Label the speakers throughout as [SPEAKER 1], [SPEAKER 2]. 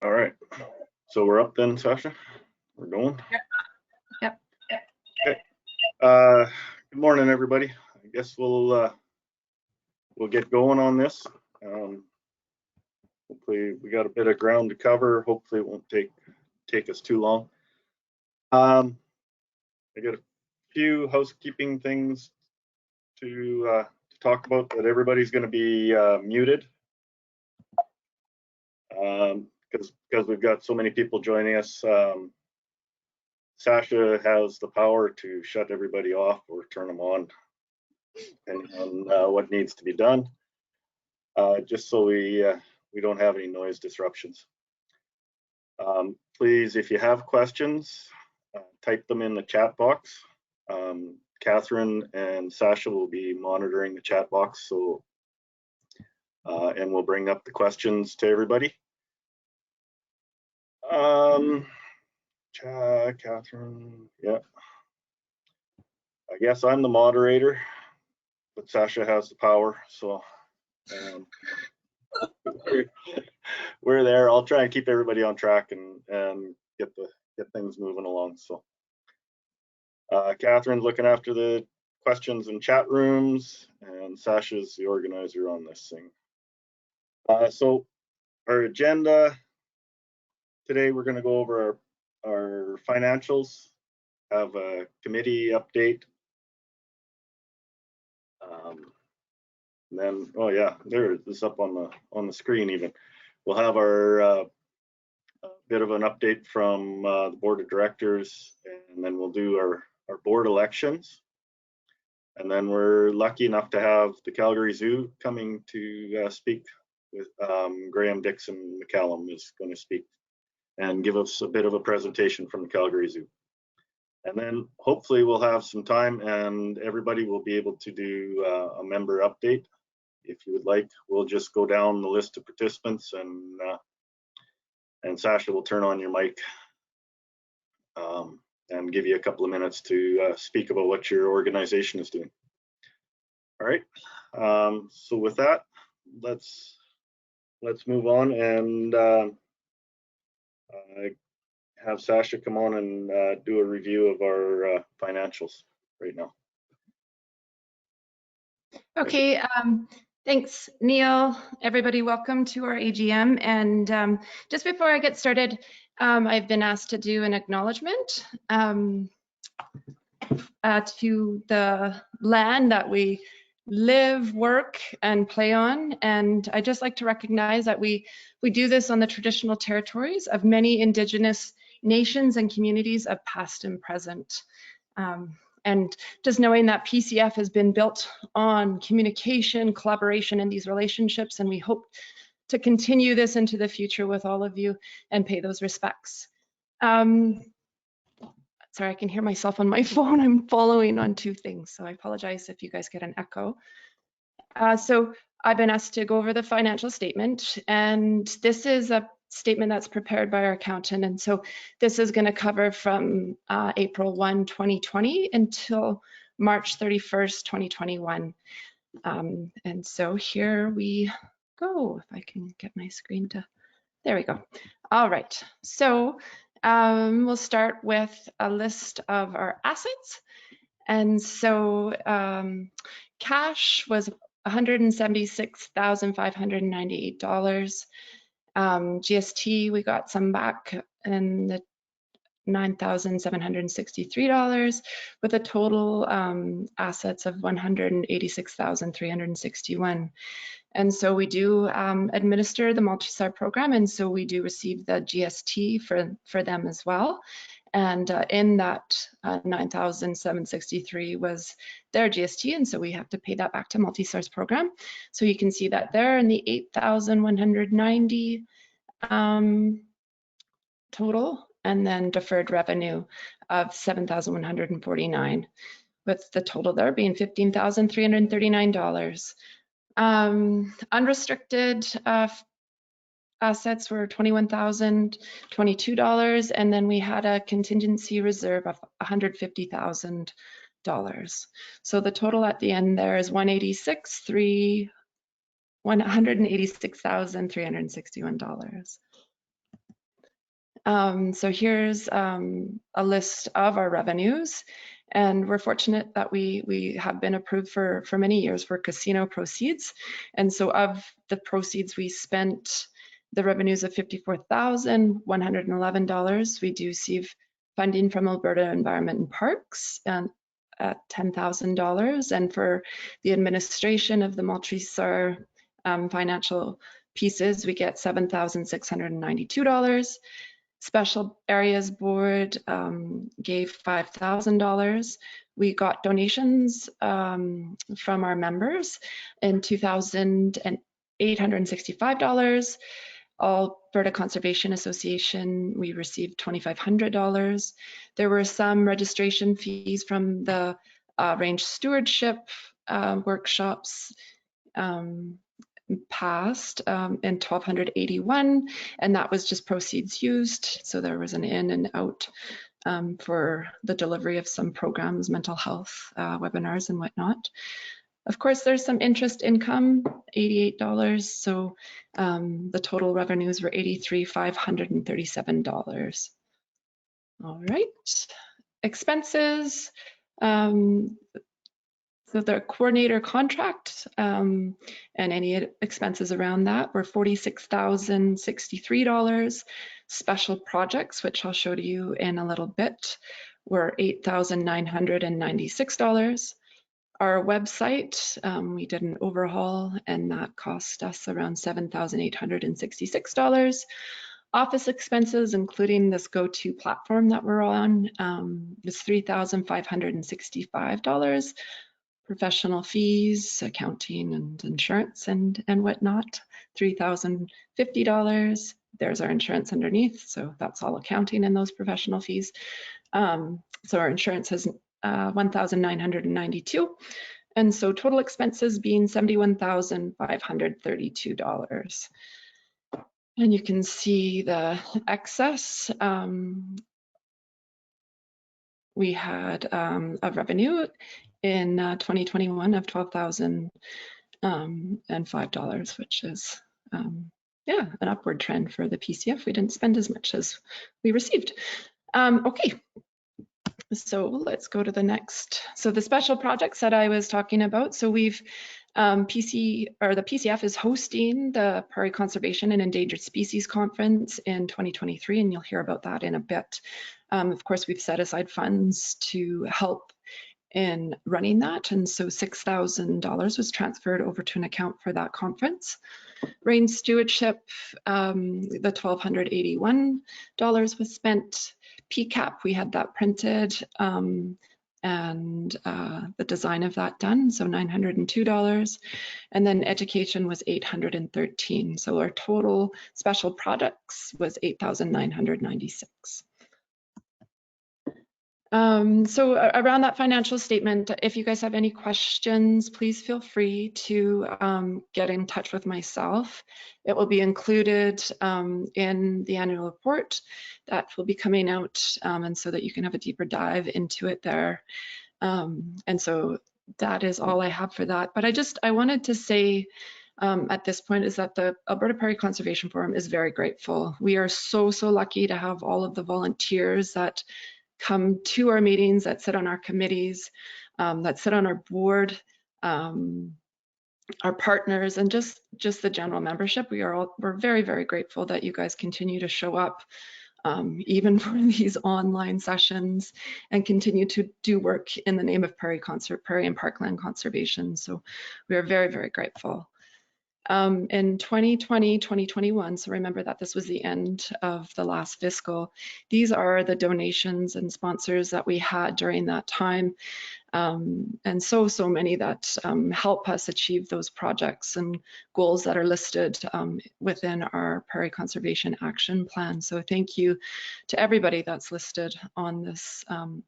[SPEAKER 1] All right, so we're up then, Sasha? We're going?
[SPEAKER 2] Yep.
[SPEAKER 1] Okay. Good morning, everybody. I guess we'll get going on this. Hopefully we got a bit of ground to cover. Hopefully it won't take us too long. I got a few housekeeping things to talk about, but everybody's going to be muted. Because we've got so many people joining us. Sasha has the power to shut everybody off or turn them on, depending on what needs to be done, just so we don't have any noise disruptions. Please, if you have questions, type them in the chat box. Catherine and Sasha will be monitoring the chat box, so and we'll bring up the questions to everybody. Catherine, yeah. I guess I'm the moderator, but Sasha has the power, so we're there. I'll try and keep everybody on track and get things moving along. So Catherine's looking after the questions in chat rooms, and Sasha's the organizer on this thing. So our agenda today, we're going to go over our financials, have a committee update. And then, oh yeah, there it is up on the screen even. We'll have our bit of an update from the board of directors, and then we'll do our board elections. And then we're lucky enough to have the Calgary Zoo coming to speak with Graham Dixon McCallum is going to speak and give us a bit of a presentation from the Calgary Zoo. And then hopefully we'll have some time and everybody will be able to do a member update. If you would like, we'll just go down the list of participants, and Sasha will turn on your mic and give you a couple of minutes to speak about what your organization is doing. All right. So with that, let's move on and have Sasha come on and do a review of our financials right now.
[SPEAKER 2] Okay, thanks, Neil. Everybody, welcome to our AGM. And just before I get started, I've been asked to do an acknowledgement to the land that we live, work, and play on. And I'd just like to recognize that we do this on the traditional territories of many Indigenous nations and communities of past and present. And just knowing that PCF has been built on communication, collaboration in these relationships, and we hope to continue this into the future with all of you and pay those respects. Sorry, I can hear myself on my phone. I'm following on two things, so I apologize if you guys get an echo. So I've been asked to go over the financial statement, and this is a statement that's prepared by our accountant. And so this is going to cover from April 1, 2020 until March 31st, 2021. And so here we go. If I can get my screen to, there we go. All right, so we'll start with a list of our assets. And so cash was $176,598. GST, we got some back in the $9,763 with a total assets of $186,361. And so we do administer the multi-SAR program, and so we do receive the GST for them as well. And in that 9,763 was their GST, and so we have to pay that back to multi-SAR's program. So you can see that there in the 8,190 total, and then deferred revenue of 7,149, with the total there being $15,339. Unrestricted assets were $21,022, and then we had a contingency reserve of $150,000. So the total at the end there is $186,361. So here's a list of our revenues, and we're fortunate that we have been approved for many years for casino proceeds. And so of the proceeds, we spent the revenues of $54,111. We do receive funding from Alberta Environment and Parks and at $10,000, and for the administration of the Maltreesar financial pieces, we get $7,692. Special Areas Board gave $5,000. We got donations from our members in $2,865. Alberta Conservation Association, we received $2,500. There were some registration fees from the range stewardship workshops passed in 1,281, and that was just proceeds used. So there was an in and out for the delivery of some programs, mental health webinars and whatnot. Of course, there's some interest income, $88. So the total revenues were $83,537. All right, expenses. So the coordinator contract and any expenses around that were $46,063. Special projects, which I'll show to you in a little bit, were $8,996. Our website, we did an overhaul, and that cost us around $7,866. Office expenses, including this Goto platform that we're on, is $3,565. Professional fees, accounting and insurance and whatnot, $3,050. There's our insurance underneath, so that's all accounting and those professional fees. So our insurance is $1,992, and so total expenses being $71,532. And you can see the excess. We had a revenue in 2021 of $12,005, which is yeah, an upward trend for the PCF. We didn't spend as much as we received. Okay, so let's go to the next. So the special projects that I was talking about. So we've the PCF is hosting the Prairie Conservation and Endangered Species Conference in 2023, and you'll hear about that in a bit. Of course, we've set aside funds to help in running that, and so $6,000 was transferred over to an account for that conference. Range stewardship, the $1,281 was spent. PCAP, we had that printed and the design of that done, so $902. And then education was $813. So our total special products was $8,996. So around that financial statement, if you guys have any questions, please feel free to get in touch with myself. It will be included in the annual report that will be coming out, and so that you can have a deeper dive into it there. And so that is all I have for that. But I wanted to say at this point is that the Alberta Prairie Conservation Forum is very grateful. We are so lucky to have all of the volunteers that come to our meetings, that sit on our committees, that sit on our board, our partners, and just the general membership. We're very grateful that you guys continue to show up, even for these online sessions, and continue to do work in the name of prairie and parkland conservation. So we are very grateful. In 2020, 2021, so remember that this was the end of the last fiscal, these are the donations and sponsors that we had during that time, and so many that help us achieve those projects and goals that are listed within our Prairie Conservation Action Plan. So thank you to everybody that's listed on this,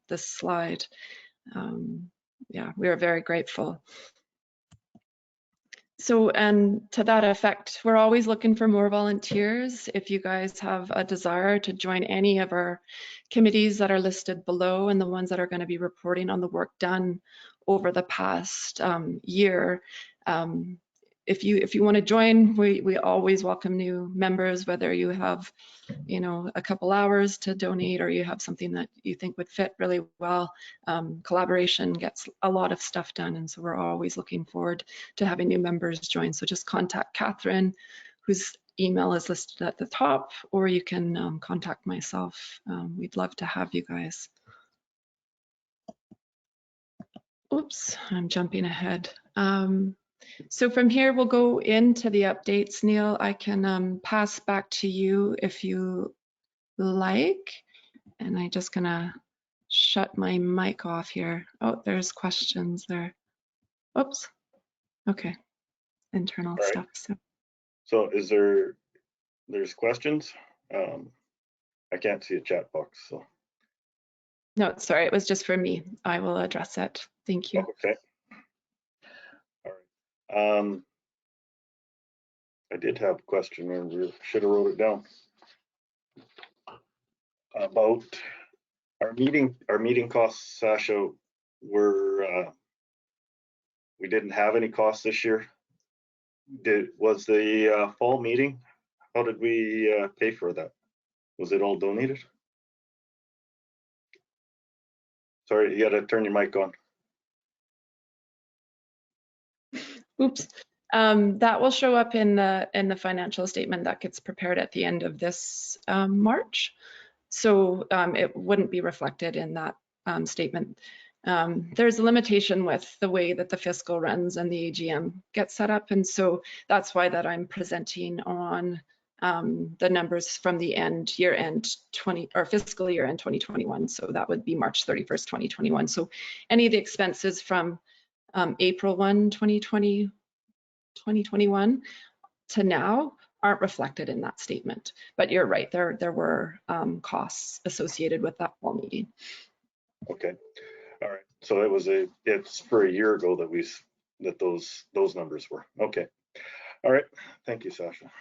[SPEAKER 2] this slide. Yeah, we are very grateful. So, and to that effect, we're always looking for more volunteers. If you guys have a desire to join any of our committees that are listed below and the ones that are going to be reporting on the work done over the past year, if you want to join, we always welcome new members, whether you have, you know, a couple hours to donate or you have something that you think would fit really well. Collaboration gets a lot of stuff done, and so we're always looking forward to having new members join. So just contact Catherine, whose email is listed at the top, or you can contact myself. We'd love to have you guys. Oops, I'm jumping ahead. So from here, we'll go into the updates. Neil, I can pass back to you if you like. And I'm just gonna shut my mic off here. Oh, there's questions there. Oops. Okay, internal
[SPEAKER 1] All right.
[SPEAKER 2] stuff.
[SPEAKER 1] So there's questions? I can't see a chat box, so.
[SPEAKER 2] No, sorry, it was just for me. I will address it. Thank you.
[SPEAKER 1] Okay. All right. I did have a question, and should have wrote it down. About our meeting costs, Sasha, we didn't have any costs this year. Was the fall meeting, how did we pay for that? Was it all donated? Sorry, you gotta turn your mic on.
[SPEAKER 2] Oops. That will show up in the financial statement that gets prepared at the end of this March. So it wouldn't be reflected in that statement. There's a limitation with the way that the fiscal runs and the AGM gets set up, and so that's why that I'm presenting on the numbers from the year end 20 or fiscal year end 2021. So that would be March 31st, 2021. So any of the expenses from April 1, 2021 to now aren't reflected in that statement. But you're right, there were costs associated with that fall meeting.
[SPEAKER 1] Okay, all right. So it's for a year ago that those numbers were. Okay, all right. Thank you, Sasha.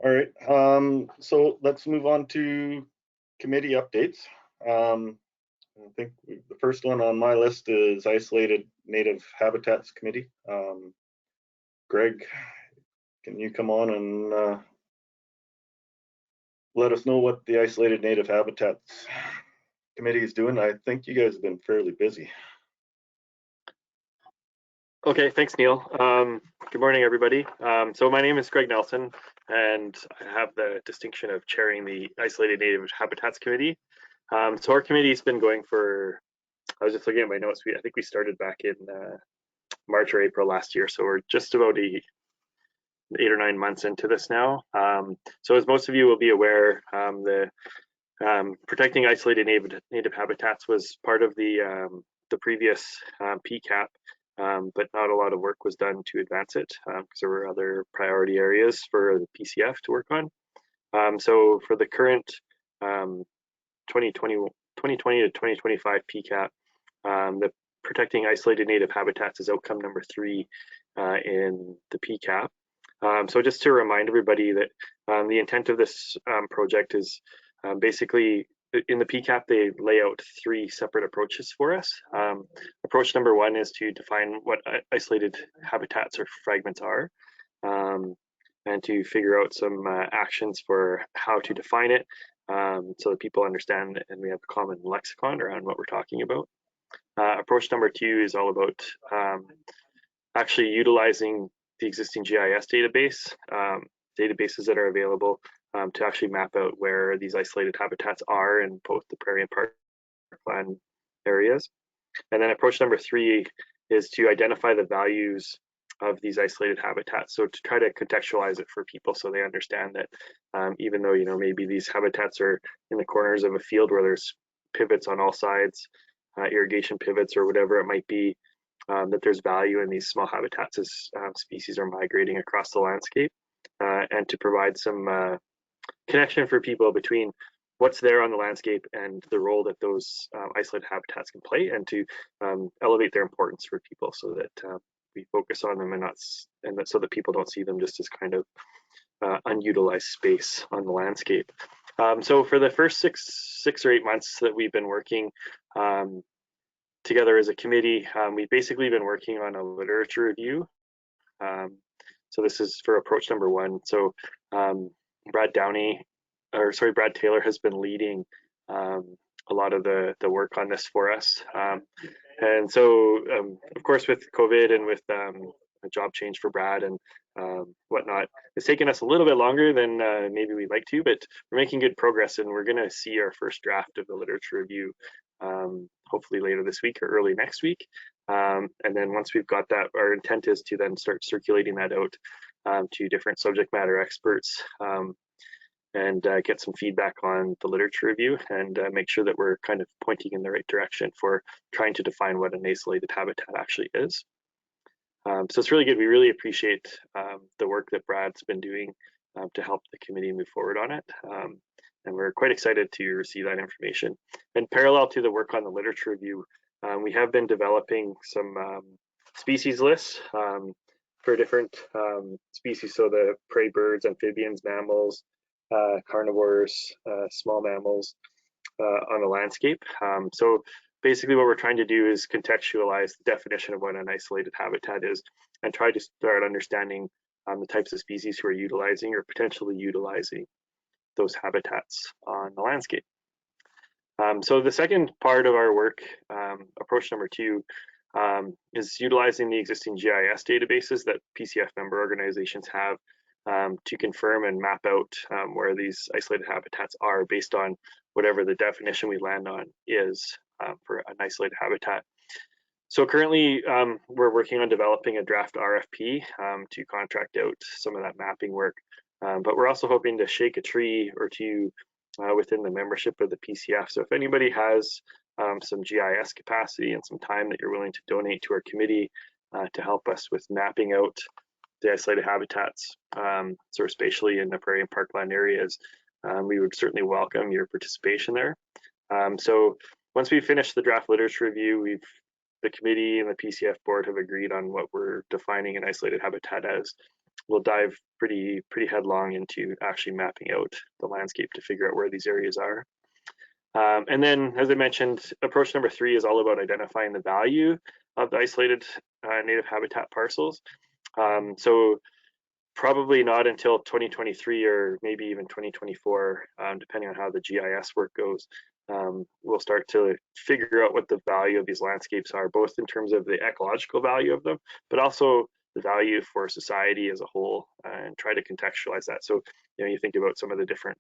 [SPEAKER 1] All right, so let's move on to committee updates. I think the first one on my list is Isolated Native Habitats Committee. Greg, can you come on and let us know what the Isolated Native Habitats Committee is doing? I think you guys have been fairly busy.
[SPEAKER 3] Okay, thanks, Neil. Good morning, everybody. So my name is Greg Nelson, and I have the distinction of chairing the Isolated Native Habitats Committee. So our committee has been going for, I was just looking at my notes, I think we started back in March or April last year, so we're just about 8 or 9 months into this now. So as most of you will be aware, the protecting isolated native habitats was part of the previous PCAP, but not a lot of work was done to advance it because there were other priority areas for the PCF to work on. So for the current 2020 to 2025 PCAP, the protecting isolated native habitats is outcome number 3 in the PCAP. So just to remind everybody that the intent of this project is basically in the PCAP, they lay out 3 separate approaches for us. Approach number 1 is to define what isolated habitats or fragments are, and to figure out some actions for how to define it so that people understand and we have a common lexicon around what we're talking about. Approach number 2 is all about actually utilizing the existing GIS database, databases that are available to actually map out where these isolated habitats are in both the prairie and parkland areas. And then approach number 3 is to identify the values of these isolated habitats. So to try to contextualize it for people so they understand that even though, maybe these habitats are in the corners of a field where there's pivots on all sides, irrigation pivots or whatever it might be, that there's value in these small habitats as species are migrating across the landscape, and to provide some connection for people between what's there on the landscape and the role that those isolated habitats can play, and to elevate their importance for people so that we focus on them and so that people don't see them just as kind of unutilized space on the landscape. So for the first six or 8 months that we've been working together as a committee, we've basically been working on a literature review. So this is for approach number 1. So Brad Taylor has been leading a lot of the work on this for us. And so, of course, with COVID and with a job change for Brad and whatnot, it's taken us a little bit longer than maybe we'd like to, but we're making good progress, and we're going to see our first draft of the literature review hopefully later this week or early next week. And then once we've got that, our intent is to then start circulating that out to different subject matter experts and get some feedback on the literature review and make sure that we're kind of pointing in the right direction for trying to define what an isolated habitat actually is. So it's really good. We really appreciate the work that Brad's been doing to help the committee move forward on it. And we're quite excited to receive that information. And parallel to the work on the literature review, we have been developing some species lists for different species. So the prey birds, amphibians, mammals, carnivores, small mammals on the landscape. So basically what we're trying to do is contextualize the definition of what an isolated habitat is and try to start understanding the types of species who are utilizing or potentially utilizing those habitats on the landscape. So the second part of our work, approach number 2, is utilizing the existing GIS databases that PCF member organizations have to confirm and map out where these isolated habitats are based on whatever the definition we land on is for an isolated habitat. So currently we're working on developing a draft RFP to contract out some of that mapping work, but we're also hoping to shake a tree or two within the membership of the PCF. So if anybody has some GIS capacity and some time that you're willing to donate to our committee to help us with mapping out the isolated habitats, sort of spatially in the prairie and parkland areas, we would certainly welcome your participation there. So once we finish the draft literature review, the committee and the PCF board have agreed on what we're defining an isolated habitat as. We'll dive pretty headlong into actually mapping out the landscape to figure out where these areas are. And then, as I mentioned, approach number 3 is all about identifying the value of the isolated native habitat parcels. So probably not until 2023 or maybe even 2024, depending on how the GIS work goes, we'll start to figure out what the value of these landscapes are, both in terms of the ecological value of them, but also the value for society as a whole, and try to contextualize that. So, you think about some of the different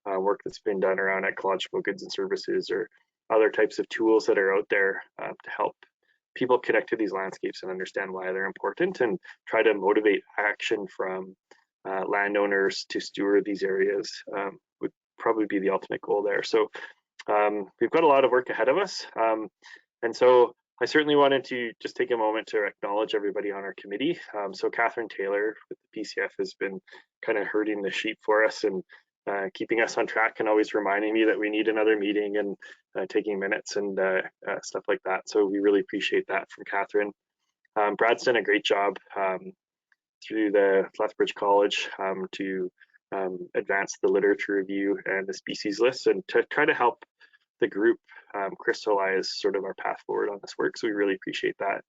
[SPEAKER 3] work that's been done around ecological goods and services or other types of tools that are out there to help people connect to these landscapes and understand why they're important and try to motivate action from landowners to steward these areas would probably be the ultimate goal there. So we've got a lot of work ahead of us. And so I certainly wanted to just take a moment to acknowledge everybody on our committee. So Catherine Taylor with the PCF has been kind of herding the sheep for us and keeping us on track and always reminding me that we need another meeting and taking minutes and stuff like that. So we really appreciate that from Catherine. Brad's done a great job through the Lethbridge College to advance the literature review and the species list and to try to help the group crystallize sort of our path forward on this work. So we really appreciate that.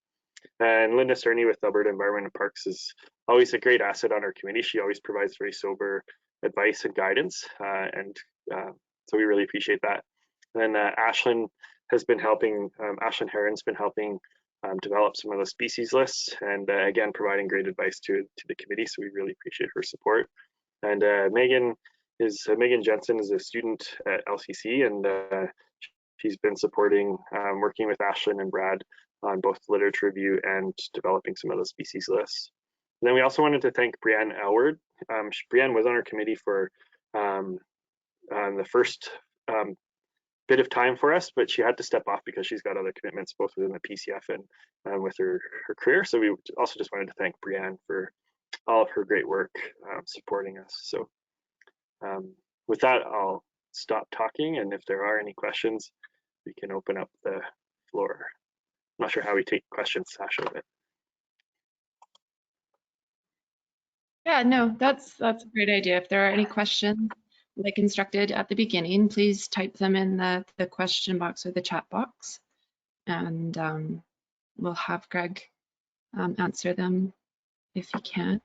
[SPEAKER 3] And Linda Cerny with Alberta Environment and Parks is always a great asset on our committee. She always provides very sober advice and guidance, so we really appreciate that. And then Ashlyn has been helping, Ashlyn Heron's been helping develop some of the species lists and again, providing great advice to the committee. So we really appreciate her support. And Megan Jensen is a student at LCC and she's been supporting, working with Ashlyn and Brad on both literature review and developing some of the species lists. And then we also wanted to thank Brianne Elward. Brianne was on our committee for the first bit of time for us, but she had to step off because she's got other commitments both within the PCF and with her career. So we also just wanted to thank Brianne for all of her great work supporting us. So with that, I'll stop talking, and if there are any questions, we can open up the floor. I'm not sure how we take questions, Sasha, but
[SPEAKER 2] Yeah, no, that's a great idea. If there are any questions, like instructed at the beginning, please type them in the question box or the chat box. and we'll have Greg answer them if he can.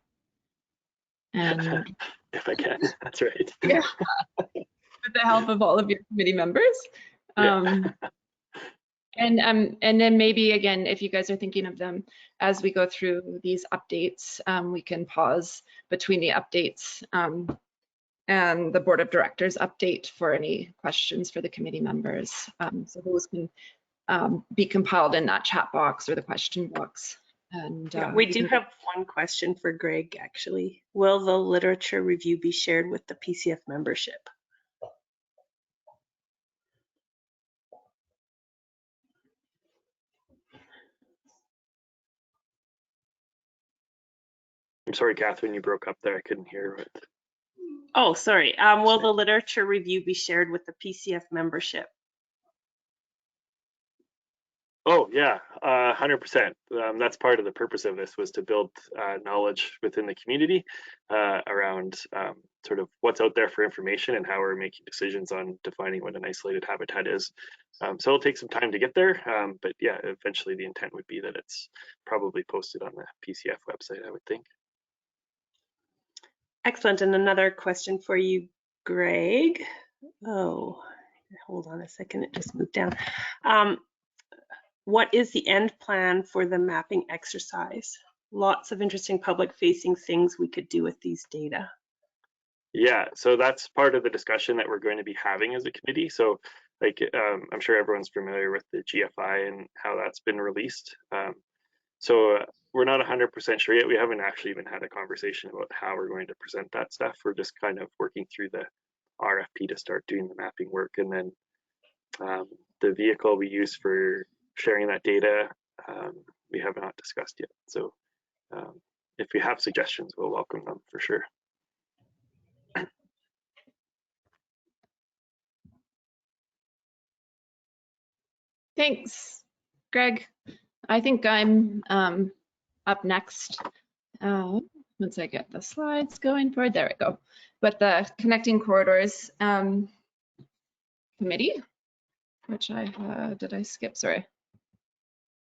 [SPEAKER 2] And
[SPEAKER 3] if I can, that's right.
[SPEAKER 2] yeah, with the help of all of your committee members.
[SPEAKER 3] Yeah.
[SPEAKER 2] And then maybe again, if you guys are thinking of them as we go through these updates, we can pause between the updates and the board of directors update for any questions for the committee members. So those can be compiled in that chat box or the question box. And
[SPEAKER 4] we do have one question for Greg, actually. Will the literature review be shared with the PCF membership?
[SPEAKER 3] I'm sorry, Catherine, you broke up there. I couldn't hear it.
[SPEAKER 4] Oh, sorry. Will the literature review be shared with the PCF membership?
[SPEAKER 3] Oh yeah, 100%. That's part of the purpose of this, was to build knowledge within the community around sort of what's out there for information and how we're making decisions on defining what an isolated habitat is. So it'll take some time to get there, but yeah, eventually the intent would be that it's probably posted on the PCF website, I would think.
[SPEAKER 4] Excellent. And another question for you, Greg. Oh, hold on a second. It just moved down. What is the end plan for the mapping exercise? Lots of interesting public-facing things we could do with these data.
[SPEAKER 3] Yeah, so that's part of the discussion that we're going to be having as a committee. So like, I'm sure everyone's familiar with the GFI and how that's been released. So we're not 100% sure yet. We haven't actually even had a conversation about how we're going to present that stuff. We're just kind of working through the RFP to start doing the mapping work. And then the vehicle we use for sharing that data, we have not discussed yet. So if you have suggestions, we'll welcome them for sure.
[SPEAKER 2] thanks, Greg. I think I'm up next. Once I get the slides going forward, there we go. But the Connecting Corridors Committee, which did I skip? Sorry.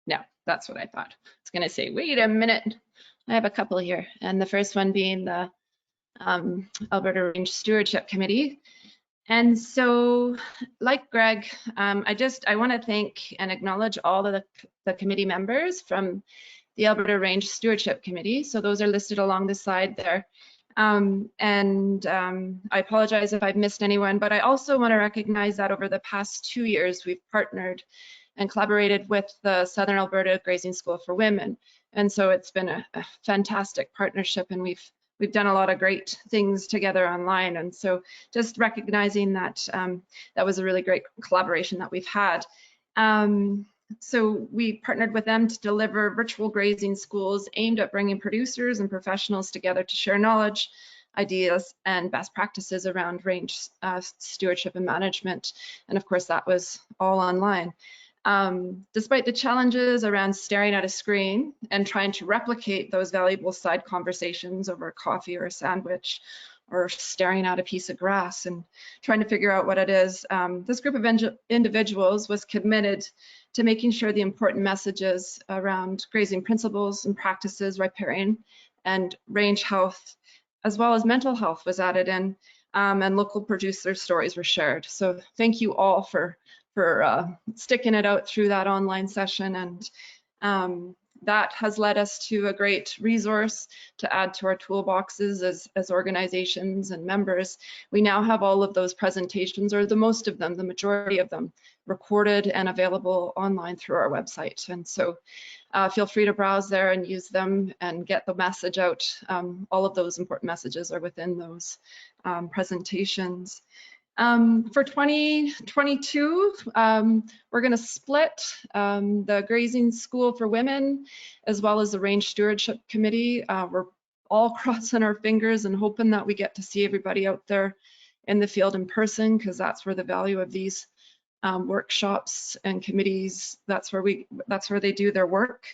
[SPEAKER 2] No, that's what I thought. I was going to say, wait a minute. I have a couple here. And the first one being the Alberta Range Stewardship Committee. And so, like Greg, I want to thank and acknowledge all of the committee members from the Alberta Range Stewardship Committee. So those are listed along the side there. I apologize if I've missed anyone, but I also want to recognize that over the past 2 years, we've partnered and collaborated with the Southern Alberta Grazing School for Women. And so it's been a fantastic partnership, and we've done a lot of great things together online. And so just recognizing that that was a really great collaboration that we've had. So we partnered with them to deliver virtual grazing schools aimed at bringing producers and professionals together to share knowledge, ideas, and best practices around range stewardship and management. And of course, that was all online. Despite the challenges around staring at a screen and trying to replicate those valuable side conversations over coffee or a sandwich, or staring at a piece of grass and trying to figure out what it is, this group of individuals was committed to making sure the important messages around grazing principles and practices, riparian and range health, as well as mental health, was added in, and local producer stories were shared. So thank you all for sticking it out through that online session, and that has led us to a great resource to add to our toolboxes as organizations and members. We now have all of those presentations, or the most of them, the majority of them, recorded and available online through our website. And so feel free to browse there and use them and get the message out. All of those important messages are within those presentations. For 2022, we're going to split the Grazing School for Women as well as the Range Stewardship Committee. We're all crossing our fingers and hoping that we get to see everybody out there in the field in person, because that's where the value of these workshops and committees, that's where they do their work.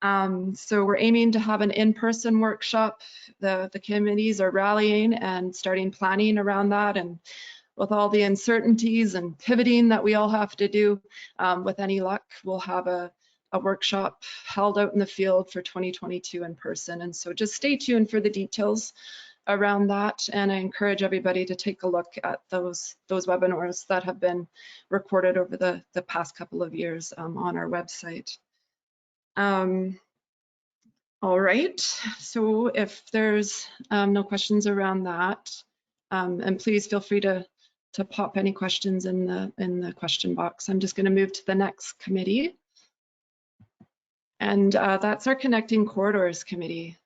[SPEAKER 2] So we're aiming to have an in-person workshop. The committees are rallying and starting planning around that, and with all the uncertainties and pivoting that we all have to do, with any luck, we'll have a workshop held out in the field for 2022 in person. And so just stay tuned for the details around that. And I encourage everybody to take a look at those webinars that have been recorded over the past couple of years on our website. All right, so if there's no questions around that, and please feel free to pop any questions in the question box. I'm just going to move to the next committee. And that's our Connecting Corridors Committee.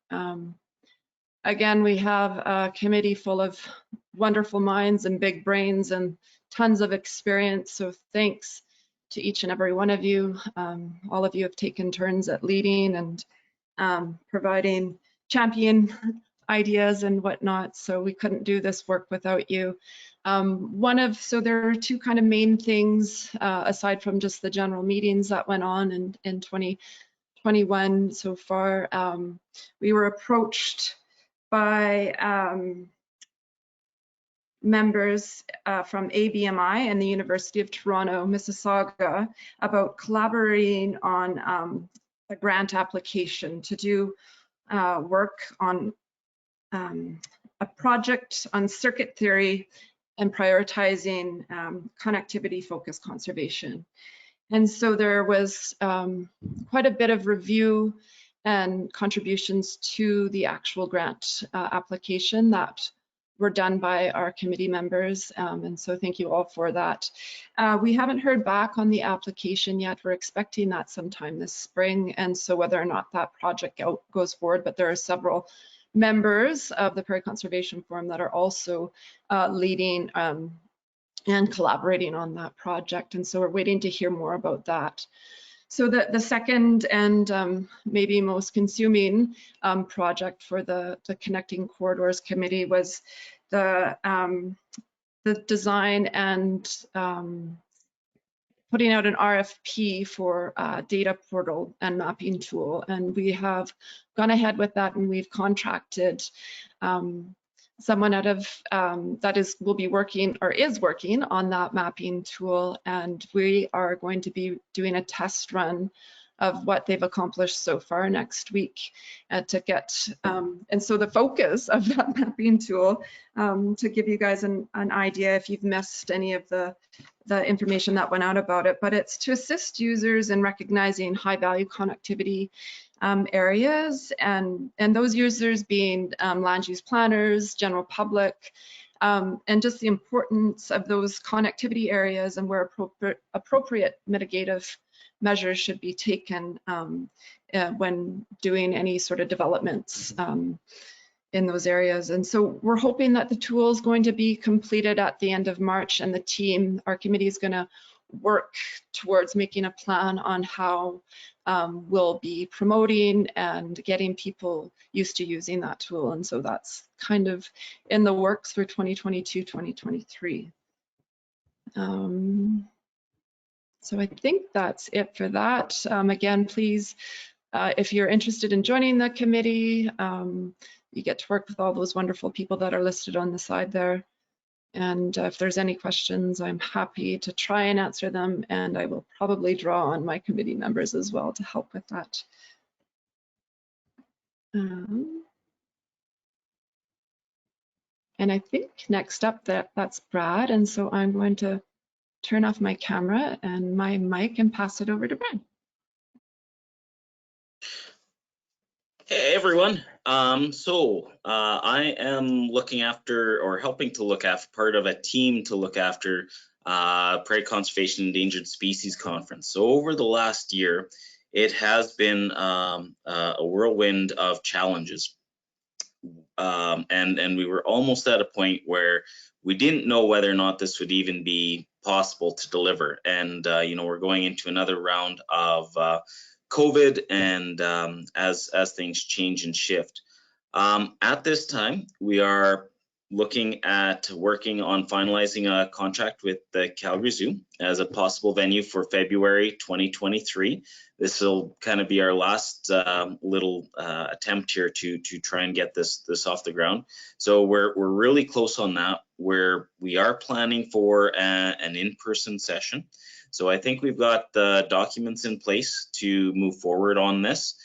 [SPEAKER 2] Again, we have a committee full of wonderful minds and big brains and tons of experience. So thanks to each and every one of you. All of you have taken turns at leading and providing champion ideas and whatnot. So we couldn't do this work without you. So there are two kind of main things aside from just the general meetings that went on in 2021 so far. We were approached by members from ABMI and the University of Toronto, Mississauga, about collaborating on a grant application to do work on a project on circuit theory and prioritizing connectivity-focused conservation. And so there was quite a bit of review and contributions to the actual grant application that were done by our committee members. And so thank you all for that. We haven't heard back on the application yet. We're expecting that sometime this spring. And so whether or not that project goes forward, but there are several members of the Prairie Conservation Forum that are also leading and collaborating on that project. And so we're waiting to hear more about that. So the second and maybe most consuming project for the Connecting Corridors Committee was the design and putting out an RFP for a data portal and mapping tool. And we have gone ahead with that, and we've contracted someone out of will be working or is working on that mapping tool, and we are going to be doing a test run of what they've accomplished so far next week to get and so the focus of that mapping tool, to give you guys an idea if you've missed any of the information that went out about it, but it's to assist users in recognizing high value connectivity areas, and those users being land use planners, general public, and just the importance of those connectivity areas and where appropriate mitigative measures should be taken when doing any sort of developments in those areas. And so we're hoping that the tool is going to be completed at the end of March, and the team, our committee, is going to work towards making a plan on how we'll be promoting and getting people used to using that tool. And so that's kind of in the works for 2022, 2023. So I think that's it for that. Again, please, if you're interested in joining the committee, you get to work with all those wonderful people that are listed on the side there. And if there's any questions, I'm happy to try and answer them, and I will probably draw on my committee members as well to help with that. And I think next up that's Brad, and so I'm going to turn off my camera and my mic and pass it over to Brad.
[SPEAKER 5] Hey everyone, I am looking after, or helping to look after, part of a team to look after Prairie Conservation Endangered Species Conference. So over the last year, it has been a whirlwind of challenges. And we were almost at a point where we didn't know whether or not this would even be possible to deliver. And you know, we're going into another round of COVID, and as things change and shift. At this time, we are looking at working on finalizing a contract with the Calgary Zoo as a possible venue for February 2023. This will kind of be our last little attempt here to try and get this off the ground. So we're really close on that, where we are planning for an in-person session. So I think we've got the documents in place to move forward on this.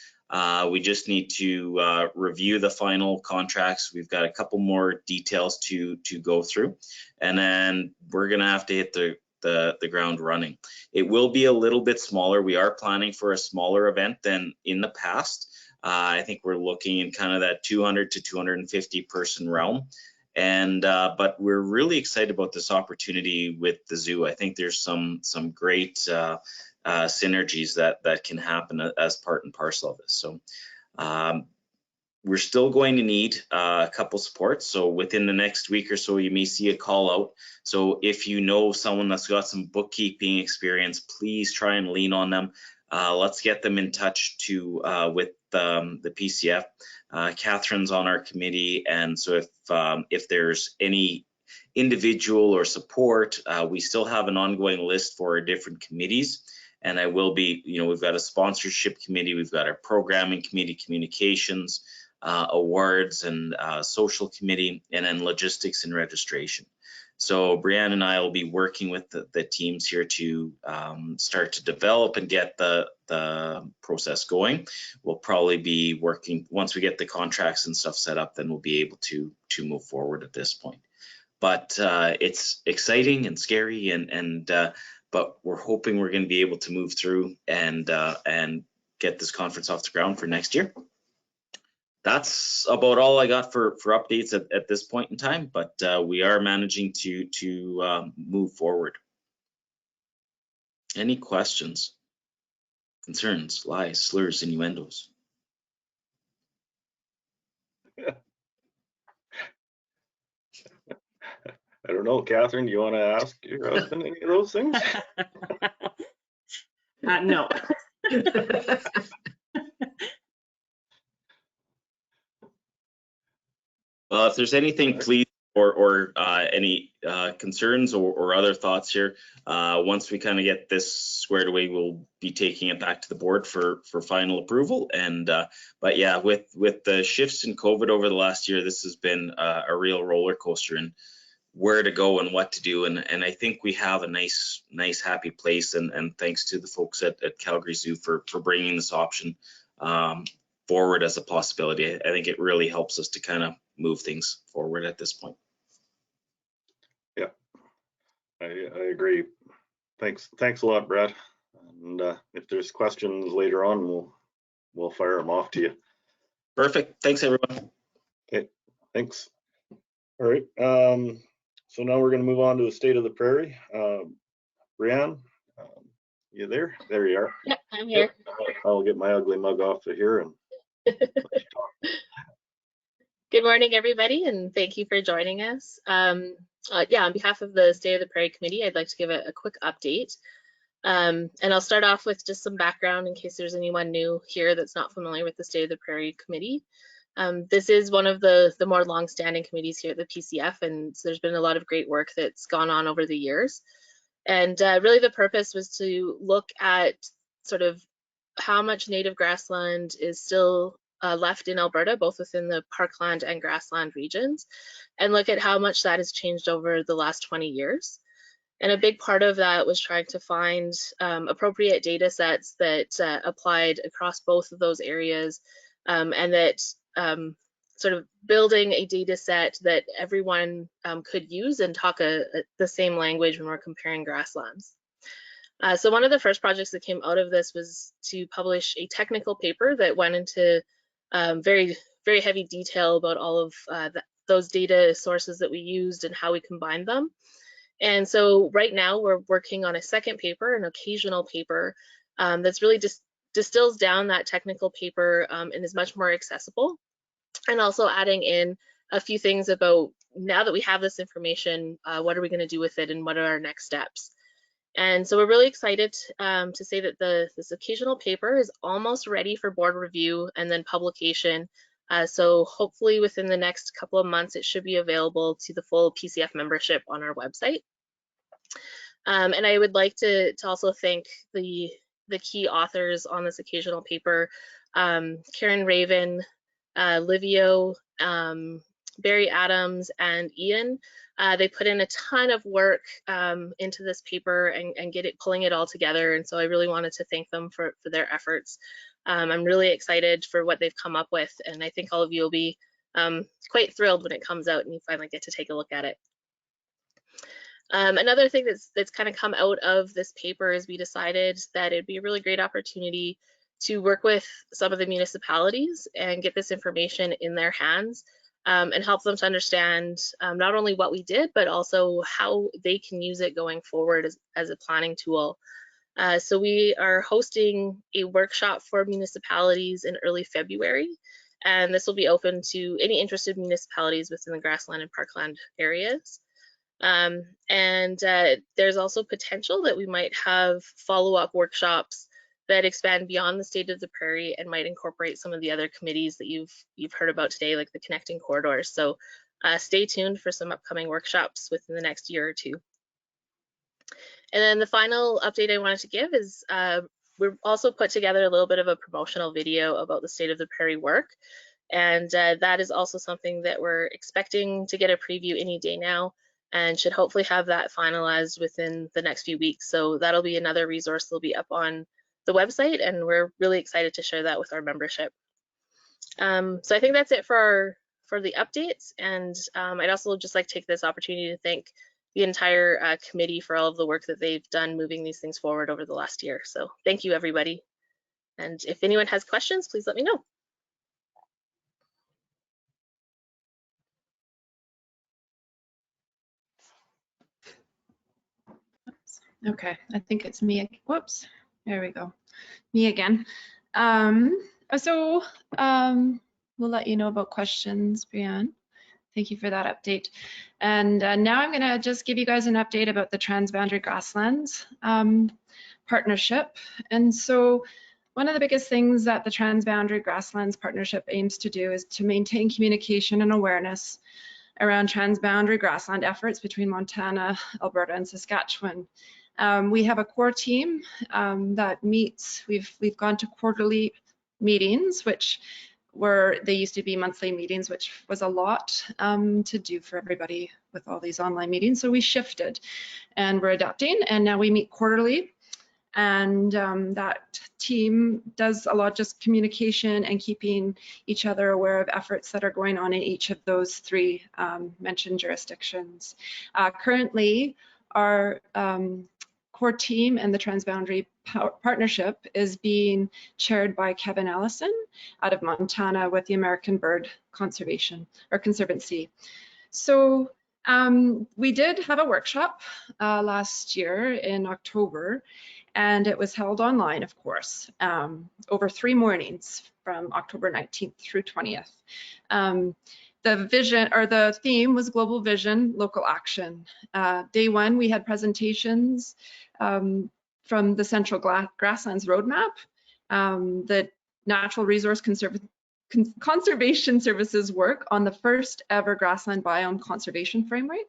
[SPEAKER 5] We just need to review the final contracts. We've got a couple more details to go through, and then we're gonna have to hit the ground running. It will be a little bit smaller. We are planning for a smaller event than in the past. I think we're looking in kind of that 200 to 250 person realm. And but we're really excited about this opportunity with the zoo. I think there's some great synergies that can happen as part and parcel of this. So we're still going to need a couple supports. So within the next week or so, you may see a call out. So if you know someone that's got some bookkeeping experience, please try and lean on them. Let's get them in touch with the PCF. Catherine's on our committee, and so if there's any individual or support, we still have an ongoing list for our different committees. And I will be, we've got a sponsorship committee, we've got our programming committee, communications, awards, and social committee, and then logistics and registration. So Brianne and I will be working with the teams here to start to develop and get the process going. We'll probably be working, once we get the contracts and stuff set up, then we'll be able to move forward at this point. But it's exciting and scary, but we're hoping we're going to be able to move through and get this conference off the ground for next year. That's about all I got for updates at this point in time, but we are managing to move forward. Any questions, concerns, lies, slurs, innuendos?
[SPEAKER 1] I don't know, Catherine, do you want to ask your husband any of those things?
[SPEAKER 4] No.
[SPEAKER 5] Well, if there's anything, please, or any concerns or other thoughts here, once we kind of get this squared away, we'll be taking it back to the board for final approval. And but yeah, with the shifts in COVID over the last year, this has been a real roller coaster in where to go and what to do. And I think we have a nice happy place. And thanks to the folks at Calgary Zoo for bringing this option forward as a possibility. I think it really helps us to kind of move things forward at this point.
[SPEAKER 1] Yeah, I agree. Thanks a lot, Brad. And if there's questions later on, we'll fire them off to you.
[SPEAKER 5] Perfect. Thanks, everyone.
[SPEAKER 1] Okay, thanks. All right. So now we're going to move on to the state of the prairie. Brianne, you there? There you are.
[SPEAKER 6] Yep, I'm here.
[SPEAKER 1] Yep. I'll get my ugly mug off of here and let you talk.
[SPEAKER 6] Good morning, everybody, and thank you for joining us. Yeah, on behalf of the State of the Prairie Committee, I'd like to give a quick update. And I'll start off with just some background in case there's anyone new here that's not familiar with the State of the Prairie Committee. This is one of the more long-standing committees here at the PCF, and so there's been a lot of great work that's gone on over the years. And really the purpose was to look at sort of how much native grassland is still left in Alberta, both within the parkland and grassland regions, and look at how much that has changed over the last 20 years. And a big part of that was trying to find appropriate data sets that applied across both of those areas, and that sort of building a data set that everyone could use and talk the same language when we're comparing grasslands. So one of the first projects that came out of this was to publish a technical paper that went into very heavy detail about all of those data sources that we used and how we combined them. And so right now we're working on a second paper, an occasional paper, that's really just distills down that technical paper and is much more accessible. And also adding in a few things about, now that we have this information, what are we going to do with it and what are our next steps? And so we're really excited to say that this occasional paper is almost ready for board review and then publication So hopefully within the next couple of months, it should be available to the full PCF membership on our website. And I would like to also thank the key authors on this occasional paper, Karen Raven, Livio, Barry Adams, and Ian. They put in a ton of work into this paper and pulling it all together. And so I really wanted to thank them for their efforts. I'm really excited for what they've come up with, and I think all of you will be quite thrilled when it comes out and you finally get to take a look at it. Another thing that's kind of come out of this paper is we decided that it'd be a really great opportunity to work with some of the municipalities and get this information in their hands and help them to understand not only what we did, but also how they can use it going forward as a planning tool. So we are hosting a workshop for municipalities in early February, and this will be open to any interested municipalities within the grassland and parkland areas. There's also potential that we might have follow-up workshops that expand beyond the State of the Prairie and might incorporate some of the other committees that you've heard about today, like the Connecting Corridors. So stay tuned for some upcoming workshops within the next year or two. And then the final update I wanted to give is we've also put together a little bit of a promotional video about the State of the Prairie work. And that is also something that we're expecting to get a preview any day now, and should hopefully have that finalized within the next few weeks. So that'll be another resource that'll be up on the website, and we're really excited to share that with our membership. So I think that's it for the updates, and I'd also just like to take this opportunity to thank the entire committee for all of the work that they've done moving these things forward over the last year. So thank you, everybody. And if anyone has questions, please let me know.
[SPEAKER 2] Okay, I think it's me. Whoops, there we go. Me again. We'll let you know about questions, Brianne. Thank you for that update. And now I'm gonna just give you guys an update about the Transboundary Grasslands partnership. And so one of the biggest things that the Transboundary Grasslands partnership aims to do is to maintain communication and awareness around transboundary grassland efforts between Montana, Alberta, and Saskatchewan. We have a core team that meets. We've gone to quarterly meetings, they used to be monthly meetings, which was a lot to do for everybody with all these online meetings. So we shifted and we're adapting, and now we meet quarterly. And that team does a lot just communication and keeping each other aware of efforts that are going on in each of those three mentioned jurisdictions. Currently, our core team and the Transboundary Partnership is being chaired by Kevin Allison out of Montana with the American Bird Conservancy. So we did have a workshop last year in October, and it was held online, of course, over 3 mornings from October 19th through 20th. The theme was Global Vision, Local Action. Day 1, we had presentations from the Central Grasslands Roadmap, the Natural Resource Conservation Services work on the first ever grassland biome conservation framework,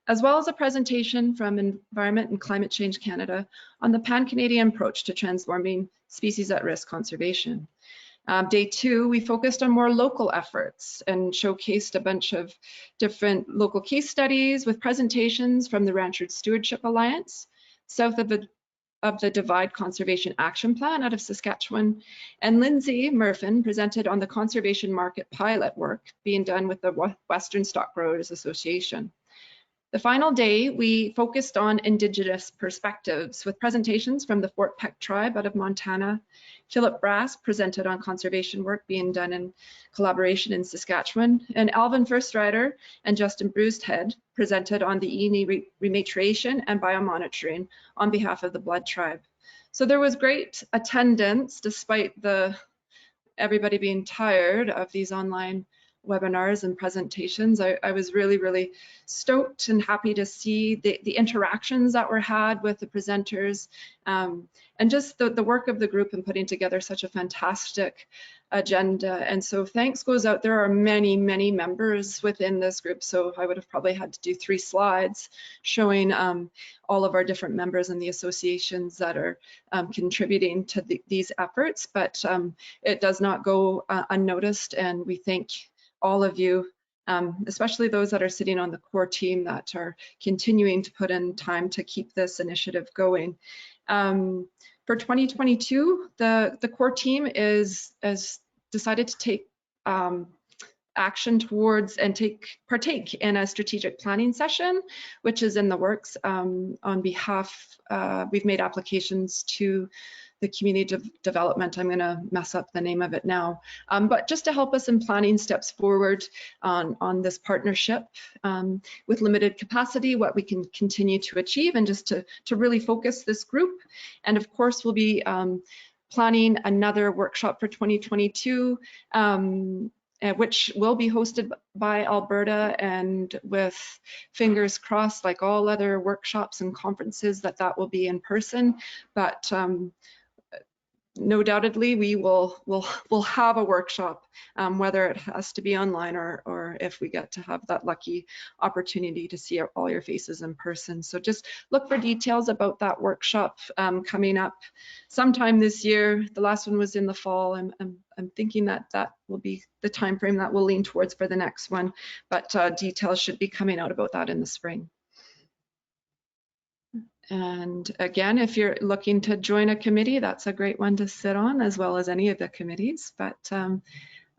[SPEAKER 2] as well as a presentation from Environment and Climate Change Canada on the Pan-Canadian approach to transforming species at risk conservation. Day 2, we focused on more local efforts and showcased a bunch of different local case studies with presentations from the Rancher Stewardship Alliance, south of the Divide Conservation Action Plan out of Saskatchewan, and Lindsay Murfin presented on the conservation market pilot work being done with the Western Stock Growers Association. The final day, we focused on Indigenous perspectives with presentations from the Fort Peck tribe out of Montana. Philip Brass presented on conservation work being done in collaboration in Saskatchewan, and Alvin Firstrider and Justin Brucehead presented on the Eni rematriation and biomonitoring on behalf of the Blood tribe. So there was great attendance despite everybody being tired of these online webinars and presentations. I was really stoked and happy to see the interactions that were had with the presenters, and just the work of the group in putting together such a fantastic agenda. And so thanks goes out. There are many members within this group, so I would have probably had to do 3 slides showing all of our different members and the associations that are contributing to these efforts, but it does not go unnoticed, and we thank all of you, especially those that are sitting on the core team that are continuing to put in time to keep this initiative going. For 2022, the core team has decided to take action towards and partake in a strategic planning session, which is in the works. On behalf, we've made applications to the community development. I'm going to mess up the name of it now, but just to help us in planning steps forward on this partnership with limited capacity, what we can continue to achieve, and just to really focus this group. And of course, we'll be planning another workshop for 2022, which will be hosted by Alberta, and with fingers crossed, like all other workshops and conferences, that will be in person. But no doubtedly, we'll have a workshop, whether it has to be online or if we get to have that lucky opportunity to see all your faces in person. So just look for details about that workshop coming up sometime this year. The last one was in the fall. I'm thinking that will be the time frame that we'll lean towards for the next one, but details should be coming out about that in the spring. And again, if you're looking to join a committee, that's a great one to sit on, as well as any of the committees. But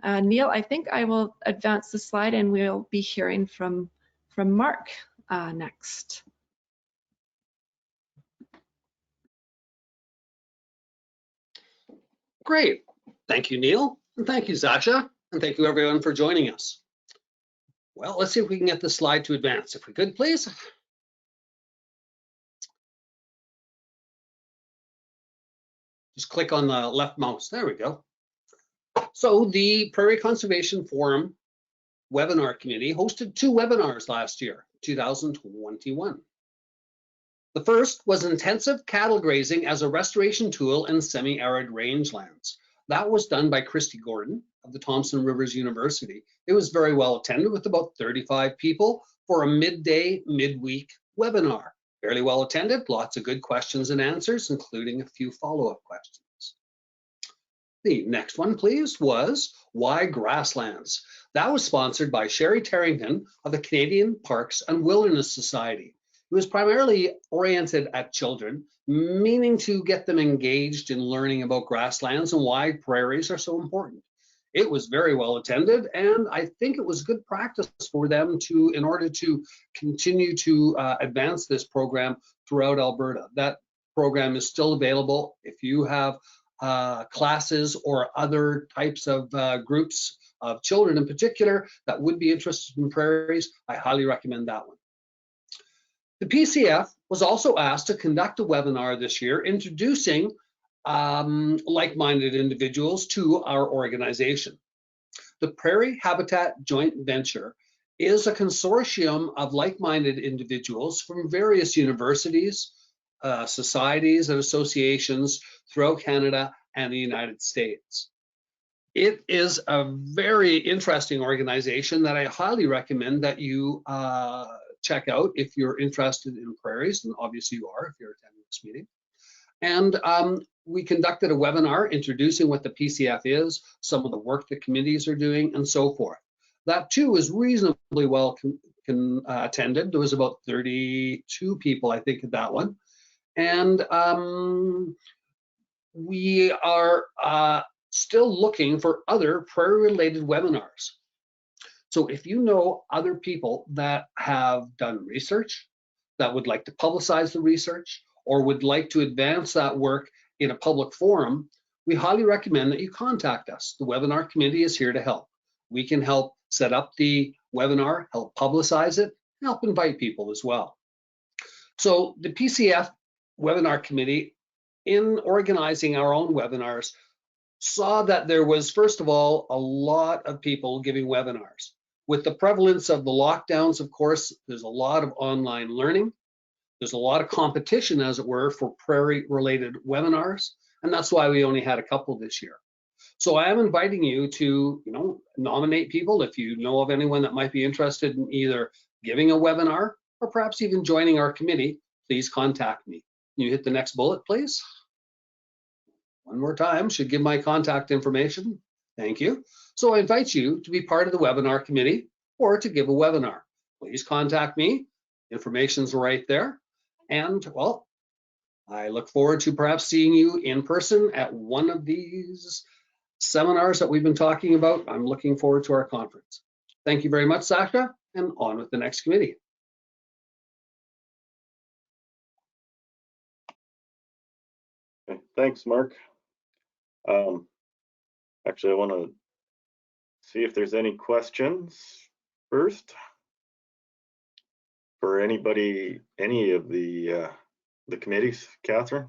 [SPEAKER 2] Neil, I think I will advance the slide, and we'll be hearing from Mark next.
[SPEAKER 7] Great. Thank you, Neil. And thank you, Zasha. And thank you, everyone, for joining us. Well, let's see if we can get the slide to advance. If we could, please. Just click on the left mouse. There we go. So the Prairie Conservation Forum Webinar Committee hosted 2 webinars last year, 2021. The first was intensive cattle grazing as a restoration tool in semi-arid rangelands. That was done by Christy Gordon of the Thompson Rivers University. It was very well attended with about 35 people for a midday, midweek webinar. Fairly well attended, lots of good questions and answers, including a few follow-up questions. The next one, please, was Why Grasslands? That was sponsored by Sherry Tarrington of the Canadian Parks and Wilderness Society. It was primarily oriented at children, meaning to get them engaged in learning about grasslands and why prairies are so important. It was very well attended, and I think it was good practice for them in order to continue to advance this program throughout Alberta. That program is still available. If you have classes or other types of groups of children in particular that would be interested in prairies, I highly recommend that one. The PCF was also asked to conduct a webinar this year introducing like-minded individuals to our organization. The Prairie Habitat Joint Venture is a consortium of like-minded individuals from various universities, societies, and associations throughout Canada and the United States. It is a very interesting organization that I highly recommend that you check out if you're interested in prairies, and obviously you are if you're attending this meeting. And we conducted a webinar introducing what the PCF is, some of the work the committees are doing, and so forth. That too was reasonably well attended. There was about 32 people, I think, at that one. And we are still looking for other prairie-related webinars. So if you know other people that have done research, that would like to publicize the research, or would like to advance that work in a public forum, we highly recommend that you contact us. The webinar committee is here to help. We can help set up the webinar, help publicize it, and help invite people as well. So the PCF webinar committee, in organizing our own webinars, saw that there was, first of all, a lot of people giving webinars. With the prevalence of the lockdowns, of course, there's a lot of online learning. There's a lot of competition, as it were, for prairie-related webinars, and that's why we only had a couple this year. So I am inviting you to, nominate people. If you know of anyone that might be interested in either giving a webinar or perhaps even joining our committee, please contact me. Can you hit the next bullet, please? One more time, should give my contact information. Thank you. So I invite you to be part of the webinar committee or to give a webinar. Please contact me. Information's right there. And well, I look forward to perhaps seeing you in person at one of these seminars that we've been talking about. I'm looking forward to our conference. Thank you very much, Sasha, and on with the next committee.
[SPEAKER 1] Okay, thanks, Mark. Actually, I want to see if there's any questions first for anybody, any of the committees. Catherine,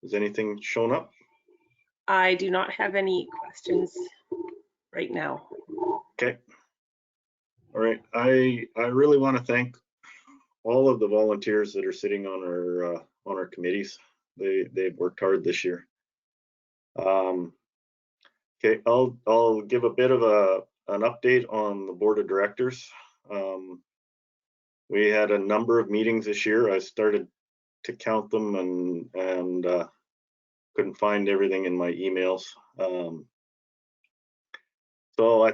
[SPEAKER 1] has anything shown up?
[SPEAKER 4] I do not have any questions right now.
[SPEAKER 1] Okay. All right. I really want to thank all of the volunteers that are sitting on our committees. They've worked hard this year. Okay, I'll give a bit of an update on the board of directors. We had a number of meetings this year. I started to count them and couldn't find everything in my emails. So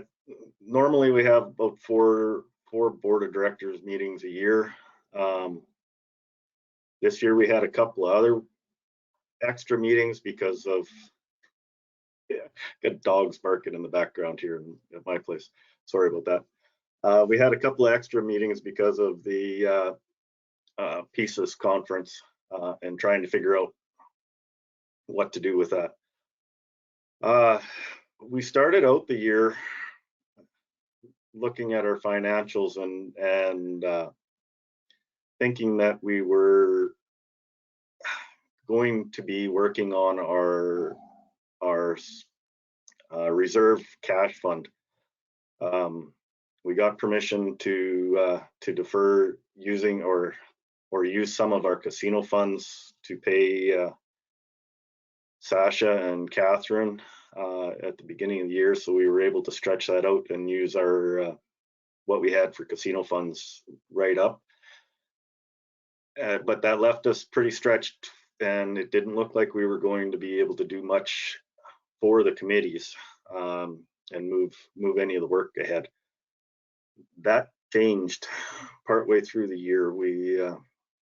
[SPEAKER 1] normally we have about four board of directors meetings a year. This year we had a couple of other extra meetings because of got dogs barking in the background here at my place. Sorry about that. We had a couple of extra meetings because of the PISA conference and trying to figure out what to do with that. We started out the year looking at our financials and thinking that we were going to be working on our reserve cash fund. We got permission to defer using or use some of our casino funds to pay Sasha and Catherine at the beginning of the year, so we were able to stretch that out and use our what we had for casino funds right up. But that left us pretty stretched, and it didn't look like we were going to be able to do much for the committees and move any of the work ahead. That changed partway through the year. We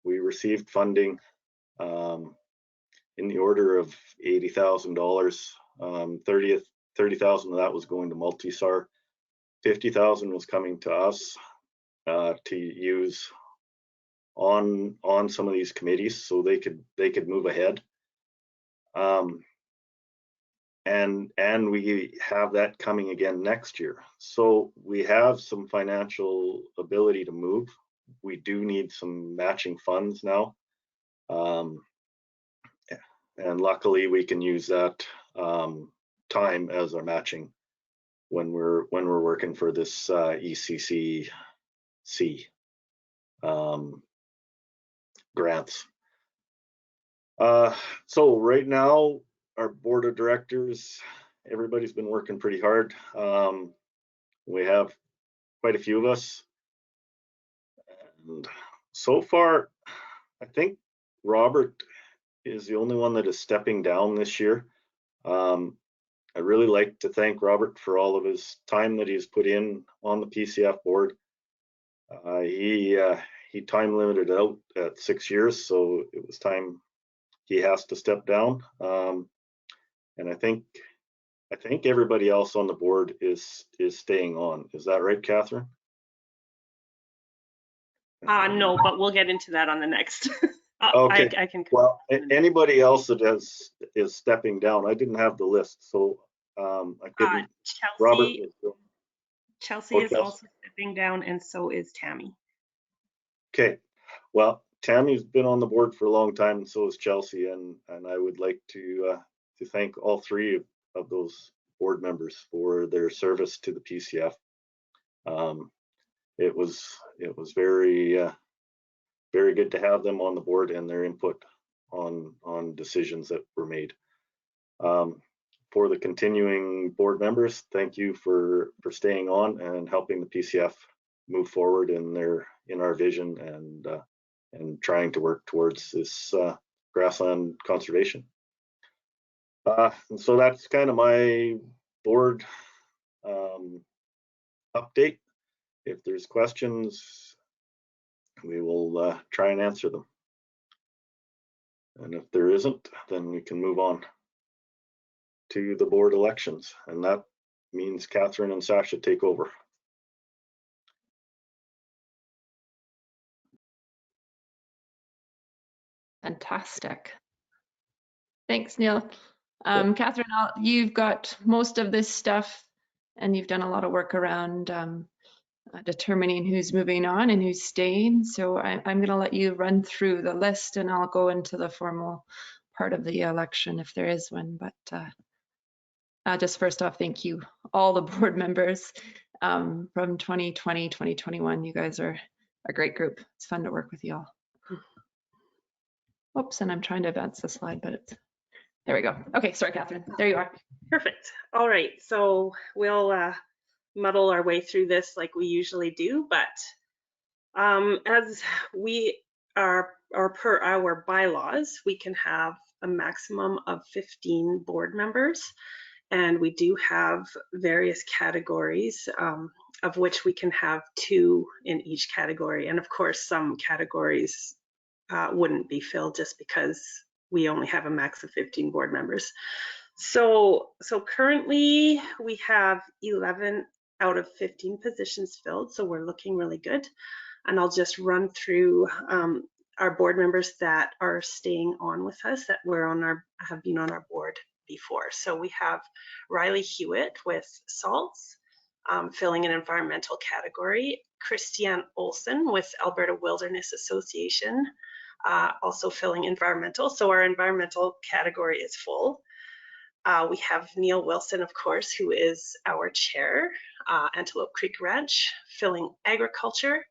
[SPEAKER 1] received funding in the order of $80,000. 30,000 of that was going to Multisar. 50,000 was coming to us to use on some of these committees so they could move ahead. And we have that coming again next year. So we have some financial ability to move. We do need some matching funds now. And luckily we can use that time as our matching when we're working for this ECCC grants. So right now, our board of directors, everybody's been working pretty hard. We have quite a few of us. And so far, I think Robert is the only one that is stepping down this year. I really like to thank Robert for all of his time that he's put in on the PCF board. He time limited out at 6 years, so it was time he has to step down. And I think everybody else on the board is staying on. Is that right, Catherine?
[SPEAKER 4] No, but we'll get into that on the next.
[SPEAKER 1] Okay.
[SPEAKER 4] I can.
[SPEAKER 1] Well, anybody else that is stepping down, I didn't have the list, so I couldn't.
[SPEAKER 4] Chelsea is also stepping down, and so is Tammy.
[SPEAKER 1] Okay. Well, Tammy's been on the board for a long time, and so is Chelsea, and I would like to thank all three those board members for their service to the PCF. It was very very good to have them on the board and their input on decisions that were made. For the continuing board members, thank you for staying on and helping the PCF move forward in our vision and trying to work towards this grassland conservation. And so that's kind of my board update. If there's questions, we will try and answer them. And if there isn't, then we can move on to the board elections. And that means Catherine and Sasha take over.
[SPEAKER 2] Fantastic. Thanks, Neil. Catherine, you've got most of this stuff and you've done a lot of work around determining who's moving on and who's staying. So I'm going to let you run through the list and I'll go into the formal part of the election if there is one. But just first off, thank you, all the board members from 2020, 2021. You guys are a great group. It's fun to work with you all. Oops, and I'm trying to advance the slide, but it's, there we go. Okay, sorry, Catherine, there you are.
[SPEAKER 4] Perfect. All right, so we'll muddle our way through this like we usually do, but as we are, or per our bylaws, we can have a maximum of 15 board members, and we do have various categories of which we can have 2 in each category. And of course, some categories wouldn't be filled just because we only have a max of 15 board members. So currently we have 11 out of 15 positions filled, so we're looking really good. And I'll just run through our board members that are staying on with us, that have been on our board before. So we have Riley Hewitt with Salts, filling an environmental category. Christiane Olsen with Alberta Wilderness Association, also filling environmental. So our environmental category is full. We have Neil Wilson, of course, who is our chair, Antelope Creek Ranch, filling agriculture.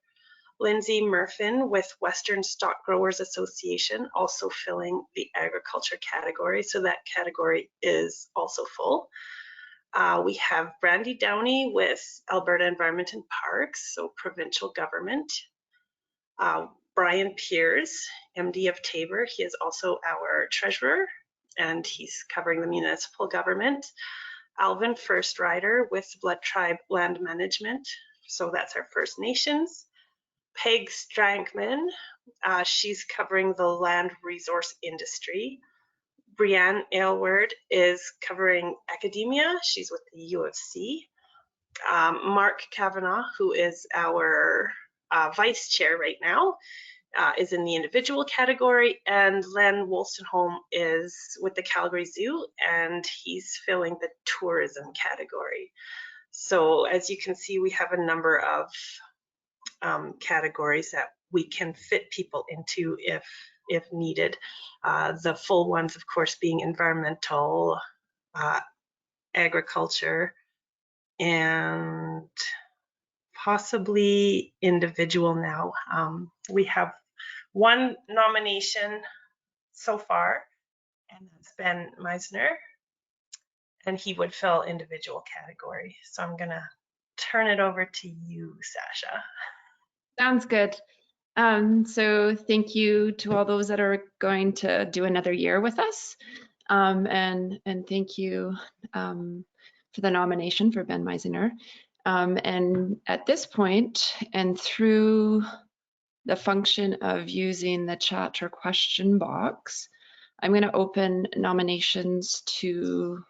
[SPEAKER 4] Lindsay Murfin with Western Stock Growers Association, also filling the agriculture category. So that category is also full. We have Brandy Downey with Alberta Environment and Parks, so provincial government. Brian Piers, MD of Tabor, he is also our treasurer and he's covering the municipal government. Alvin First Rider with Blood Tribe Land Management, so that's our First Nations. Peg Strankman, she's covering the land resource industry. Brianne Aylward is covering academia, she's with the U of C. Mark Kavanagh, who is our vice chair right now, is in the individual category, and Len Wolstenholme is with the Calgary Zoo and he's filling the tourism category. So as you can see, we have a number of categories that we can fit people into if needed. The full ones, of course, being environmental, agriculture, and possibly individual now. We have one nomination so far, and that's Ben Meisner, and he would fill individual category. So I'm gonna turn it over to you, Sasha.
[SPEAKER 2] Sounds good. So thank you to all those that are going to do another year with us. And thank you for the nomination for Ben Meisner. And at this point, and through the function of using the chat or question box, I'm going to open nominations to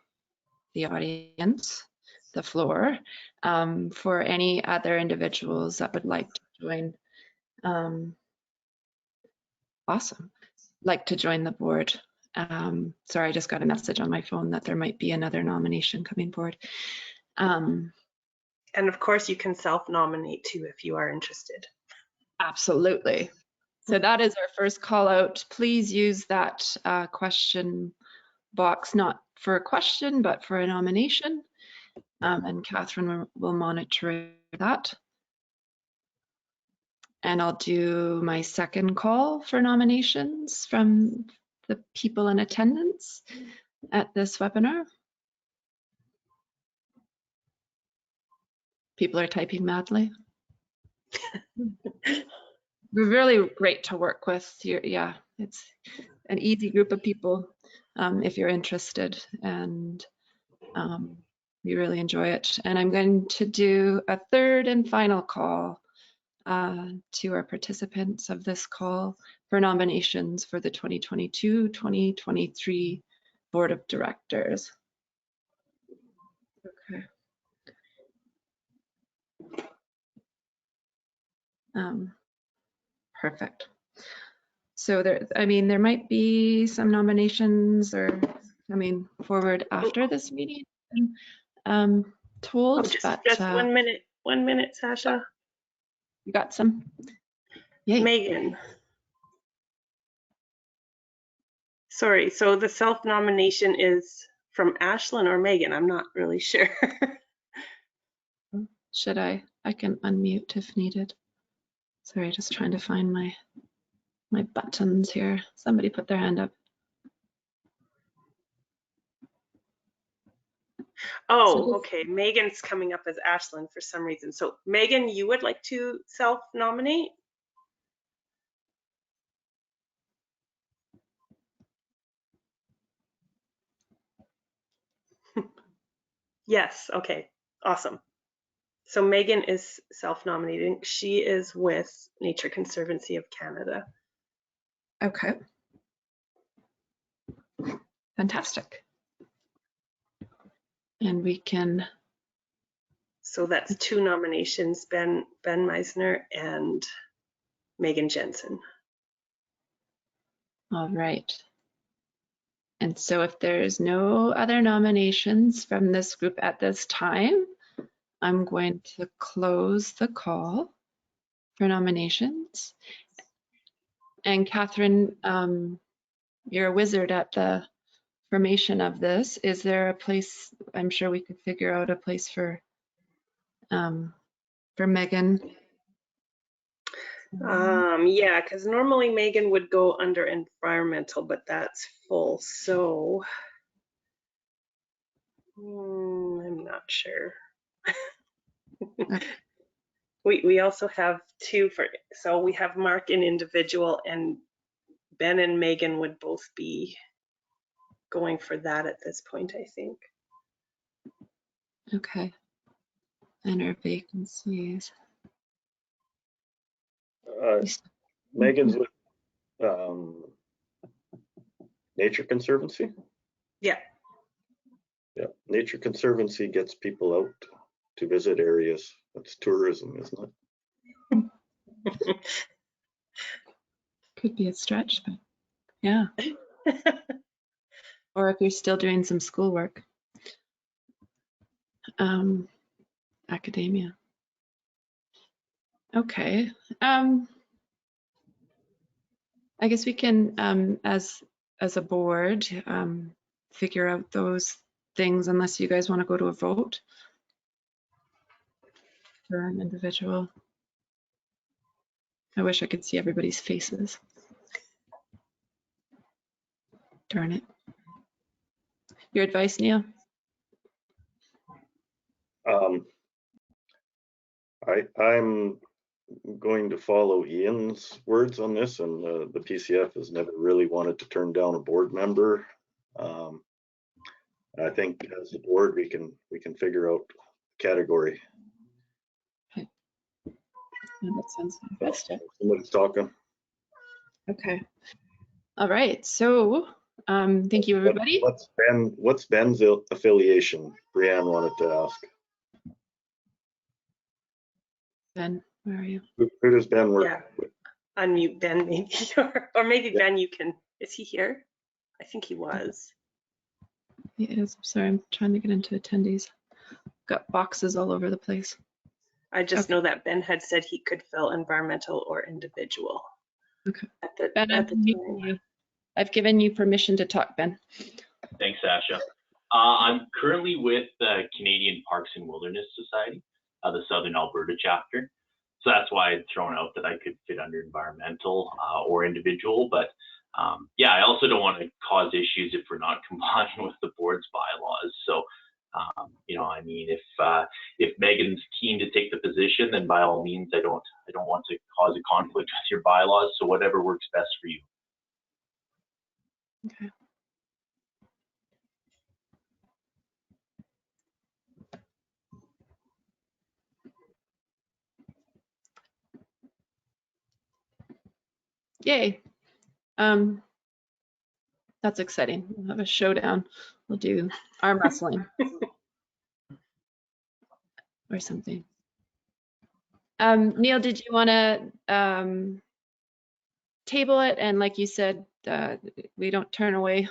[SPEAKER 2] the audience, the floor, for any other individuals that would like to join. Awesome. Like to join the board. Sorry, I just got a message on my phone that there might be another nomination coming forward.
[SPEAKER 4] And of course, you can self-nominate too if you are interested.
[SPEAKER 2] Absolutely. So that is our first call out. Please use that question box, not for a question, but for a nomination. And Catherine will monitor that. And I'll do my second call for nominations from the people in attendance at this webinar. People are typing madly. We're really great to work with. Yeah, it's an easy group of people if you're interested, and we really enjoy it. And I'm going to do a third and final call to our participants of this call for nominations for the 2022-2023 Board of Directors. Okay. Perfect. So there might be some nominations or coming forward after this meeting, told.
[SPEAKER 4] Oh, just 1 minute, Sasha.
[SPEAKER 2] You got some? Yay.
[SPEAKER 4] Megan. Sorry, so the self-nomination is from Ashlyn or Megan? I'm not really sure.
[SPEAKER 2] Should I? I can unmute if needed. Sorry, just trying to find my buttons here. Somebody put their hand up.
[SPEAKER 4] Oh, okay. Megan's coming up as Ashlyn for some reason. So Megan, you would like to self-nominate? Yes, okay, awesome. So Megan is self-nominating. She is with Nature Conservancy of Canada.
[SPEAKER 2] Okay. Fantastic. And we can.
[SPEAKER 4] So that's 2 nominations, Ben Meisner and Megan Jensen.
[SPEAKER 2] All right. And so if there's no other nominations from this group at this time, I'm going to close the call for nominations. And Catherine, you're a wizard at the formation of this. Is there a place, I'm sure we could figure out a place for Megan?
[SPEAKER 4] Yeah, because normally Megan would go under environmental, but that's full. So I'm not sure. We also have 2 for, so we have Mark in individual, and Ben and Megan would both be going for that at this point, I think.
[SPEAKER 2] Okay. And our vacancies.
[SPEAKER 1] Megan's with Nature Conservancy?
[SPEAKER 4] Yeah.
[SPEAKER 1] Yeah, Nature Conservancy gets people out to visit areas. That's tourism, isn't it?
[SPEAKER 2] Could be a stretch, but yeah. Or if you're still doing some schoolwork. Academia. Okay. I guess we can, as a board, figure out those things unless you guys want to go to a vote for an individual. I wish I could see everybody's faces. Darn it. Your advice, Neil?
[SPEAKER 1] I'm going to follow Ian's words on this, and the PCF has never really wanted to turn down a board member. I think as a board we can figure out category.
[SPEAKER 2] Okay. Yeah, that sounds fantastic.
[SPEAKER 1] Somebody's talking.
[SPEAKER 2] Okay. All right. So thank you, everybody.
[SPEAKER 1] What's Ben's affiliation? Brianne wanted to ask.
[SPEAKER 2] Ben, where are you?
[SPEAKER 1] Who does Ben work with?
[SPEAKER 4] Unmute Ben maybe, or maybe Ben, you can, is he here? I think he was.
[SPEAKER 2] He is. Sorry, I'm trying to get into attendees. Got boxes all over the place.
[SPEAKER 4] I just know that Ben had said he could fill environmental or individual.
[SPEAKER 2] Okay.
[SPEAKER 4] At the time.
[SPEAKER 2] I've given you permission to talk, Ben.
[SPEAKER 8] Thanks, Sasha. I'm currently with the Canadian Parks and Wilderness Society, the Southern Alberta chapter. So that's why I'd thrown out that I could fit under environmental or individual. But yeah, I also don't want to cause issues if we're not complying with the board's bylaws. So, you know, I mean, if Megan's keen to take the position, then by all means, I don't want to cause a conflict with your bylaws. So whatever works best for you.
[SPEAKER 2] Okay. Yay. That's exciting. We'll have a showdown. We'll do arm wrestling or something. Neil, did you want to table it? And like you said, we don't turn away.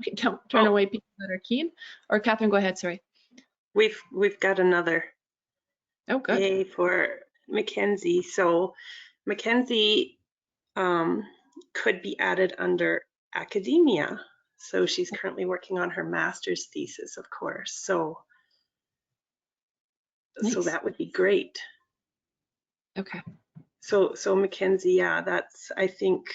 [SPEAKER 2] We don't turn away people that are keen. Or Catherine, go ahead. Sorry.
[SPEAKER 4] We've got another.
[SPEAKER 2] Oh, good.
[SPEAKER 4] Yay for Mackenzie. So Mackenzie could be added under academia. So she's currently working on her master's thesis, of course. So,
[SPEAKER 2] Nice.
[SPEAKER 4] so that would be great.
[SPEAKER 2] Okay.
[SPEAKER 4] So Mackenzie, yeah, that's, I think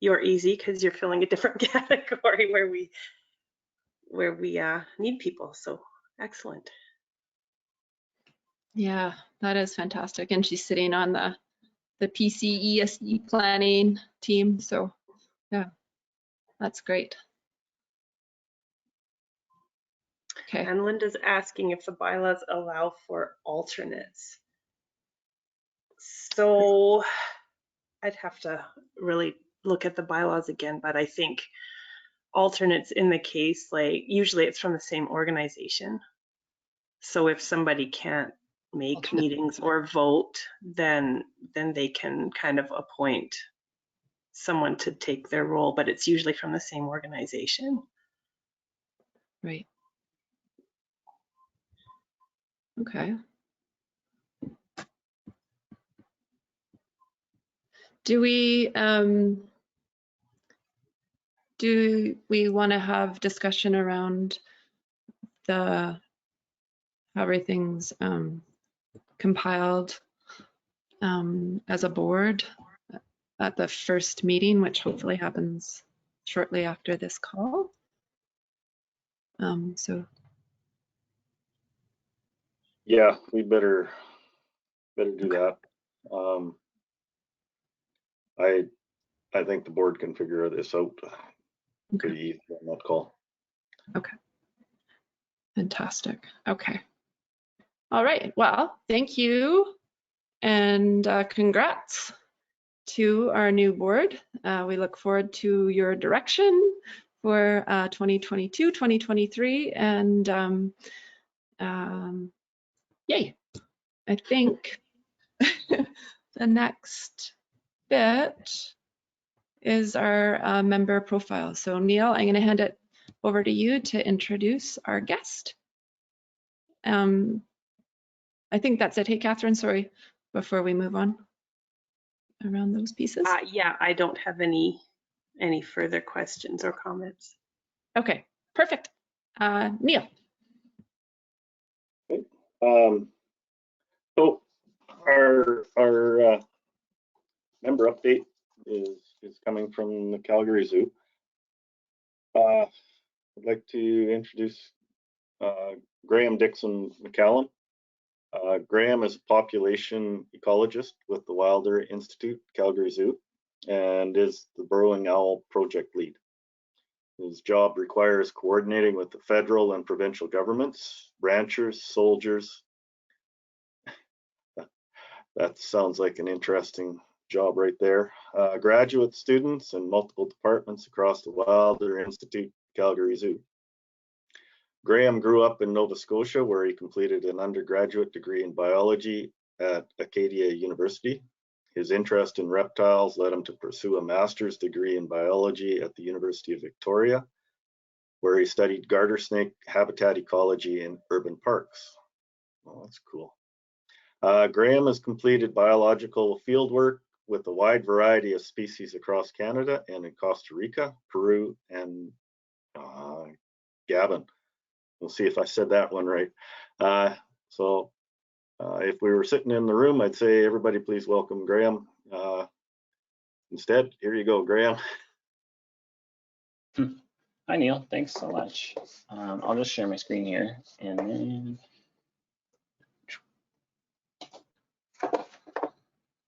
[SPEAKER 4] you're easy because you're filling a different category where we need people. So excellent.
[SPEAKER 2] Yeah, that is fantastic. And she's sitting on the PCESE planning team. So yeah, that's great. Okay.
[SPEAKER 4] And Linda's asking if the bylaws allow for alternates. So I'd have to really look at the bylaws again, but I think alternates in the case, like usually it's from the same organization. So if somebody can't make meetings or vote, then they can kind of appoint someone to take their role, but it's usually from the same organization.
[SPEAKER 2] Right. Okay. Do we want to have discussion around how everything's compiled as a board at the first meeting, which hopefully happens shortly after this call? So
[SPEAKER 1] Yeah, we better do that. I think the board can figure this out pretty easily on that call.
[SPEAKER 2] okay. Fantastic. Okay. All right. Well, thank you. And congrats to our new board. We look forward to your direction for 2022, 2023, and yay. I think the next bit is our member profile. So Neil, I'm going to hand it over to you to introduce our guest. I think that's it. Hey, Catherine, sorry, before we move on around those pieces.
[SPEAKER 4] Yeah, I don't have any further questions or comments.
[SPEAKER 2] Okay, perfect. Neil.
[SPEAKER 1] So our member update is coming from the Calgary Zoo. I'd like to introduce Graham Dixon McCallum. Graham is a population ecologist with the Wilder Institute, Calgary Zoo, and is the burrowing owl project lead. His job requires coordinating with the federal and provincial governments, ranchers, soldiers. That sounds like an interesting job right there. Graduate students and multiple departments across the Wilder Institute, Calgary Zoo. Graham grew up in Nova Scotia, where he completed an undergraduate degree in biology at Acadia University. His interest in reptiles led him to pursue a master's degree in biology at the University of Victoria, where he studied garter snake habitat ecology in urban parks. Oh, that's cool. Graham has completed biological fieldwork with a wide variety of species across Canada and in Costa Rica, Peru, and Gavin. We'll see if I said that one right. If we were sitting in the room, I'd say everybody please welcome Graham. Instead, here you go, Graham.
[SPEAKER 9] Hi, Neil. Thanks so much. I'll just share my screen here and then.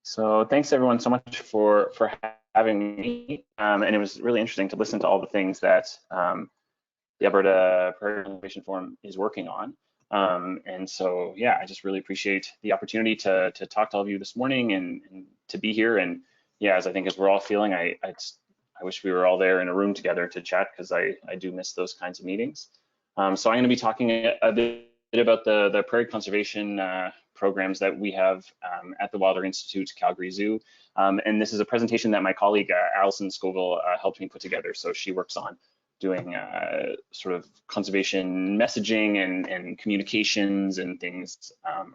[SPEAKER 9] So thanks everyone so much for having me. And it was really interesting to listen to all the things that the Alberta Prairie Conservation Forum is working on. And so, yeah, I just really appreciate the opportunity to talk to all of you this morning and to be here. And yeah, as we're all feeling, I wish we were all there in a room together to chat, because I do miss those kinds of meetings. So I'm going to be talking a bit about the prairie conservation programs that we have at the Wilder Institute, Calgary Zoo. And this is a presentation that my colleague, Alison Scoville, helped me put together. So she works on doing sort of conservation messaging and communications and things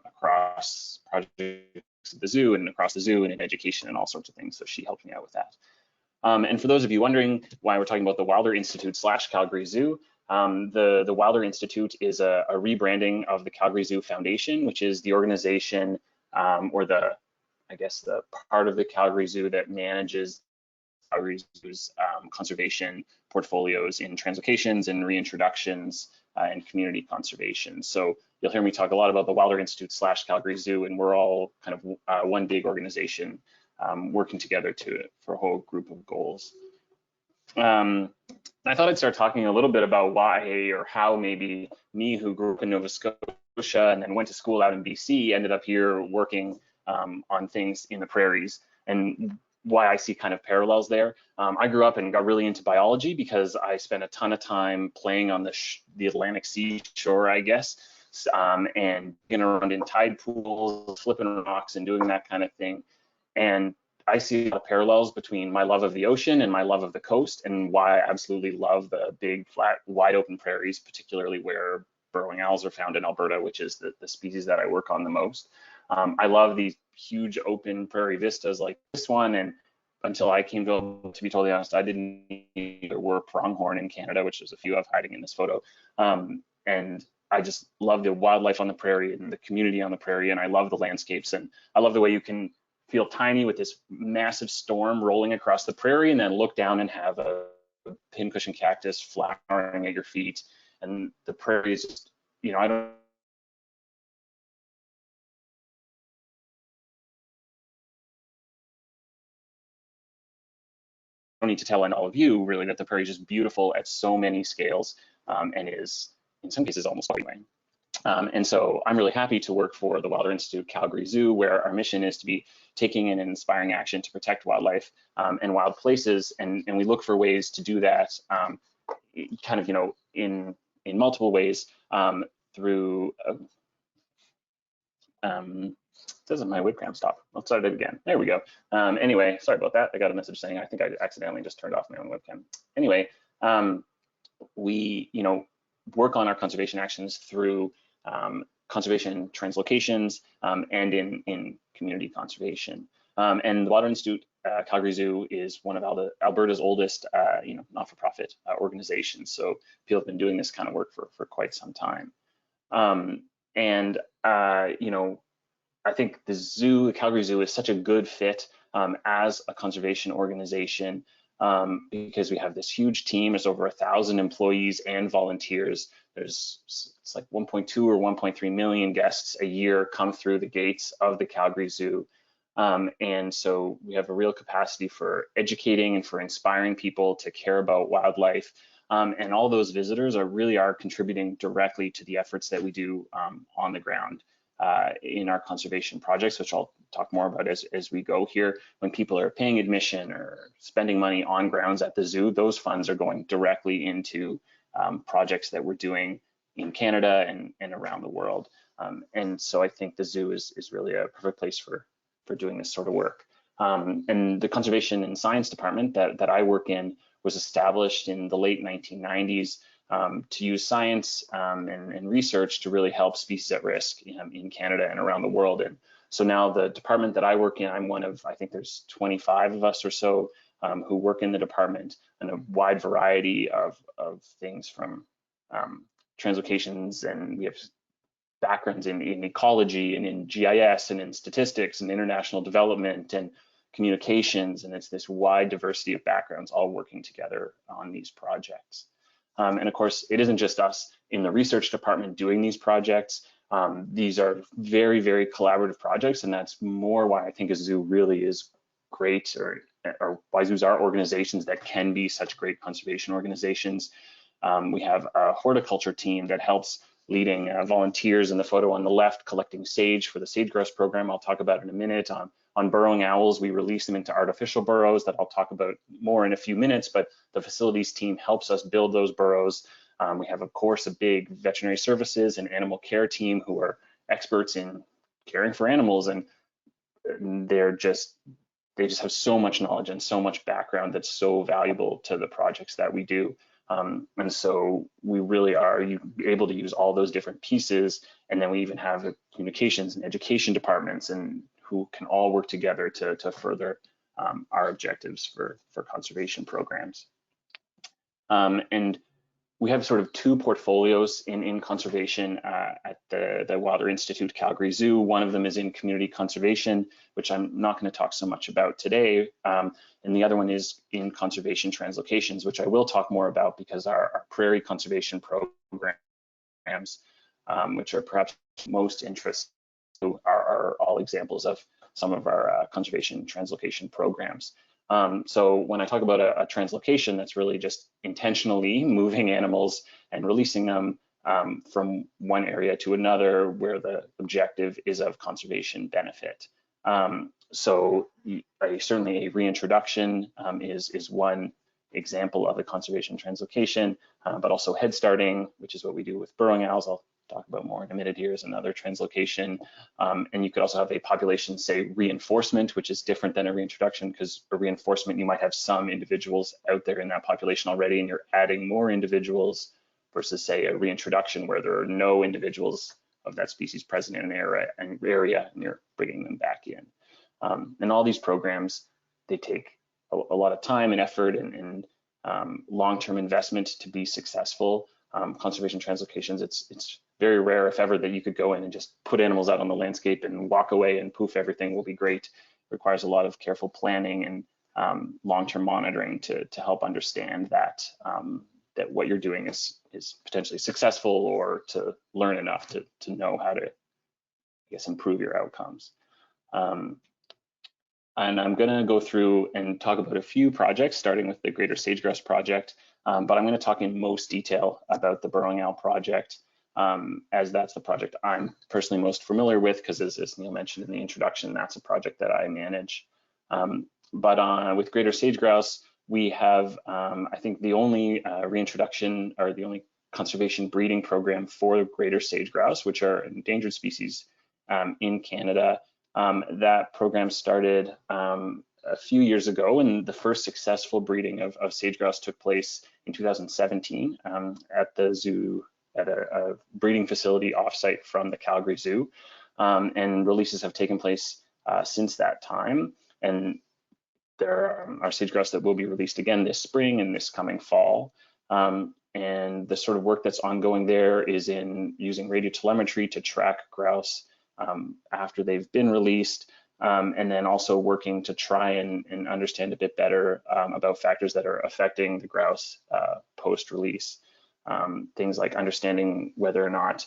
[SPEAKER 9] across projects at the zoo and across the zoo and in education and all sorts of things. So she helped me out with that. And for those of you wondering why we're talking about the Wilder Institute / Calgary Zoo, the Wilder Institute is a rebranding of the Calgary Zoo Foundation, which is the organization or the part of the Calgary Zoo that manages Calgary Zoo's conservation portfolios in translocations and reintroductions and community conservation. So you'll hear me talk a lot about the Wilder Institute / Calgary Zoo, and we're all kind of one big organization working together for a whole group of goals. I thought I'd start talking a little bit about why or how maybe me, who grew up in Nova Scotia and then went to school out in BC, ended up here working on things in the prairies, and why I see kind of parallels there. I grew up and got really into biology because I spent a ton of time playing on the Atlantic seashore, I guess, and getting around in tide pools, flipping rocks and doing that kind of thing. And I see the parallels between my love of the ocean and my love of the coast, and why I absolutely love the big, flat, wide open prairies, particularly where burrowing owls are found in Alberta, which is the species that I work on the most. I love these huge open prairie vistas like this one, and until I came to be totally honest, I didn't know there were pronghorn in Canada, which there's a few of hiding in this photo. And I just love the wildlife on the prairie and the community on the prairie, and I love the landscapes, and I love the way you can feel tiny with this massive storm rolling across the prairie, and then look down and have a pincushion cactus flowering at your feet. And the prairie is just, I don't need to tell all of you really that the prairie is just beautiful at so many scales, and is in some cases almost anyway. And so I'm really happy to work for the Wilder Institute Calgary Zoo, where our mission is to be taking an inspiring action to protect wildlife and wild places, and we look for ways to do that kind of in multiple ways through doesn't my webcam stop? Let's start it again. There we go. Anyway, sorry about that. I got a message saying I think I accidentally just turned off my own webcam. Anyway, we work on our conservation actions through conservation translocations and in community conservation. And the Wilder Institute Calgary Zoo is one of Alberta's oldest not-for-profit organizations. So people have been doing this kind of work for quite some time. I think the Calgary Zoo is such a good fit as a conservation organization because we have this huge team. There's over 1,000 employees and volunteers. It's like 1.2 or 1.3 million guests a year come through the gates of the Calgary Zoo. And so we have a real capacity for educating and for inspiring people to care about wildlife. And all those visitors are contributing directly to the efforts that we do on the ground in our conservation projects, which I'll talk more about as we go here. When people are paying admission or spending money on grounds at the zoo, those funds are going directly into projects that we're doing in Canada and around the world. And so I think the zoo is really a perfect place for doing this sort of work. And the Conservation and Science Department that I work in was established in the late 1990s to use science and research to really help species at risk in Canada and around the world. And so now the department that I work in, I'm one of, I think there's 25 of us or so who work in the department, and a wide variety of things, from translocations, and we have backgrounds in ecology and in GIS and in statistics and international development and communications, and it's this wide diversity of backgrounds all working together on these projects. And of course, it isn't just us in the research department doing these projects. These are very, very collaborative projects, and that's more why I think a zoo really is great, or why zoos are organizations that can be such great conservation organizations. We have a horticulture team that helps, leading volunteers in the photo on the left, collecting sage for the sage grouse program I'll talk about in a minute. On burrowing owls, we release them into artificial burrows that I'll talk about more in a few minutes, but the facilities team helps us build those burrows. We have, of course, a big veterinary services and animal care team who are experts in caring for animals, and they just have so much knowledge and so much background that's so valuable to the projects that we do. And so we really are able to use all those different pieces, and then we even have the communications and education departments, and who can all work together to further our objectives for conservation programs. And we have sort of two portfolios in conservation at the Wilder Institute Calgary Zoo. One of them is in community conservation, which I'm not going to talk so much about today. And the other one is in conservation translocations, which I will talk more about, because our prairie conservation programs, which are perhaps most interesting, are all examples of some of our conservation translocation programs. So when I talk about a translocation, that's really just intentionally moving animals and releasing them from one area to another where the objective is of conservation benefit. So certainly a reintroduction is one example of a conservation translocation, but also head starting, which is what we do with burrowing owls. I'll talk about more in a minute here, is another translocation. And you could also have a population, say, reinforcement, which is different than a reintroduction, because a reinforcement, you might have some individuals out there in that population already, and you're adding more individuals, versus, say, a reintroduction where there are no individuals of that species present in an area, and you're bringing them back in. And all these programs, they take a lot of time and effort and long-term investment to be successful. Conservation translocations, it's very rare, if ever, that you could go in and just put animals out on the landscape and walk away and poof, everything will be great. It requires a lot of careful planning and long-term monitoring to help understand that that what you're doing is potentially successful, or to learn enough to know how to, I guess, improve your outcomes. And I'm going to go through and talk about a few projects, starting with the Greater Sage-Grouse Project, but I'm going to talk in most detail about the Burrowing Owl Project, as that's the project I'm personally most familiar with, because as Neil mentioned in the introduction, that's a project that I manage. But with Greater Sage-Grouse, we have, I think, the only reintroduction, or the only conservation breeding program for Greater Sage-Grouse, which are endangered species in Canada. That program started a few years ago, and the first successful breeding of sage-grouse took place in 2017 at the zoo, at a breeding facility offsite from the Calgary Zoo, and releases have taken place since that time. And there are sage-grouse that will be released again this spring and this coming fall. And the sort of work that's ongoing there is in using radiotelemetry to track grouse after they've been released, and then also working to try and understand a bit better about factors that are affecting the grouse post-release. Things like understanding whether or not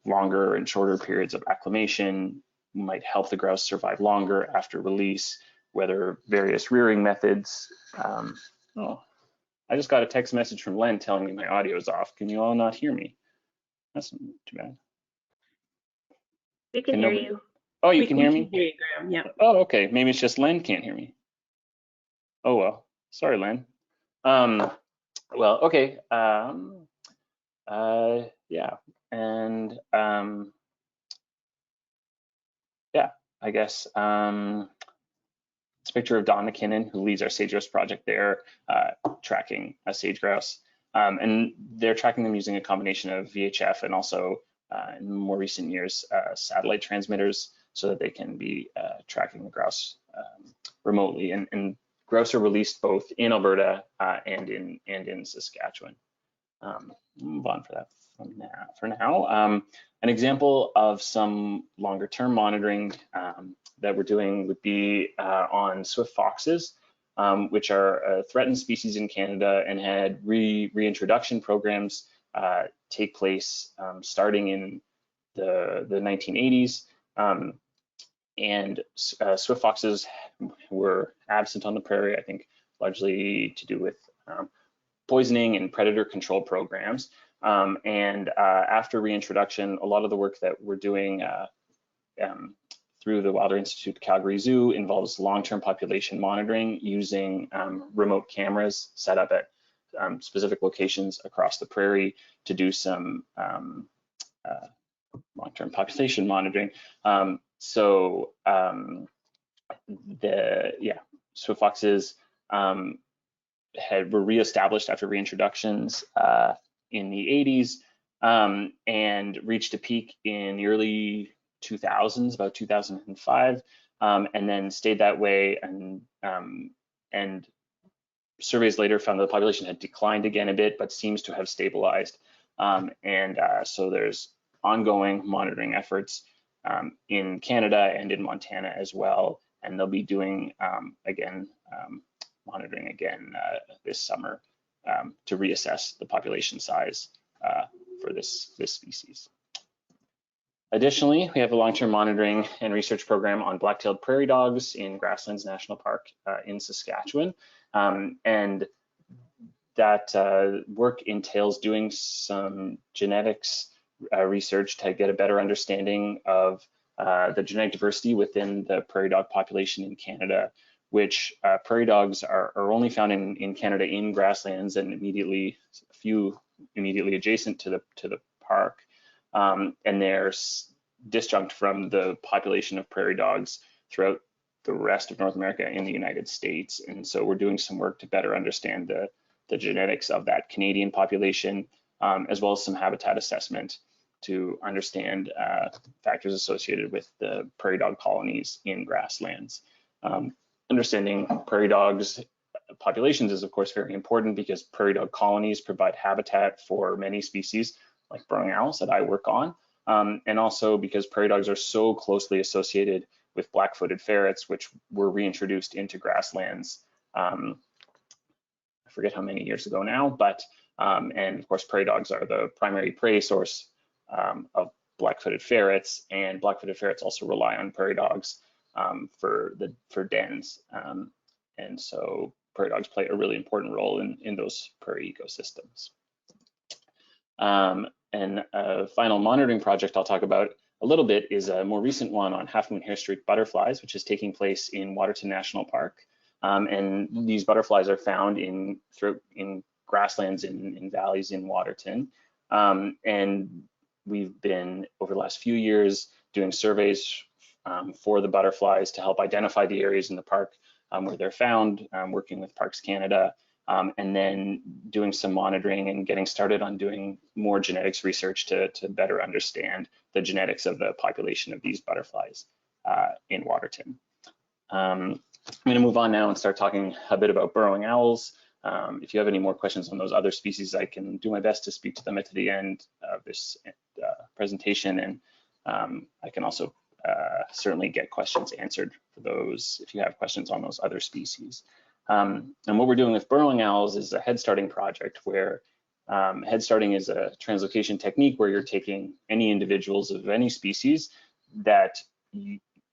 [SPEAKER 9] longer and shorter periods of acclimation might help the grouse survive longer after release, whether various rearing methods. Oh, I just got a text message from Len telling me my audio is off. Can you all not hear me? That's too bad.
[SPEAKER 4] We can hear you.
[SPEAKER 9] Oh, you can hear me?
[SPEAKER 4] Hear you, Graham. Yeah.
[SPEAKER 9] Oh, okay. Maybe it's just Len can't hear me. Oh, well. Sorry, Len. Well, okay. Yeah. And yeah, I guess it's a picture of Don McKinnon, who leads our sage-grouse project there, tracking a sage-grouse. And they're tracking them using a combination of VHF and also, in more recent years, satellite transmitters, so that they can be tracking the grouse remotely. And grouse are released both in Alberta and in Saskatchewan. Move on for now. An example of some longer term monitoring that we're doing would be on swift foxes, which are a threatened species in Canada and had reintroduction programs take place starting in the 1980s. And swift foxes were absent on the prairie, I think largely to do with poisoning and predator control programs. After reintroduction, a lot of the work that we're doing through the Wilder Institute Calgary Zoo involves long-term population monitoring using remote cameras set up at specific locations across the prairie to do some long-term population monitoring. Swift foxes were reestablished after reintroductions in the 80s and reached a peak in the early 2000s, about 2005, and then stayed that way. And surveys later found that the population had declined again a bit, but seems to have stabilized. So there's ongoing monitoring efforts in Canada and in Montana as well, and they'll be doing monitoring again this summer to reassess the population size for this species. Additionally, we have a long-term monitoring and research program on black-tailed prairie dogs in Grasslands National Park in Saskatchewan. And that work entails doing some genetics research to get a better understanding of the genetic diversity within the prairie dog population in Canada, which prairie dogs are only found in Canada in grasslands and a few immediately adjacent to the park. And they're disjunct from the population of prairie dogs throughout the rest of North America and the United States. And so we're doing some work to better understand the genetics of that Canadian population, as well as some habitat assessment to understand factors associated with the prairie dog colonies in grasslands. Understanding prairie dogs populations is of course very important because prairie dog colonies provide habitat for many species like burrowing owls that I work on, and also because prairie dogs are so closely associated with black-footed ferrets, which were reintroduced into grasslands. I forget how many years ago now, but and of course prairie dogs are the primary prey source of black-footed ferrets, and black-footed ferrets also rely on prairie dogs for dens, and so prairie dogs play a really important role in those prairie ecosystems. And a final monitoring project I'll talk about a little bit is a more recent one on half-moon hair-streaked butterflies, which is taking place in Waterton National Park. And these butterflies are found in grasslands in valleys in Waterton. And we've been, over the last few years, doing surveys for the butterflies to help identify the areas in the park where they're found, working with Parks Canada, and then doing some monitoring and getting started on doing more genetics research to better understand the genetics of the population of these butterflies in Waterton. I'm going to move on now and start talking a bit about burrowing owls. If you have any more questions on those other species, I can do my best to speak to them at the end of this presentation, and I can also certainly get questions answered for those if you have questions on those other species. And what we're doing with burrowing owls is a head starting project where head starting is a translocation technique where you're taking any individuals of any species that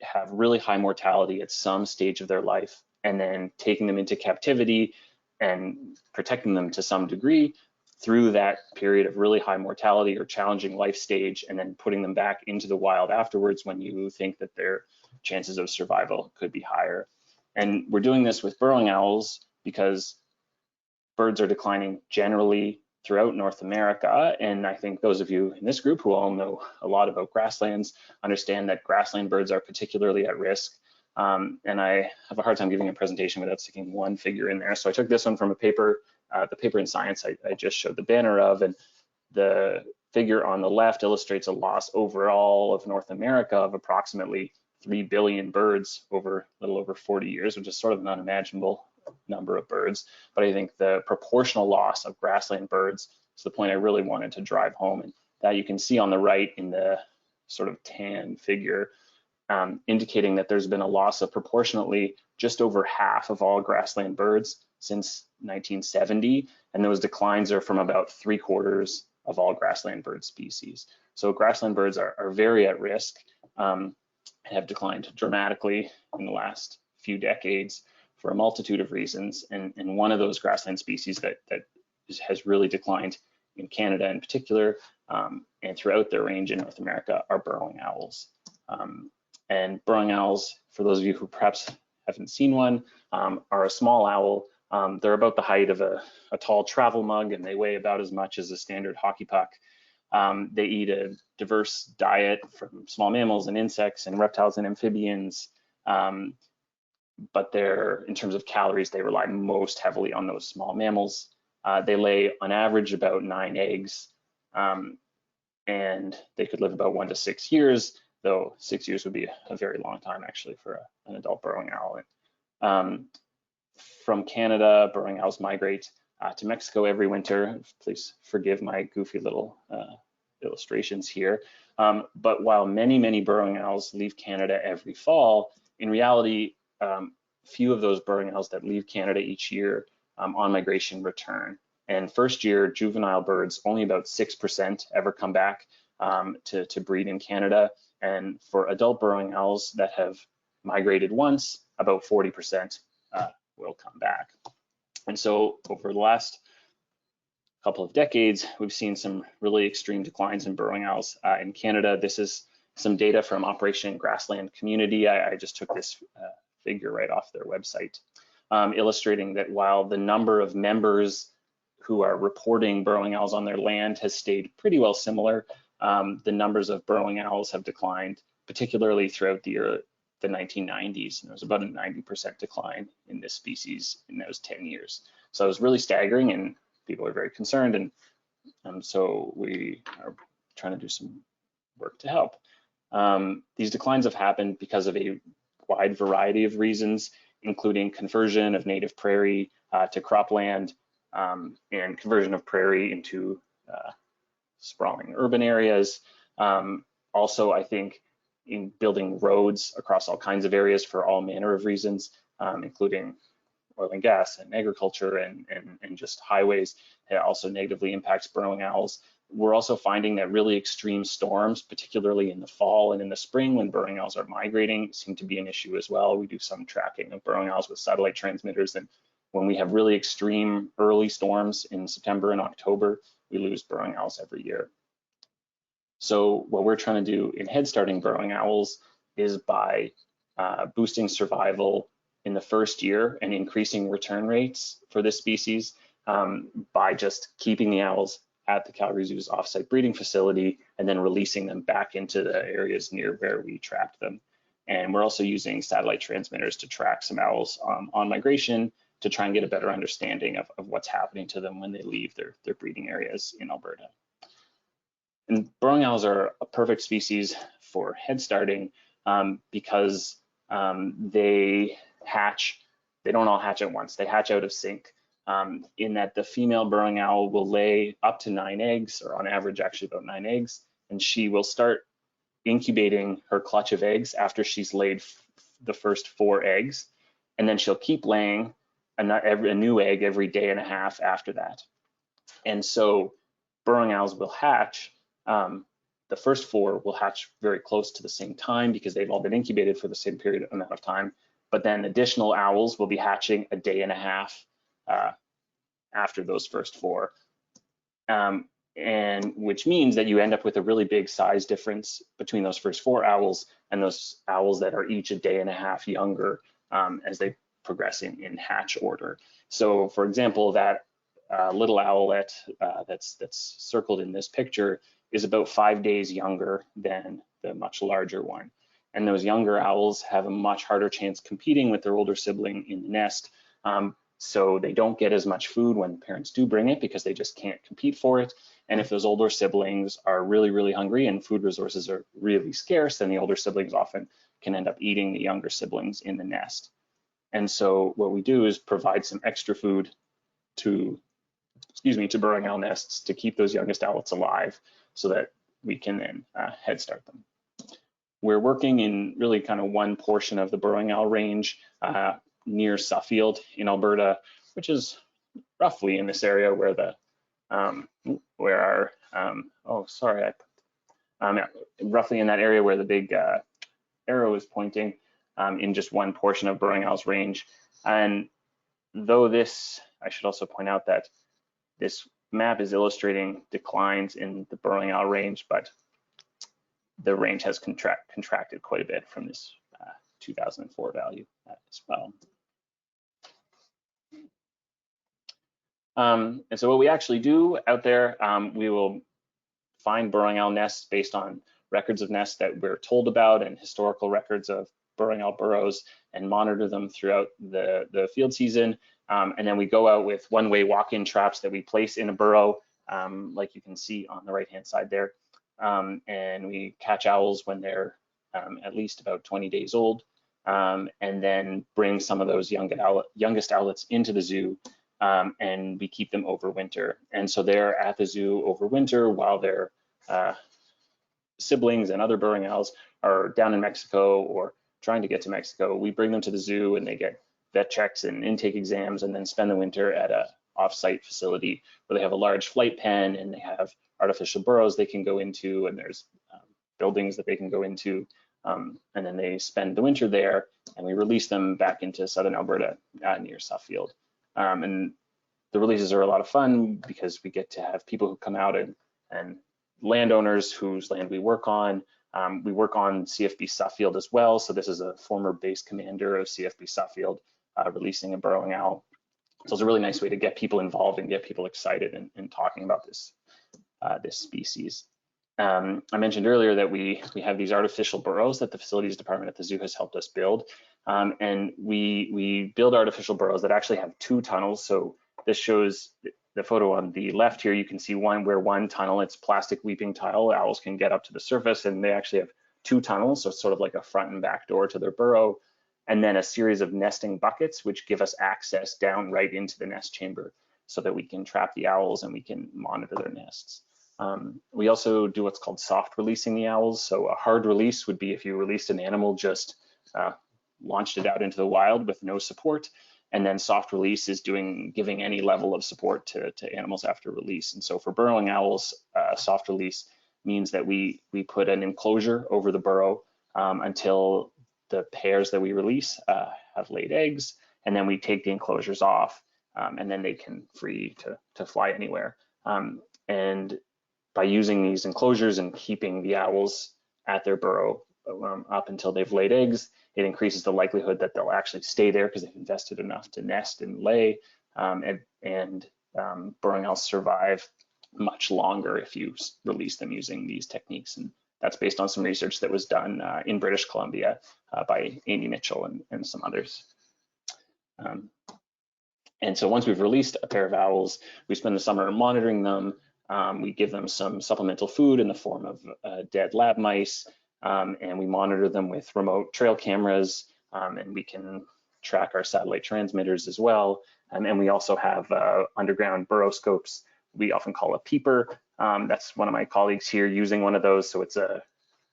[SPEAKER 9] have really high mortality at some stage of their life, and then taking them into captivity and protecting them to some degree through that period of really high mortality or challenging life stage, and then putting them back into the wild afterwards when you think that their chances of survival could be higher. And we're doing this with burrowing owls because birds are declining generally throughout North America. And I think those of you in this group who all know a lot about grasslands understand that grassland birds are particularly at risk. And I have a hard time giving a presentation without sticking one figure in there. So I took this one from a paper, the paper in Science I just showed the banner of, and the figure on the left illustrates a loss overall of North America of approximately 3 billion birds over a little over 40 years, which is sort of an unimaginable number of birds. But I think the proportional loss of grassland birds the point I really wanted to drive home, and that you can see on the right in the sort of tan figure, indicating that there's been a loss of proportionately just over half of all grassland birds since 1970, and those declines are from about 3/4 of all grassland bird species. So grassland birds are very at risk, and have declined dramatically in the last few decades for a multitude of reasons. And one of those grassland species that has really declined in Canada in particular, and throughout their range in North America, are burrowing owls. And burrowing owls, for those of you who perhaps haven't seen one, are a small owl. They're about the height of a tall travel mug, and they weigh about as much as a standard hockey puck. They eat a diverse diet from small mammals and insects and reptiles and amphibians. But in terms of calories, they rely most heavily on those small mammals. They lay on average about 9 eggs, and they could live about 1 to 6 years, though 6 years would be a very long time actually for an adult burrowing owl. From Canada, burrowing owls migrate to Mexico every winter. Please forgive my goofy little illustrations here. But while many burrowing owls leave Canada every fall, in reality, few of those burrowing owls that leave Canada each year on migration return. And first year juvenile birds, only about 6% ever come back to breed in Canada. And for adult burrowing owls that have migrated once, about 40% will come back. And so over the last couple of decades, we've seen some really extreme declines in burrowing owls in Canada. This is some data from Operation Grassland Community. I just took this figure right off their website, illustrating that while the number of members who are reporting burrowing owls on their land has stayed pretty well similar, the numbers of burrowing owls have declined, particularly throughout the 1990s. And there was about a 90% decline in this species in those 10 years. So it was really staggering, and people are very concerned, and so we are trying to do some work to help. These declines have happened because of a wide variety of reasons, including conversion of native prairie to cropland, and conversion of prairie into sprawling urban areas. Also, I think in building roads across all kinds of areas for all manner of reasons, including oil and gas and agriculture and just highways, it also negatively impacts burrowing owls. We're also finding that really extreme storms, particularly in the fall and in the spring when burrowing owls are migrating, seem to be an issue as well. We do some tracking of burrowing owls with satellite transmitters, and when we have really extreme early storms in September and October, we lose burrowing owls every year. So what we're trying to do in head starting burrowing owls is by boosting survival in the first year and increasing return rates for this species by just keeping the owls at the Calgary Zoo's offsite breeding facility and then releasing them back into the areas near where we trapped them. And we're also using satellite transmitters to track some owls on migration to try and get a better understanding of what's happening to them when they leave their breeding areas in Alberta. And burrowing owls are a perfect species for head starting because they hatch. They don't all hatch at once. They hatch out of sync, in that the female burrowing owl will lay up to 9 eggs, or on average actually about 9 eggs, and she will start incubating her clutch of eggs after she's laid the first 4 eggs, and then she'll keep laying a new egg every day and a half after that. And so burrowing owls will hatch. The first 4 will hatch very close to the same time because they've all been incubated for the same period amount of time. But then additional owls will be hatching a day and a half after those first 4, and which means that you end up with a really big size difference between those first 4 owls and those owls that are each a day and a half younger as they progress in hatch order. So, for example, that little owlet that's circled in this picture is about 5 days younger than the much larger one. And those younger owls have a much harder chance competing with their older sibling in the nest. So they don't get as much food when parents do bring it because they just can't compete for it. And if those older siblings are really hungry and food resources are really scarce, then the older siblings often can end up eating the younger siblings in the nest. And so what we do is provide some extra food to to burrowing owl nests to keep those youngest owlets alive so that we can then head start them. We're working in really kind of one portion of the burrowing owl range near Suffield in Alberta, which is roughly in this area where the roughly in that area where the big arrow is pointing, in just one portion of burrowing owl's range. And though this, I should also point out that this map is illustrating declines in the burrowing owl range, but the range has contracted quite a bit from this 2004 value as well. And so what we actually do out there, we will find burrowing owl nests based on records of nests that we're told about and historical records of burrowing owl burrows, and monitor them throughout the field season. And then we go out with one-way walk-in traps that we place in a burrow, like you can see on the right-hand side there. And we catch owls when they're at least about 20 days old, and then bring some of those youngest owlets into the zoo, and we keep them over winter. And so they're at the zoo over winter while their siblings and other burrowing owls are down in Mexico or trying to get to Mexico. We bring them to the zoo and they get vet checks and intake exams, and then spend the winter at a off-site facility where they have a large flight pen and they have artificial burrows they can go into, and there's buildings that they can go into, and then they spend the winter there, and we release them back into southern Alberta near Suffield. And the releases are a lot of fun because we get to have people who come out and landowners whose land we work on. We work on CFB Suffield as well. So this is a former base commander of CFB Suffield releasing a burrowing owl. So it's a really nice way to get people involved and get people excited and talking about this species. I mentioned earlier that we have these artificial burrows that the facilities department at the zoo has helped us build. And we build artificial burrows that actually have two tunnels. So this shows the photo on the left here. You can see one tunnel, it's plastic weeping tile. Owls can get up to the surface, and they actually have two tunnels. So it's sort of like a front and back door to their burrow. And then a series of nesting buckets, which give us access down right into the nest chamber so that we can trap the owls and we can monitor their nests. We also do what's called soft releasing the owls. So a hard release would be if you released an animal, just launched it out into the wild with no support. And then soft release is giving any level of support to animals after release. And so for burrowing owls, soft release means that we put an enclosure over the burrow until the pairs that we release have laid eggs, and then we take the enclosures off, and then they can free to fly anywhere. And by using these enclosures and keeping the owls at their burrow up until they've laid eggs, it increases the likelihood that they'll actually stay there because they've invested enough to nest and lay, and burrowing owls survive much longer if you release them using these techniques. And that's based on some research that was done in British Columbia by Amy Mitchell and some others. And so once we've released a pair of owls, we spend the summer monitoring them. We give them some supplemental food in the form of dead lab mice, and we monitor them with remote trail cameras, and we can track our satellite transmitters as well. And we also have underground burrowscopes we often call a peeper. That's one of my colleagues here using one of those. So it's a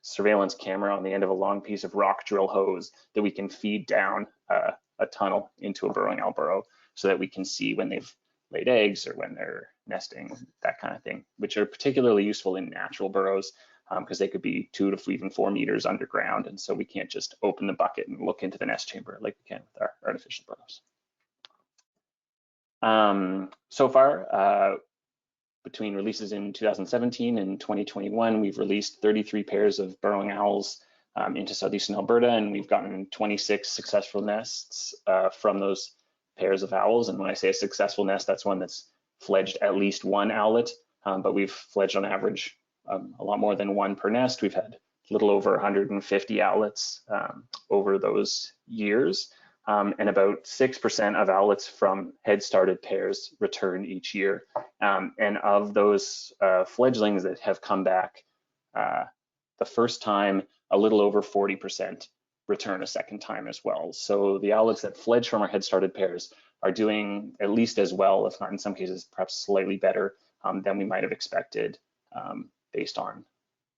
[SPEAKER 9] surveillance camera on the end of a long piece of rock drill hose that we can feed down a tunnel into a burrowing owl burrow so that we can see when they've laid eggs or when they're nesting, that kind of thing, which are particularly useful in natural burrows because they could be 2 to even 4 meters underground. And so we can't just open the bucket and look into the nest chamber like we can with our artificial burrows. So far, between releases in 2017 and 2021, we've released 33 pairs of burrowing owls into southeastern Alberta, and we've gotten 26 successful nests from those pairs of owls. And when I say a successful nest, that's one that's fledged at least one owlet, but we've fledged on average a lot more than one per nest. We've had a little over 150 owlets over those years. And about 6% of owlets from head-started pairs return each year. And of those fledglings that have come back the first time, a little over 40% return a second time as well. So the owlets that fledge from our head-started pairs are doing at least as well, if not in some cases perhaps slightly better than we might have expected based on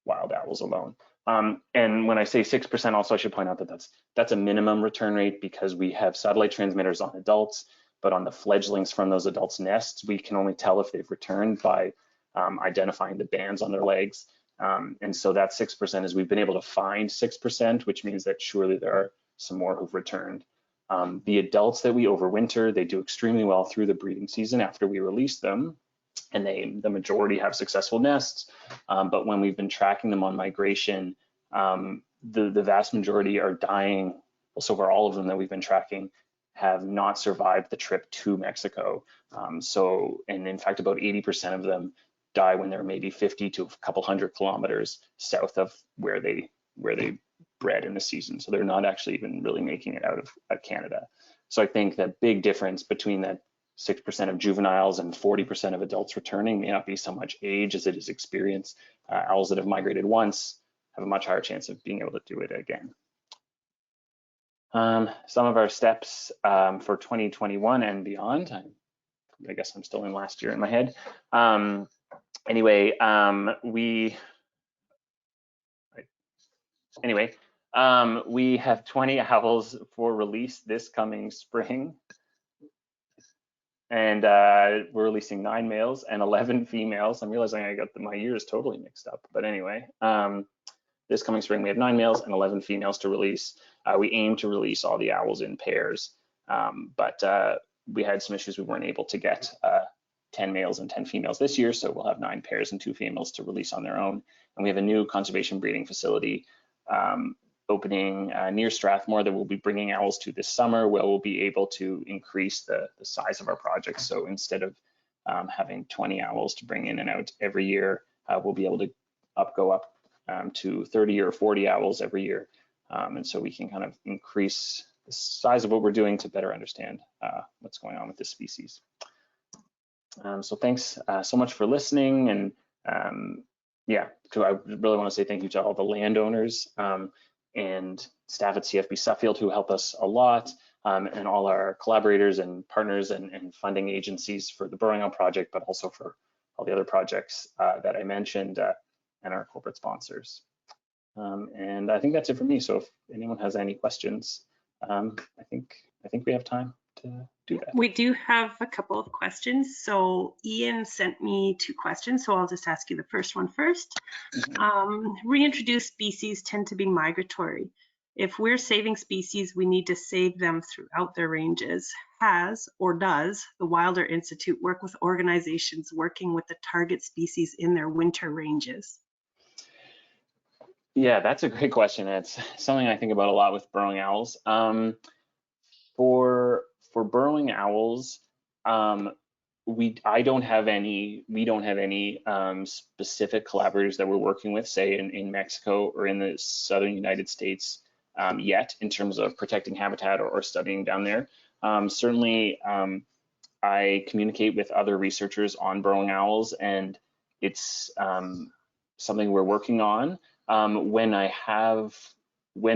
[SPEAKER 9] wild owls alone. And when I say 6%, also I should point out that that's a minimum return rate because we have satellite transmitters on adults, but on the fledglings from those adults' nests, we can only tell if they've returned by identifying the bands on their legs. And so that 6% is we've been able to find 6%, which means that surely there are some more who've returned. The adults that we overwinter, they do extremely well through the breeding season after we release them, and the majority have successful nests. But when we've been tracking them on migration, the vast majority are dying. Well, so far all of them that we've been tracking have not survived the trip to Mexico. And in fact, about 80% of them die when they're maybe 50 to a couple hundred kilometers south of where they bred in the season. So they're not actually even really making it out of Canada. So I think that big difference between that 6% of juveniles and 40% of adults returning may not be so much age as it is experience. Owls that have migrated once have a much higher chance of being able to do it again. Some of our steps for 2021 and beyond. I guess I'm still in last year in my head. We have 20 owls for release this coming spring. And we're releasing 9 males and 11 females. I'm realizing I got my years totally mixed up, but anyway, this coming spring we have 9 males and 11 females to release. We aim to release all the owls in pairs, but we had some issues. We weren't able to get 10 males and 10 females this year, so we'll have 9 pairs and 2 females to release on their own. And we have a new conservation breeding facility opening near Strathmore that we'll be bringing owls to this summer, where we'll be able to increase the size of our project. So instead of having 20 owls to bring in and out every year, we'll be able to go up to 30 or 40 owls every year. And so we can kind of increase the size of what we're doing to better understand what's going on with this species. So thanks so much for listening. And yeah, so I really want to say thank you to all the landowners and staff at CFB Suffield who help us a lot, and all our collaborators and partners and funding agencies for the Burrowing Owl project, but also for all the other projects that I mentioned, and our corporate sponsors. And I think that's it for me. So if anyone has any questions, I think we have time to do that.
[SPEAKER 4] We do have a couple of questions. So Ian sent me 2 questions, so I'll just ask you the first one first. Reintroduced species tend to be migratory. If we're saving species, we need to save them throughout their ranges. Has or does the Wilder Institute work with organizations working with the target species in their winter ranges?
[SPEAKER 9] Yeah, that's a great question. It's something I think about a lot with burrowing owls. For burrowing owls, we don't have any specific collaborators that we're working with, say in Mexico or in the southern United States yet, in terms of protecting habitat or studying down there. Certainly, I communicate with other researchers on burrowing owls, and it's something we're working on. When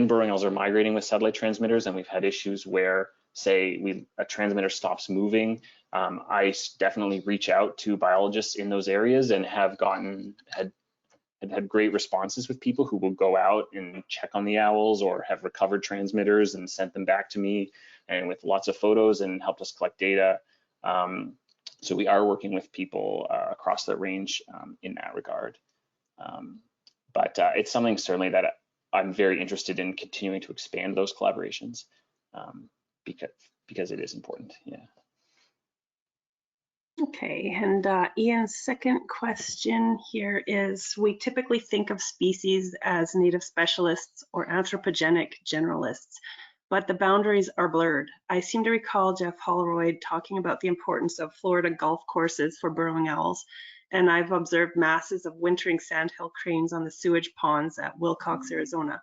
[SPEAKER 9] burrowing owls are migrating with satellite transmitters, and we've had issues where, say, a transmitter stops moving, I definitely reach out to biologists in those areas and have had great responses with people who will go out and check on the owls or have recovered transmitters and sent them back to me, and with lots of photos, and helped us collect data. So we are working with people across the range in that regard. But it's something certainly that I'm very interested in continuing to expand those collaborations, because it is important. Yeah.
[SPEAKER 4] Okay, and Ian's second question here is, we typically think of species as native specialists or anthropogenic generalists, but the boundaries are blurred. I seem to recall Jeff Holroyd talking about the importance of Florida golf courses for burrowing owls, and I've observed masses of wintering sandhill cranes on the sewage ponds at Wilcox, Arizona.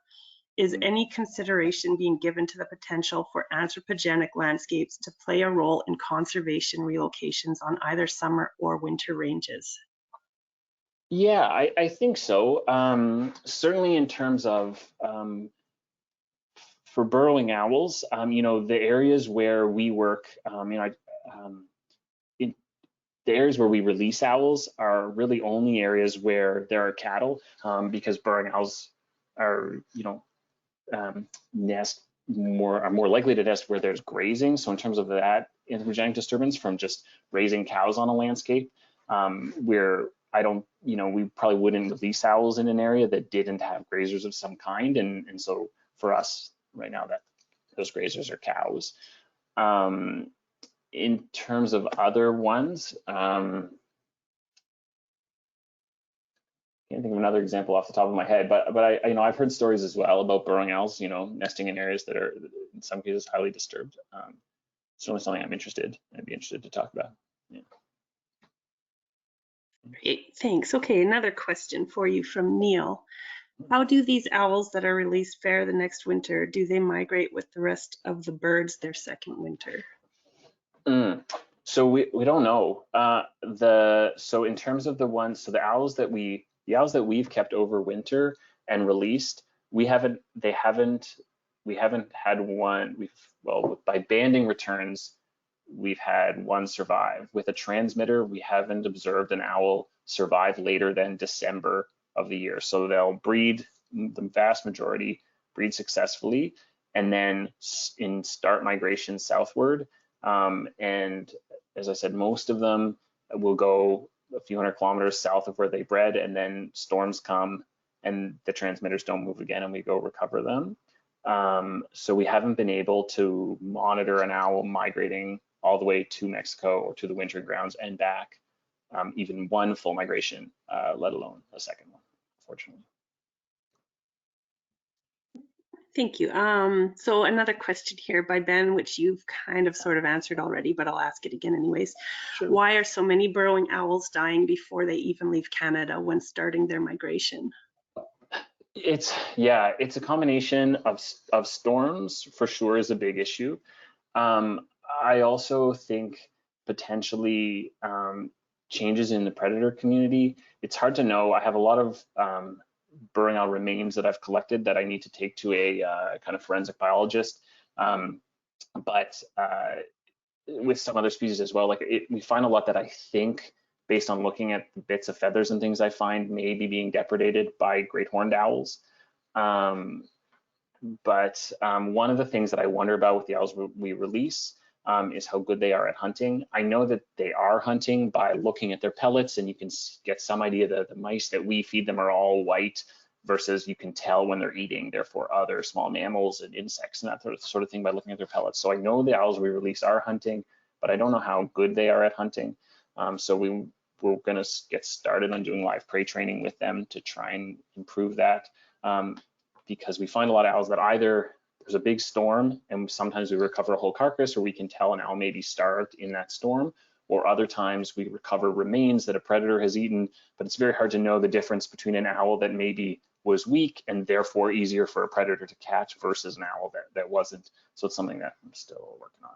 [SPEAKER 4] Is any consideration being given to the potential for anthropogenic landscapes to play a role in conservation relocations on either summer or winter ranges?
[SPEAKER 9] Yeah, I think so. Certainly in terms of for burrowing owls, you know, the areas where we work, you know, the areas where we release owls are really only areas where there are cattle, because burrowing owls are, you know, are more likely to nest where there's grazing. So in terms of that anthropogenic disturbance from just raising cows on a landscape, where I don't, you know, we probably wouldn't release owls in an area that didn't have grazers of some kind. And so for us right now, that those grazers are cows. In terms of other ones, can't think of another example off the top of my head, but I, you know, I've heard stories as well about burrowing owls, you know, nesting in areas that are in some cases highly disturbed. Certainly something I'd be interested to talk about. Yeah.
[SPEAKER 4] Great, thanks. Okay, another question for you from Neil. How do these owls that are released fare the next winter? Do they migrate with the rest of the birds their second winter?
[SPEAKER 9] So we don't know. So in terms of the ones, so the owls that we've kept over winter and released, we haven't had one. Well, by banding returns, we've had one survive. With a transmitter, we haven't observed an owl survive later than December of the year. So they'll breed, the vast majority breed successfully, and then in start migration southward. And as I said, most of them will go a few hundred kilometers south of where they bred, and then storms come and the transmitters don't move again and we go recover them. So we haven't been able to monitor an owl migrating all the way to Mexico or to the wintering grounds and back, even one full migration, let alone a second one, unfortunately.
[SPEAKER 4] Thank you. So another question here by Ben, which you've kind of sort of answered already, but I'll ask it again anyways.
[SPEAKER 9] Sure.
[SPEAKER 4] Why are so many burrowing owls dying before they even leave Canada when starting their migration?
[SPEAKER 9] It's a combination of storms for sure is a big issue. I also think potentially changes in the predator community. It's hard to know. I have a lot of burrowing owl remains that I've collected that I need to take to a kind of forensic biologist. But with some other species as well, like we find a lot that I think, based on looking at the bits of feathers and things I find, may be being depredated by great horned owls. But one of the things that I wonder about with the owls we release is how good they are at hunting. I know that they are hunting by looking at their pellets, and you can get some idea that the mice that we feed them are all white, versus you can tell when they're eating, therefore, other small mammals and insects and that sort of thing by looking at their pellets. So I know the owls we release are hunting, but I don't know how good they are at hunting. So we're going to get started on doing live prey training with them to try and improve that, because we find a lot of owls that either there's a big storm and sometimes we recover a whole carcass, or we can tell an owl may be starved in that storm, or other times we recover remains that a predator has eaten, but it's very hard to know the difference between an owl that maybe was weak and therefore easier for a predator to catch versus an owl that wasn't. So it's something that I'm still working on.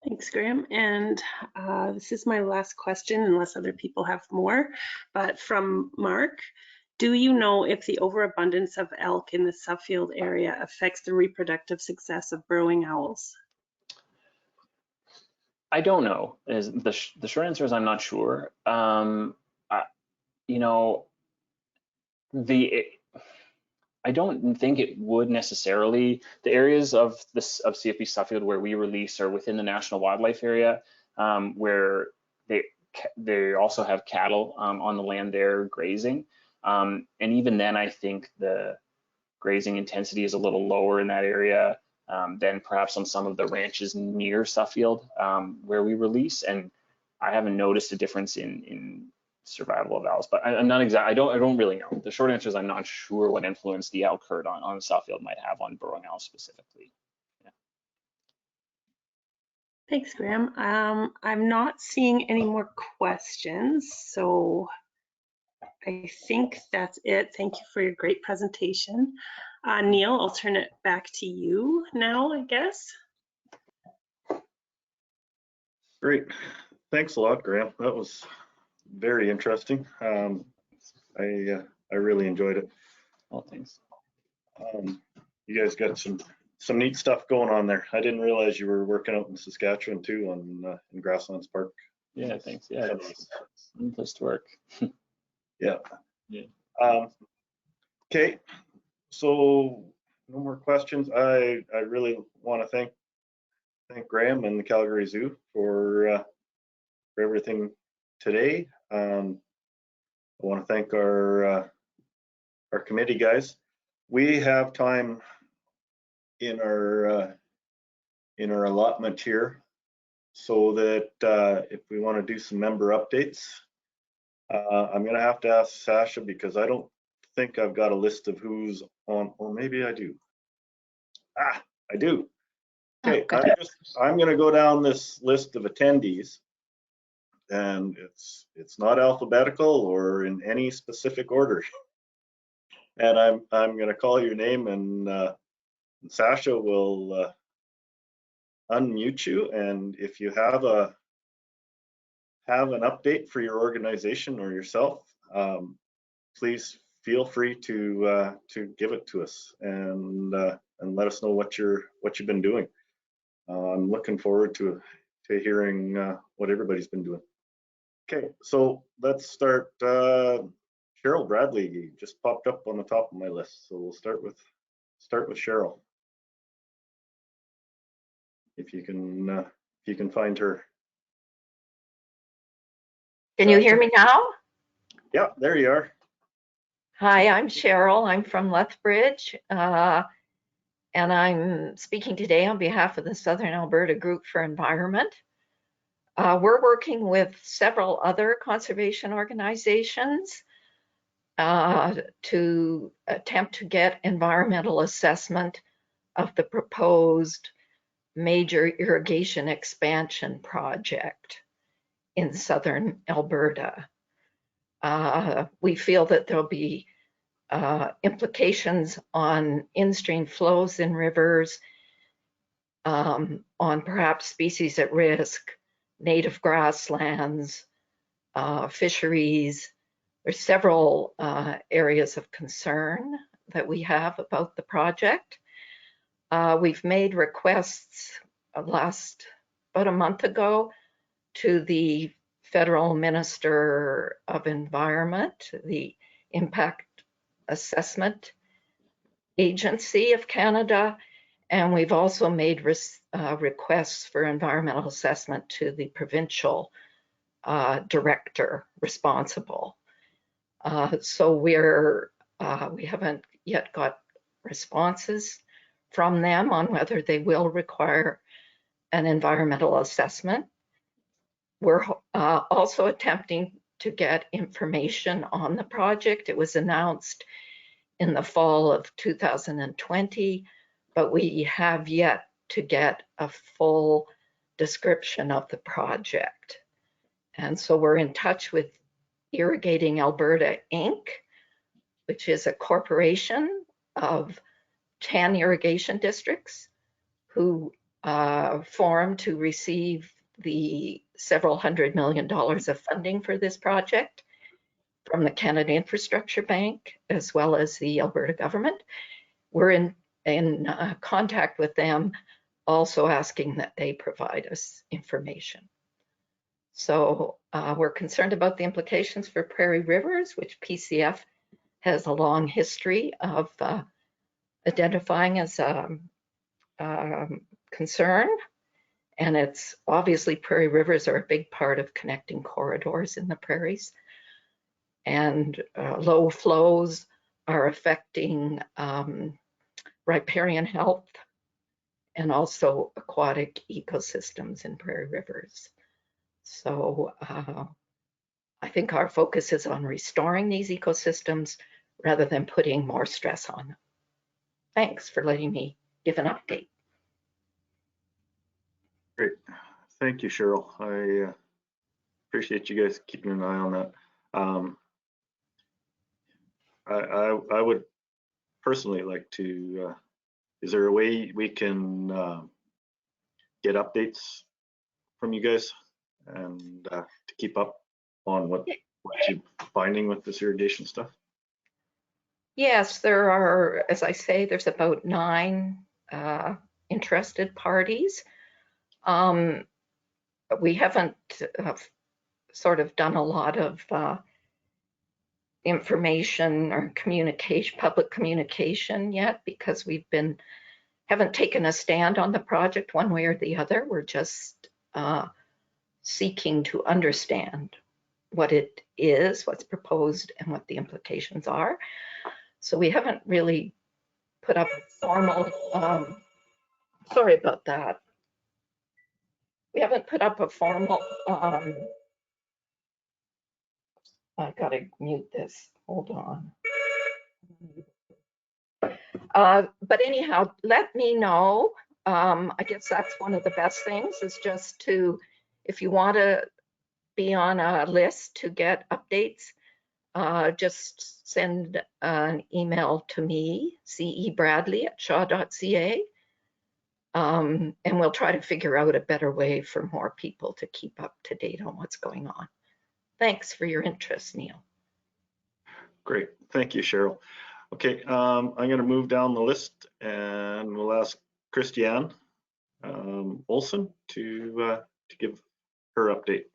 [SPEAKER 4] Thanks, Graham. And this is my last question, unless other people have more, but from Mark. Do you know if the overabundance of elk in the Suffield area affects the reproductive success of burrowing owls?
[SPEAKER 9] I don't know. The short answer is I'm not sure. You know, I don't think it would necessarily. The areas of CFB Suffield where we release are within the National Wildlife Area, where they also have cattle on the land there grazing. And even then, I think the grazing intensity is a little lower in that area than perhaps on some of the ranches near Suffield where we release. And I haven't noticed a difference in survival of owls, but I'm not exact. I don't really know. The short answer is I'm not sure what influence the elk herd on Suffield might have on burrowing owls specifically. Yeah.
[SPEAKER 4] Thanks, Graham. I'm not seeing any more questions, so I think that's it. Thank you for your great presentation. Neil, I'll turn it back to you now, I guess.
[SPEAKER 1] Great. Thanks a lot, Graham. That was very interesting. I really enjoyed it.
[SPEAKER 9] Well, thanks.
[SPEAKER 1] You guys got some neat stuff going on there. I didn't realize you were working out in Saskatchewan too, on in Grasslands Park.
[SPEAKER 9] Yeah, thanks. Yeah, it's a place to work.
[SPEAKER 1] Yeah.
[SPEAKER 9] Yeah.
[SPEAKER 1] Okay, so no more questions. I really want to thank Graham and the Calgary Zoo for everything today. I want to thank our committee guys. We have time in our allotment here, so that if we want to do some member updates, I'm going to have to ask Sasha, because I don't think I've got a list of who's on, or maybe I do. I do. Okay, I'm going to go down this list of attendees, and it's not alphabetical or in any specific order. And I'm going to call your name, and Sasha will unmute you, and if you have an update for your organization or yourself, please feel free to give it to us, and let us know what you've been doing. I'm looking forward to hearing what everybody's been doing. Okay, so let's start. Cheryl Bradley just popped up on the top of my list, so we'll start with Cheryl. If you can find her.
[SPEAKER 10] Can you hear me now?
[SPEAKER 1] Yeah, there you are.
[SPEAKER 10] Hi, I'm Cheryl. I'm from Lethbridge, and I'm speaking today on behalf of the Southern Alberta Group for Environment. We're working with several other conservation organizations to attempt to get environmental assessment of the proposed major irrigation expansion project in Southern Alberta. We feel that there'll be implications on in-stream flows in rivers, on perhaps species at risk, native grasslands, fisheries. There's several areas of concern that we have about the project. We've made requests about a month ago to the Federal Minister of Environment, the Impact Assessment Agency of Canada, and we've also made requests for environmental assessment to the provincial director responsible. So we haven't yet got responses from them on whether they will require an environmental assessment. We're also attempting to get information on the project. It was announced in the fall of 2020, but we have yet to get a full description of the project. And so we're in touch with Irrigating Alberta, Inc., which is a corporation of 10 irrigation districts who formed to receive the several $100 million of funding for this project from the Canada Infrastructure Bank, as well as the Alberta government. We're in contact with them, also asking that they provide us information. So we're concerned about the implications for prairie rivers, which PCF has a long history of identifying as a concern. And it's obviously prairie rivers are a big part of connecting corridors in the prairies. And low flows are affecting riparian health and also aquatic ecosystems in prairie rivers. So I think our focus is on restoring these ecosystems rather than putting more stress on them. Thanks for letting me give an update.
[SPEAKER 1] Great. Thank you, Cheryl. I appreciate you guys keeping an eye on that. I would personally like to, is there a way we can get updates from you guys and to keep up on what you're finding with this irrigation stuff?
[SPEAKER 10] Yes, there are, as I say, there's about 9 interested parties. We haven't sort of done a lot of information or communication, public communication yet, because haven't taken a stand on the project one way or the other. We're just seeking to understand what it is, what's proposed, and what the implications are. So we haven't really put up a formal, sorry about that. We haven't put up a formal, I gotta mute this, hold on. But anyhow, let me know. I guess that's one of the best things, is just to, if you want to be on a list to get updates, just send an email to me, cebradley@shaw.ca, and we'll try to figure out a better way for more people to keep up to date on what's going on. Thanks for your interest, Neil.
[SPEAKER 1] Great, thank you, Cheryl. Okay, I'm going to move down the list and we'll ask Christiane Olson to give her update,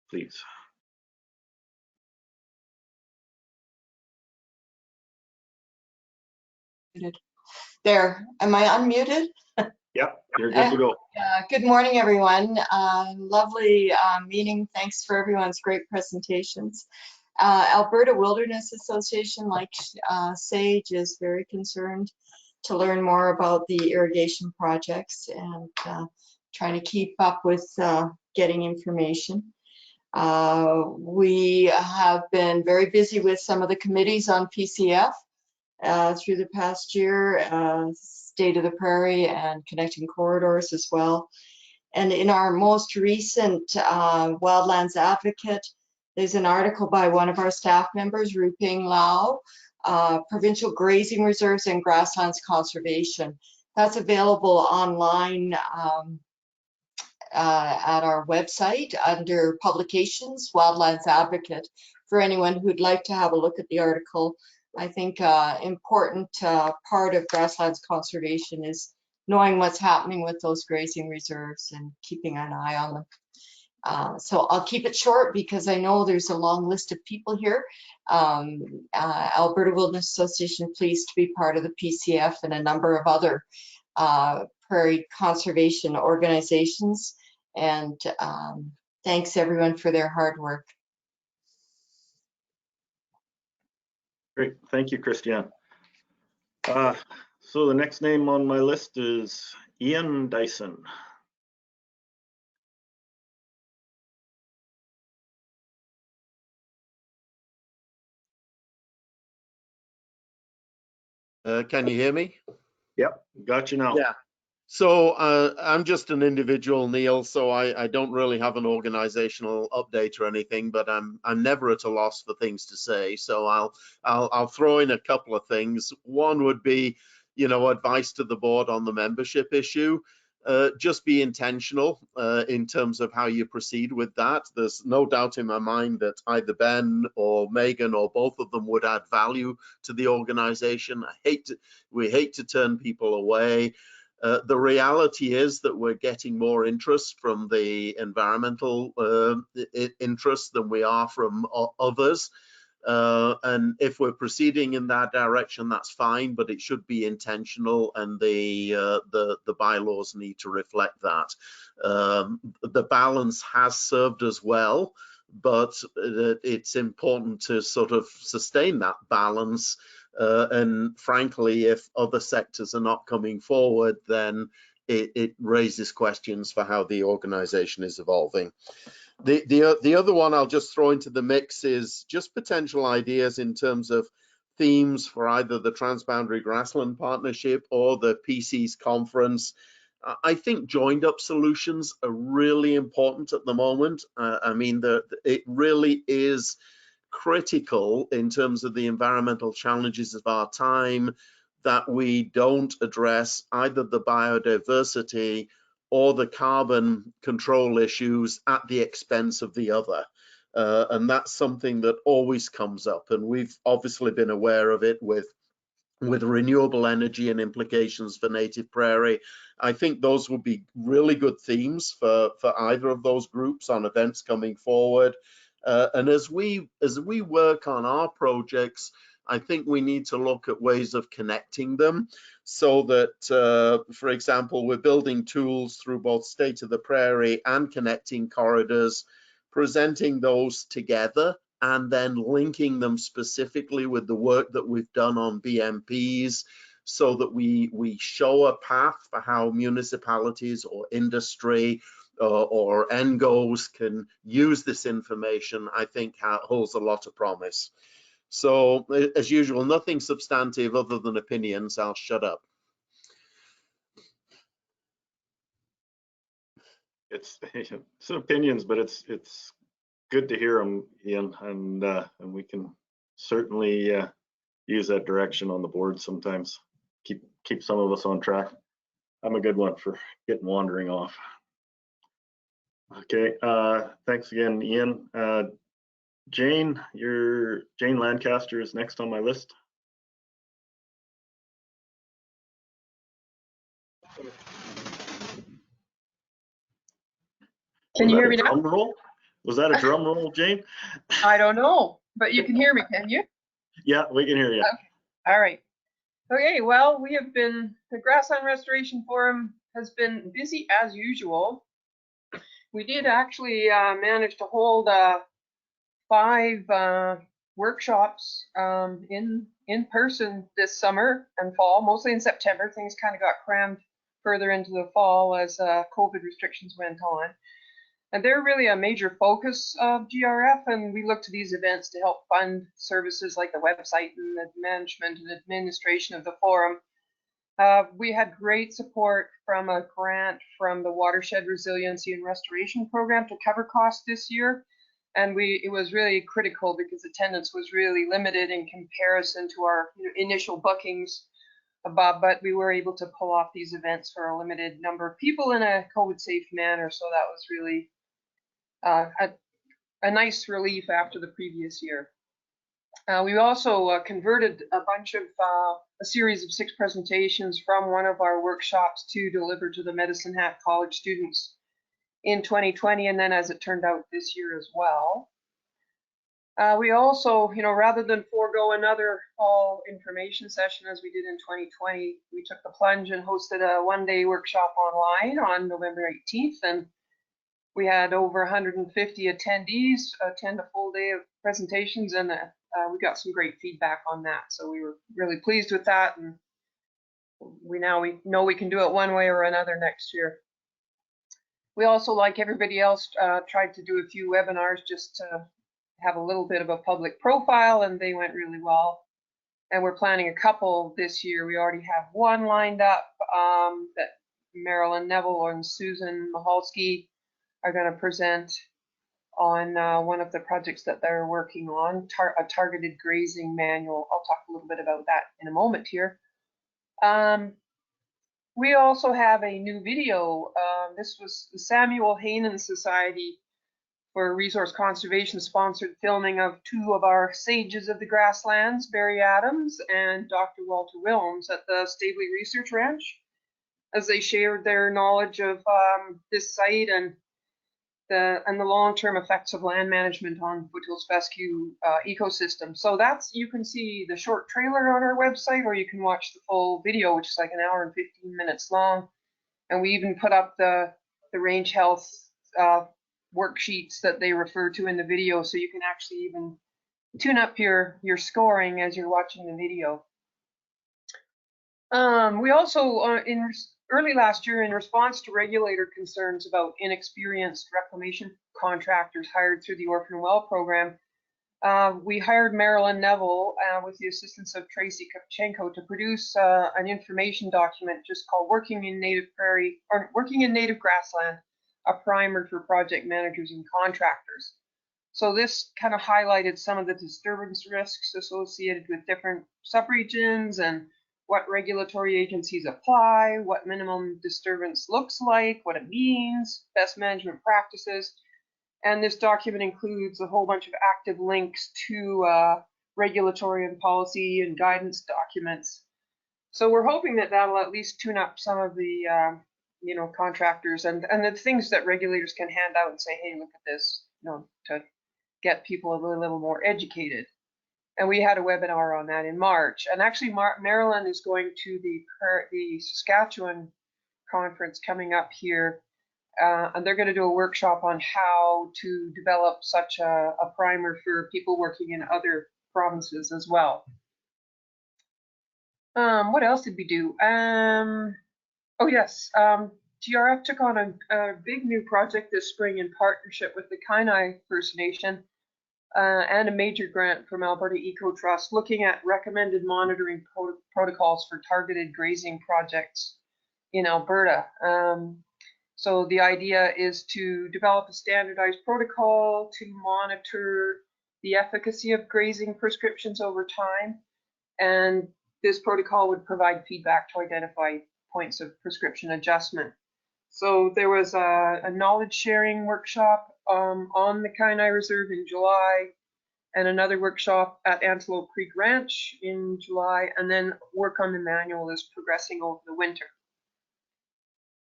[SPEAKER 1] please.
[SPEAKER 11] There, am I unmuted?
[SPEAKER 1] Yep, you're good to go.
[SPEAKER 11] Good morning, everyone. Lovely meeting. Thanks for everyone's great presentations. Alberta Wilderness Association, like Sage, is very concerned to learn more about the irrigation projects and trying to keep up with getting information. We have been very busy with some of the committees on PCF through the past year, State of the Prairie and Connecting Corridors as well. And in our most recent Wildlands Advocate, there's an article by one of our staff members, Ruping Lau, Provincial Grazing Reserves and Grasslands Conservation. That's available online at our website under Publications, Wildlands Advocate, for anyone who'd like to have a look at the article. I think important part of grasslands conservation is knowing what's happening with those grazing reserves and keeping an eye on them. So I'll keep it short because I know there's a long list of people here. Alberta Wilderness Association, pleased to be part of the PCF and a number of other prairie conservation organizations. And thanks everyone for their hard work.
[SPEAKER 1] Great, thank you, Christiane. So the next name on my list is Ian Dyson.
[SPEAKER 12] Can you hear me?
[SPEAKER 1] Yep, got you now.
[SPEAKER 12] Yeah. So I'm just an individual, Neil, so I don't really have an organizational update or anything, but I'm never at a loss for things to say. So I'll throw in a couple of things. One would be, advice to the board on the membership issue. Just be intentional in terms of how you proceed with that. There's no doubt in my mind that either Ben or Megan or both of them would add value to the organization. We hate to turn people away. The reality is that we're getting more interest from the environmental interests than we are from others. And if we're proceeding in that direction, that's fine, but it should be intentional, and the bylaws need to reflect that. The balance has served us well, but it's important to sort of sustain that balance. And frankly, if other sectors are not coming forward, then it raises questions for how the organization is evolving. The other one I'll just throw into the mix is just potential ideas in terms of themes for either the Transboundary Grassland Partnership or the PC's conference. I think joined up solutions are really important at the moment. I mean, it really is critical in terms of the environmental challenges of our time that we don't address either the biodiversity or the carbon control issues at the expense of the other. And that's something that always comes up. And we've obviously been aware of it with renewable energy and implications for native prairie. I think those would be really good themes for either of those groups on events coming forward. And as we work on our projects, I think we need to look at ways of connecting them so that, for example, we're building tools through both State of the Prairie and Connecting Corridors, presenting those together and then linking them specifically with the work that we've done on BMPs, so that we show a path for how municipalities or industry or NGOs can use this information. I think holds a lot of promise. So as usual, nothing substantive other than opinions. I'll shut up.
[SPEAKER 1] It's opinions, but it's good to hear them, Ian, and we can certainly use that direction on the board sometimes. Keep some of us on track. I'm a good one for getting wandering off. Okay, thanks again, Ian. Jane Lancaster is next on my list.
[SPEAKER 13] Can you hear me now?
[SPEAKER 1] Drum roll? Was that a drum roll, Jane?
[SPEAKER 13] I don't know, but you can hear me, can you?
[SPEAKER 1] Yeah, we can hear you.
[SPEAKER 13] Okay. All right. Okay, well, the Grassland Restoration Forum has been busy as usual. We did actually manage to hold 5 workshops in person this summer and fall, mostly in September. Things kind of got crammed further into the fall as COVID restrictions went on. And they're really a major focus of GRF, and we look to these events to help fund services like the website and the management and administration of the forum. We had great support from a grant from the Watershed Resiliency and Restoration Program to cover costs this year. And it was really critical because attendance was really limited in comparison to our initial bookings. But we were able to pull off these events for a limited number of people in a COVID-safe manner. So that was really a nice relief after the previous year. We also converted a series of 6 presentations from one of our workshops to deliver to the Medicine Hat College students in 2020, and then as it turned out this year as well. We also, rather than forego another fall information session as we did in 2020, we took the plunge and hosted a 1-day workshop online on November 18th, and we had over 150 attendees attend a full day of presentations, and we got some great feedback on that. So we were really pleased with that, and we know we can do it one way or another next year. We also, like everybody else, tried to do a few webinars just to have a little bit of a public profile, and they went really well. And we're planning a couple this year. We already have one lined up that Marilyn Neville and Susan Mahalski are going to present on one of the projects that they're working on, a targeted grazing manual. I'll talk a little bit about that in a moment here. We also have a new video. This was the Samuel Hainan Society for Resource Conservation sponsored filming of 2 of our sages of the grasslands, Barry Adams and Dr. Walter Wilms at the Staveley Research Ranch, as they shared their knowledge of this site and the long-term effects of land management on foothills fescue ecosystem. So you can see the short trailer on our website, or you can watch the full video, which is like 1 hour and 15 minutes long. And we even put up the range health worksheets that they refer to in the video, so you can actually even tune up your scoring as you're watching the video. We also, early last year, in response to regulator concerns about inexperienced reclamation contractors hired through the Orphan Well program, we hired Marilyn Neville with the assistance of Tracy Kopchenko to produce an information document just called Working in Native Prairie, or Working in Native Grassland, a primer for project managers and contractors. So this kind of highlighted some of the disturbance risks associated with different subregions and what regulatory agencies apply, what minimum disturbance looks like, what it means, best management practices. And this document includes a whole bunch of active links to regulatory and policy and guidance documents. So we're hoping that that'll at least tune up some of the contractors and the things that regulators can hand out and say, hey, look at this, to get people a little more educated. And we had a webinar on that in March. And actually, Marilyn is going to the Saskatchewan conference coming up here, and they're going to do a workshop on how to develop such a primer for people working in other provinces as well. What else did we do? Oh yes, GRF took on a big new project this spring in partnership with the Kainai First Nation and a major grant from Alberta Eco Trust, looking at recommended monitoring protocols for targeted grazing projects in Alberta. So the idea is to develop a standardized protocol to monitor the efficacy of grazing prescriptions over time, and this protocol would provide feedback to identify points of prescription adjustment. So there was a knowledge sharing workshop on the Kainai Reserve in July, and another workshop at Antelope Creek Ranch in July, and then work on the manual is progressing over the winter.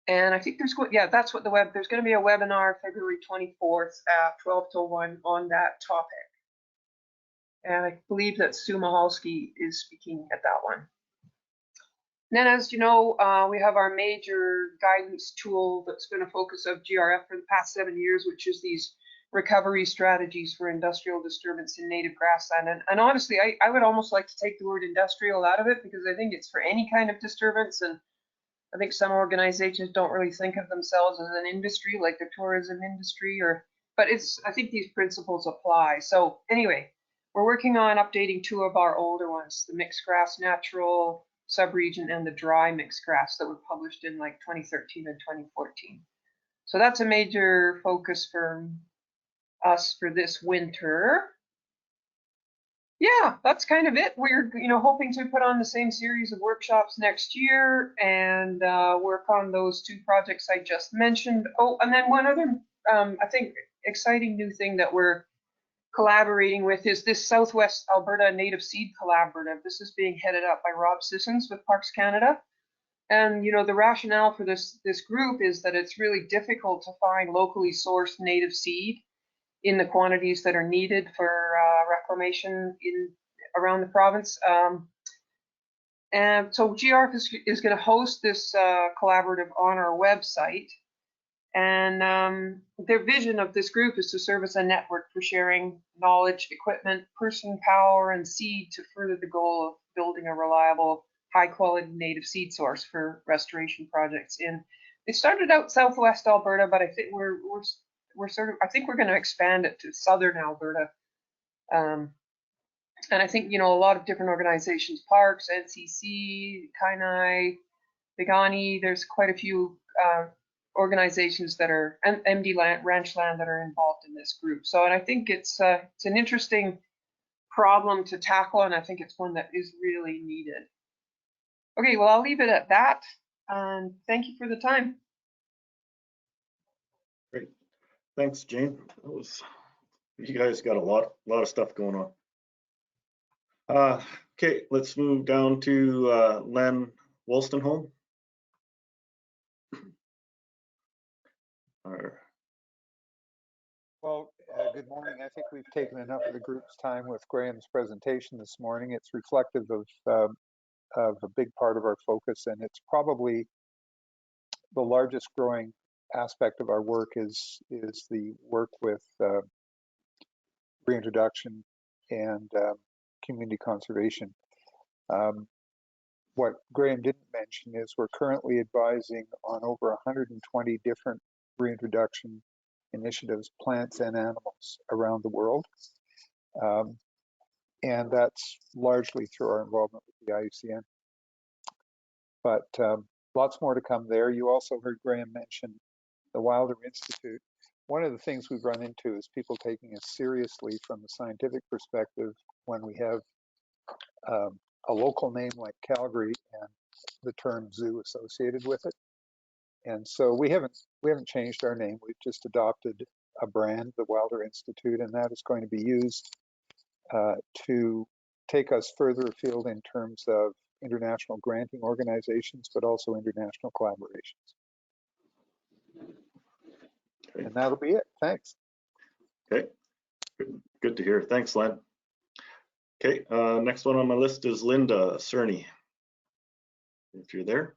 [SPEAKER 13] And I think there's that's what there's going to be a webinar February 24th at 12 to 1 on that topic. And I believe that Sue Mahalski is speaking at that one. And then, as you know, we have our major guidance tool that's been a focus of GRF for the past 7 years, which is these recovery strategies for industrial disturbance in native grassland. And honestly, I would almost like to take the word industrial out of it, because I think it's for any kind of disturbance. And I think some organizations don't really think of themselves as an industry, like the tourism industry, but I think these principles apply. So anyway, we're working on updating 2 of our older ones, the mixed grass natural subregion and the dry mixed grass that were published in like 2013 and 2014. So that's a major focus for us for this winter. Yeah, that's kind of it. We're hoping to put on the same series of workshops next year and work on those 2 projects I just mentioned. Oh, and then one other I think exciting new thing that we're collaborating with is this Southwest Alberta Native Seed Collaborative. This is being headed up by Rob Sissons with Parks Canada. And the rationale for this group is that it's really difficult to find locally sourced native seed in the quantities that are needed for reclamation around the province. And so GRF is going to host this collaborative on our website. And their vision of this group is to serve as a network for sharing knowledge, equipment, person power, and seed to further the goal of building a reliable, high-quality native seed source for restoration projects. It started out Southwest Alberta, but I think we're going to expand it to Southern Alberta. And I think a lot of different organizations, Parks, NCC, Kainai, Bigani, there's quite a few organizations that are MD Ranchland that are involved in this group. So, and I think it's an interesting problem to tackle, and I think it's one that is really needed. Okay, well, I'll leave it at that, and thank you for the time.
[SPEAKER 1] Great, thanks, Jane. You guys got a lot of stuff going on. Okay, let's move down to Len Wolstenholme.
[SPEAKER 14] Well, good morning. I think we've taken enough of the group's time with Graham's presentation this morning. It's reflective of a big part of our focus, and it's probably the largest growing aspect of our work is the work with reintroduction and community conservation. What Graham didn't mention is we're currently advising on over 120 different reintroduction initiatives, plants and animals around the world. And that's largely through our involvement with the IUCN. But lots more to come there. You also heard Graham mention the Wilder Institute. One of the things we've run into is people taking us seriously from a scientific perspective when we have a local name like Calgary and the term zoo associated with it. And so we haven't changed our name. We've just adopted a brand, the Wilder Institute, and that is going to be used to take us further afield in terms of international granting organizations, but also international collaborations.
[SPEAKER 1] Okay.
[SPEAKER 14] And that'll be it. Thanks.
[SPEAKER 1] Okay, good to hear. Thanks, Len. Okay, next one on my list is Linda Cerny. If you're there.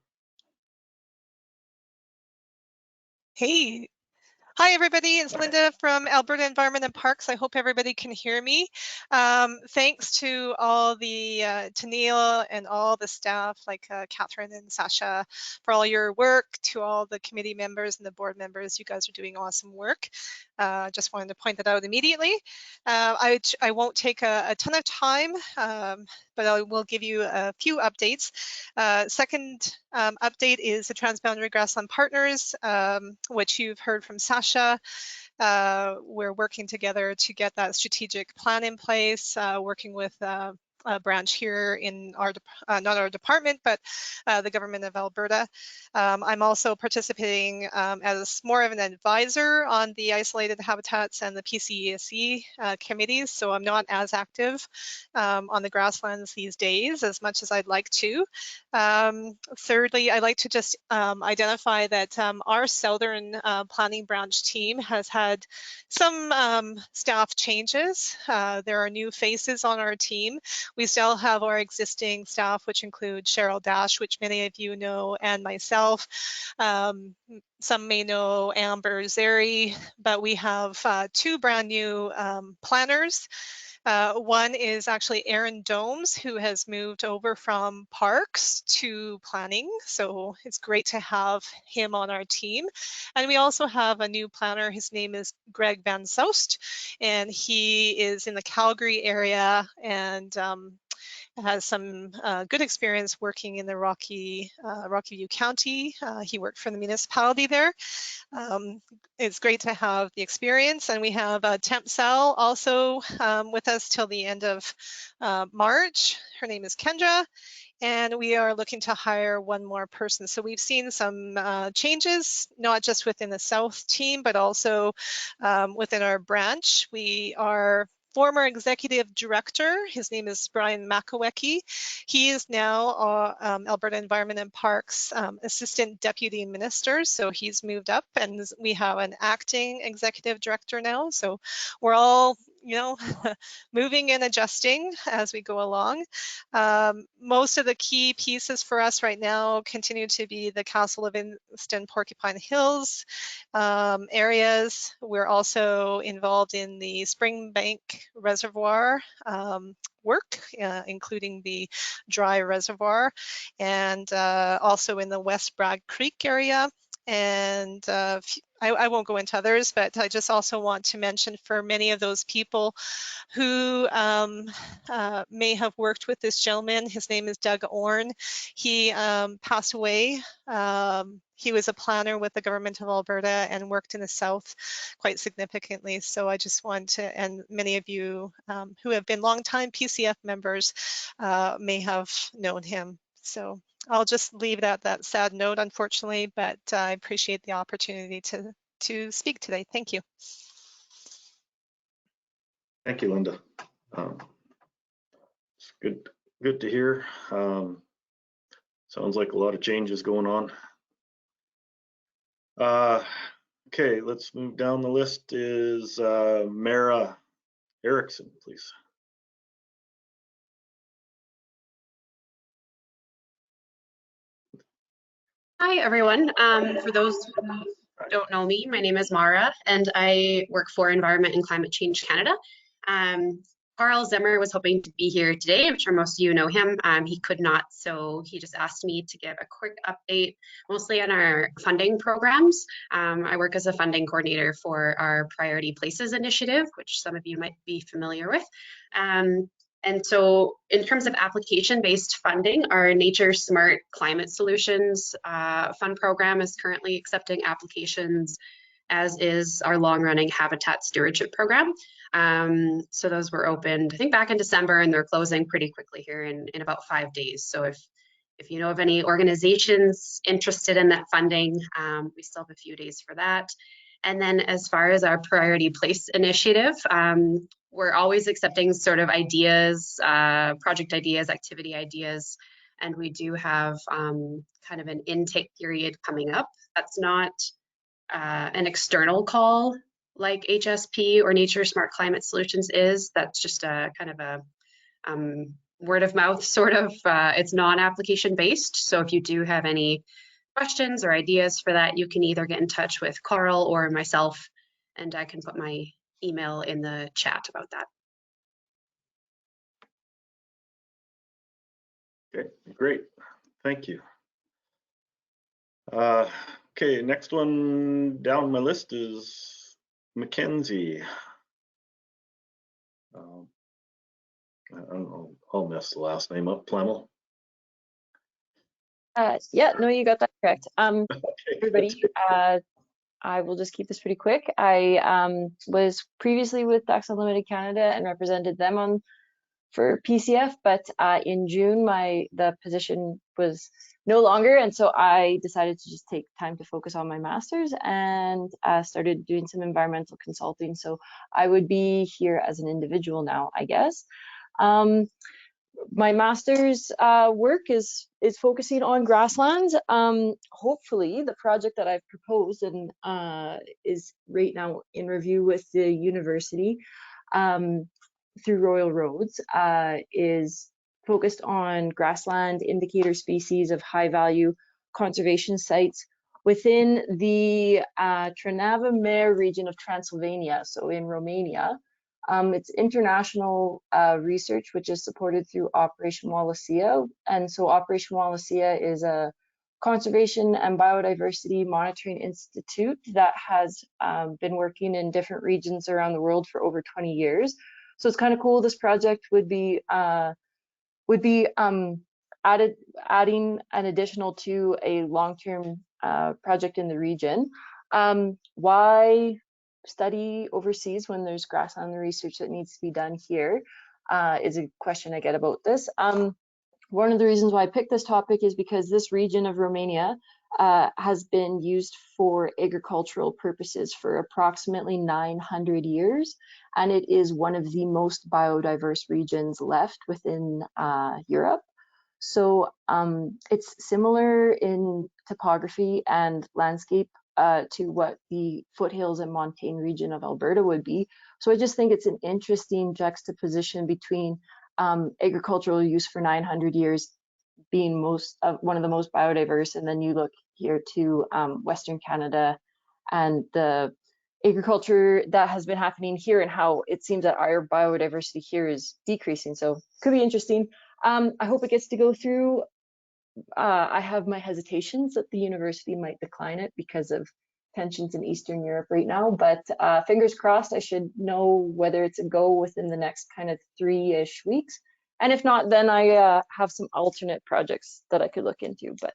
[SPEAKER 15] Hey. Hi, everybody. It's Linda from Alberta Environment and Parks. I hope everybody can hear me. Thanks to all the, to Neil and all the staff like Catherine and Sasha for all your work, to all the committee members and the board members. You guys are doing awesome work. Just wanted to point that out immediately. I won't take a ton of time, but I will give you a few updates. Second update is the Transboundary Grassland Partners, which you've heard from Sasha. We're working together to get that strategic plan in place, working with a branch here in our, not our department, but the government of Alberta. I'm also participating as more of an advisor on the isolated habitats and the PCESE committees, so I'm not as active on the grasslands these days as much as I'd like to. Thirdly, I'd like to just identify that our Southern Planning Branch team has had some staff changes. There are new faces on our team. We still have our existing staff, which include Cheryl Dash, which many of you know, and myself. Some may know Amber Zeri, but we have two brand new planners. One is actually Aaron Domes, who has moved over from parks to planning. So it's great to have him on our team. And we also have a new planner. His name is Greg Van Soust, and he is in the Calgary area and has some good experience working in the Rocky View County. He worked for the municipality there. It's great to have the experience, and we have Temp Sal also with us till the end of March. Her name is Kendra, and we are looking to hire one more person. So we've seen some changes, not just within the South team, but also within our branch. We are former executive director, his name is Brian Makowecki. He is now Alberta Environment and Parks Assistant Deputy Minister, so he's moved up, and we have an acting executive director now. So we're all, you know, moving and adjusting as we go along. Most of the key pieces for us right now continue to be the Castle Livingston Porcupine Hills areas. We're also involved in the Springbank Reservoir work, including the dry reservoir, and also in the West Bragg Creek area. And I won't go into others, but I just also want to mention for many of those people who may have worked with this gentleman, his name is Doug Orn. He passed away. He was a planner with the government of Alberta and worked in the South quite significantly. So I just want to, and many of you who have been longtime PCF members may have known him. So I'll just leave it at that sad note, unfortunately, but I appreciate the opportunity to speak today. Thank you.
[SPEAKER 1] Thank you, Linda. It's good to hear. Sounds like a lot of changes going on. Okay, let's move down the list. Is Mara Erickson, please.
[SPEAKER 16] Hi, everyone. For those who don't know me, my name is Mara, and I work for Environment and Climate Change Canada. Carl Zimmer was hoping to be here today. I'm sure most of you know him. He could not, so he just asked me to give a quick update, mostly on our funding programs. I work as a funding coordinator for our Priority Places initiative, which some of you might be familiar with. And so in terms of application-based funding, our Nature Smart Climate Solutions fund program is currently accepting applications, as is our long-running Habitat Stewardship program. So those were opened, I think, back in December, and they're closing pretty quickly here in about 5 days. So if you know of any organizations interested in that funding, we still have a few days for that. And then as far as our priority place initiative, we're always accepting sort of ideas, project ideas, activity ideas, and we do have kind of an intake period coming up. That's not an external call like HSP or Nature Smart Climate Solutions is. That's just a kind of a word of mouth sort of, it's non-application based. So if you do have any questions or ideas for that, you can either get in touch with Carl or myself, and I can put my email in the chat about that.
[SPEAKER 1] Okay, great. Thank you. Okay, next one down my list is Mackenzie. I don't know, I'll mess the last name up, Plamel.
[SPEAKER 17] Yeah, no, you got that correct.
[SPEAKER 1] Okay,
[SPEAKER 17] Everybody, I will just keep this pretty quick. I was previously with Ducks Unlimited Canada and represented them for PCF, but in June the position was no longer, and so I decided to just take time to focus on my master's and started doing some environmental consulting. So I would be here as an individual now, I guess. My master's work is focusing on grasslands. Hopefully, the project that I've proposed and is right now in review with the university through Royal Roads is focused on grassland indicator species of high value conservation sites within the Trnava-Mare region of Transylvania, so in Romania. It's international research, which is supported through Operation Wallacea. And so Operation Wallacea is a conservation and biodiversity monitoring institute that has been working in different regions around the world for over 20 years. So it's kind of cool. This project would be adding an additional to a long-term project in the region. Why study overseas when there's grassland research that needs to be done here is a question I get about this. One of the reasons why I picked this topic is because this region of Romania has been used for agricultural purposes for approximately 900 years, and it is one of the most biodiverse regions left within Europe. So it's similar in topography and landscape to what the foothills and montane region of Alberta would be. So I just think it's an interesting juxtaposition between agricultural use for 900 years being one of the most biodiverse, and then you look here to Western Canada and the agriculture that has been happening here and how it seems that our biodiversity here is decreasing. So could be interesting. I hope it gets to go through. I have my hesitations that the university might decline it because of tensions in Eastern Europe right now, but fingers crossed I should know whether it's a go within the next kind of 3-ish weeks. And if not, then I have some alternate projects that I could look into, but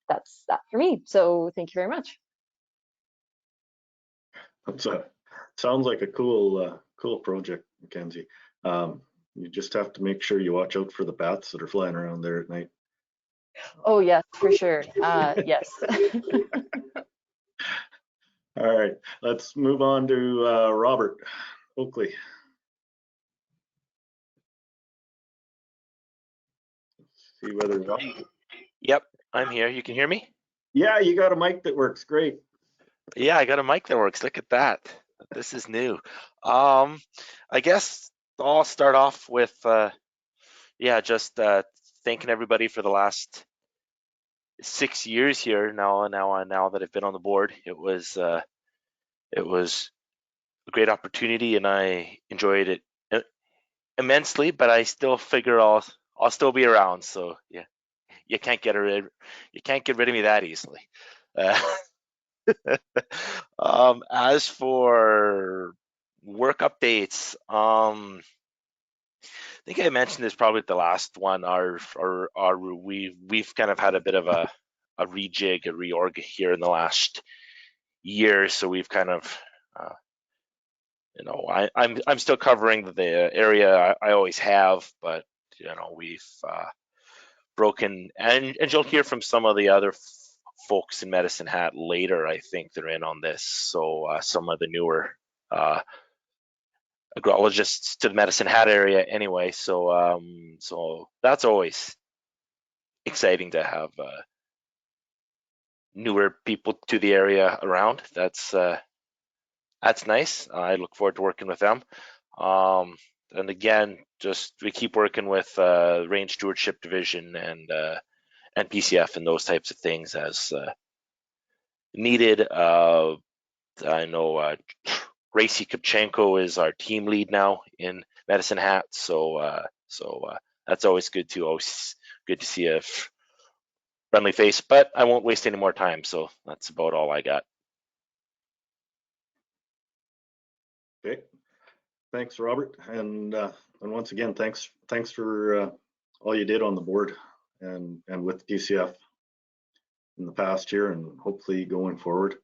[SPEAKER 17] that's that for me. So thank you very much.
[SPEAKER 1] Sounds like a cool project, Mackenzie. You just have to make sure you watch out for the bats that are flying around there at night.
[SPEAKER 17] Oh yes, for sure. Yes.
[SPEAKER 1] All right, let's move on to Robert Oakley. See whether.
[SPEAKER 18] Yep, I'm here. You can hear me?
[SPEAKER 1] Yeah, you got a mic that works. Great.
[SPEAKER 18] Yeah, I got a mic that works. Look at that. This is new. I guess I'll start off with just thanking everybody for the last 6 years here now that I've been on the board. It was a great opportunity and I enjoyed it immensely, but I still figure I'll still be around. So yeah, you can't get rid of me that easily. As for work updates, I think I mentioned this probably the last one. We've kind of had a bit of a rejig, a reorg here in the last year. So we've kind of, I'm still covering the area I always have, but we've broken, and you'll hear from some of the other folks in Medicine Hat later, I think they're in on this. So some of the newer agrologists to the Medicine Hat area anyway. So so that's always exciting to have newer people to the area around. That's nice. I look forward to working with them. And again, just we keep working with Range Stewardship Division and PCF and those types of things as needed. I know Racy Kopchenko is our team lead now in Medicine Hat, so that's always good too. Always good to see a friendly face. But I won't waste any more time, so that's about all I got.
[SPEAKER 1] Okay, thanks, Robert, and once again, thanks for all you did on the board and with PCF in the past year, and hopefully going forward.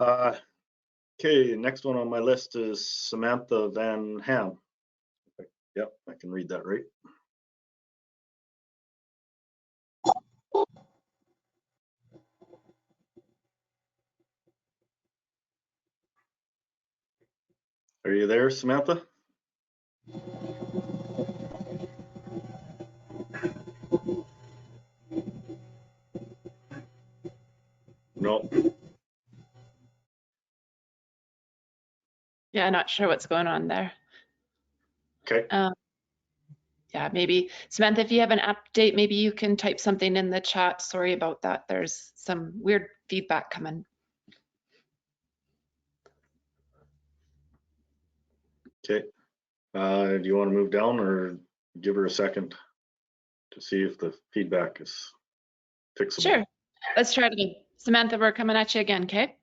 [SPEAKER 1] Okay, next one on my list is Samantha Van Ham. Yep, I can read that right. Are you there, Samantha? No.
[SPEAKER 2] Yeah, not sure what's going on there.
[SPEAKER 1] Okay.
[SPEAKER 2] Yeah, maybe Samantha, if you have an update, maybe you can type something in the chat. Sorry about that. There's some weird feedback coming.
[SPEAKER 1] Okay. Do you want to move down or give her a second to see if the feedback is fixable?
[SPEAKER 2] Sure. Let's try it again. Samantha, we're coming at you again, okay?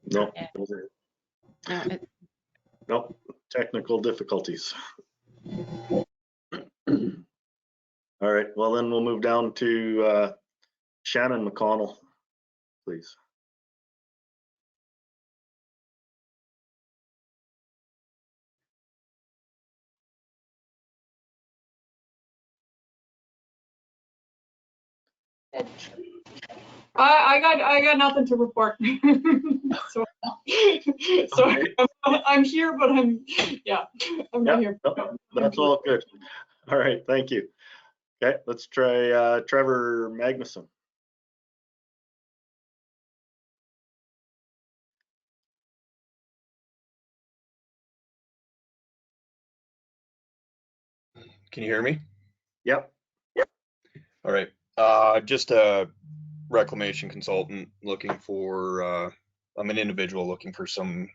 [SPEAKER 1] No.
[SPEAKER 2] Yeah. No,
[SPEAKER 1] Nope. Technical difficulties. All right. Well, then we'll move down to Shannon McConnell, please.
[SPEAKER 19] I got nothing to report. so
[SPEAKER 1] Okay.
[SPEAKER 19] I'm here, but I'm not here.
[SPEAKER 1] No, that's all good. All right, thank you. Okay, let's try Trevor Magnuson.
[SPEAKER 20] Can you hear me?
[SPEAKER 1] Yep.
[SPEAKER 20] All right. Just a reclamation consultant looking for, I'm an individual looking for some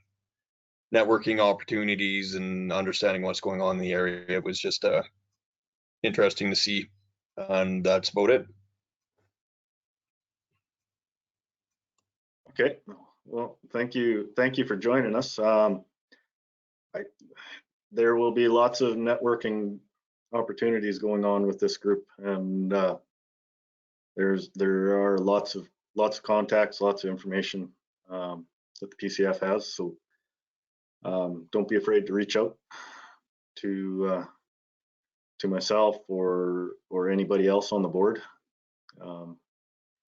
[SPEAKER 20] networking opportunities and understanding what's going on in the area. It was just interesting to see, and that's about it.
[SPEAKER 1] Okay. Well, thank you for joining us. There will be lots of networking opportunities going on with this group, and there are lots of contacts, lots of information that the PCF has. So don't be afraid to reach out to myself or anybody else on the board.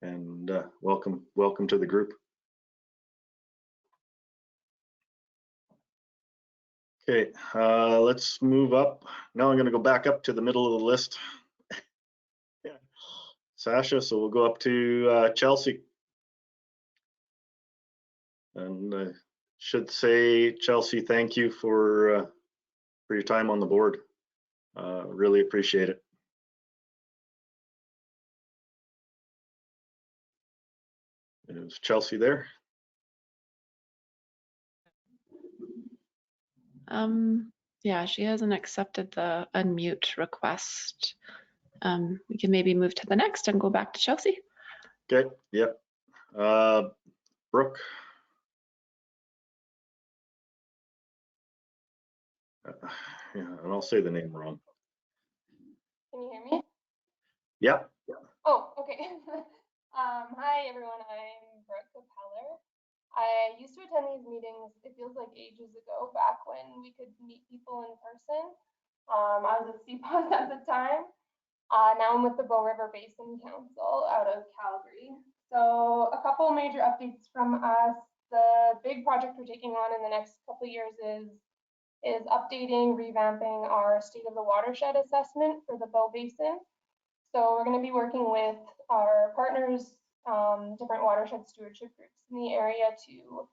[SPEAKER 1] And welcome to the group. Okay, let's move up. Now I'm going to go back up to the middle of the list. Yeah. Sasha, so we'll go up to Chelsea. And I should say, Chelsea, thank you for your time on the board. Really appreciate it. Is Chelsea there?
[SPEAKER 2] Yeah, she hasn't accepted the unmute request. We can maybe move to the next and go back to Chelsea.
[SPEAKER 1] Okay, yep. Brooke. Yeah, and I'll say the name wrong.
[SPEAKER 21] Can you hear me?
[SPEAKER 1] Yeah.
[SPEAKER 21] Oh, okay. Hi, everyone. I'm Brooke Peller. I used to attend these meetings, it feels like ages ago, back when we could meet people in person. I was at CPOS at the time. Now I'm with the Bow River Basin Council out of Calgary. So a couple major updates from us. The big project we're taking on in the next couple of years is updating, revamping our state of the watershed assessment for the Bow Basin. So we're going to be working with our partners, different watershed stewardship groups in the area to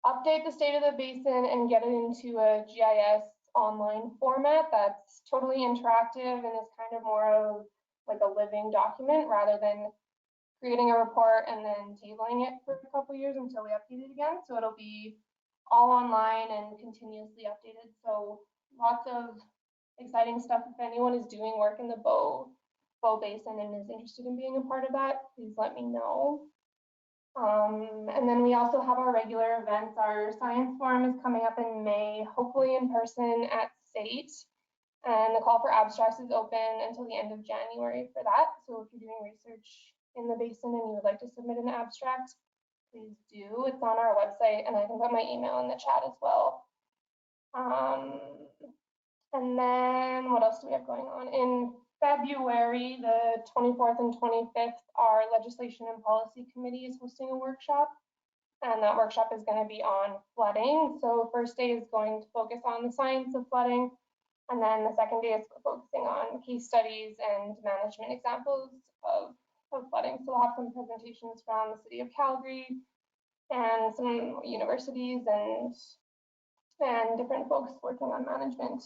[SPEAKER 21] update the state of the basin and get it into a GIS online format that's totally interactive and is kind of more of like a living document rather than creating a report and then tabling it for a couple years until we update it again. So it'll be all online and continuously updated. So lots of exciting stuff. If anyone is doing work in the Bow Basin and is interested in being a part of that, please let me know. And then we also have our regular events. Our science forum is coming up in May, hopefully in person at SAIT. And the call for abstracts is open until the end of January for that. So if you're doing research in the basin and you would like to submit an abstract, please do. It's on our website, and I can put my email in the chat as well. And then what else do we have going on? In February, the 24th and 25th, our Legislation and Policy Committee is hosting a workshop, and that workshop is going to be on flooding. So first day is going to focus on the science of flooding, and then the second day is focusing on case studies and management examples of flooding. So we'll have some presentations from the City of Calgary and some universities and different folks working on management.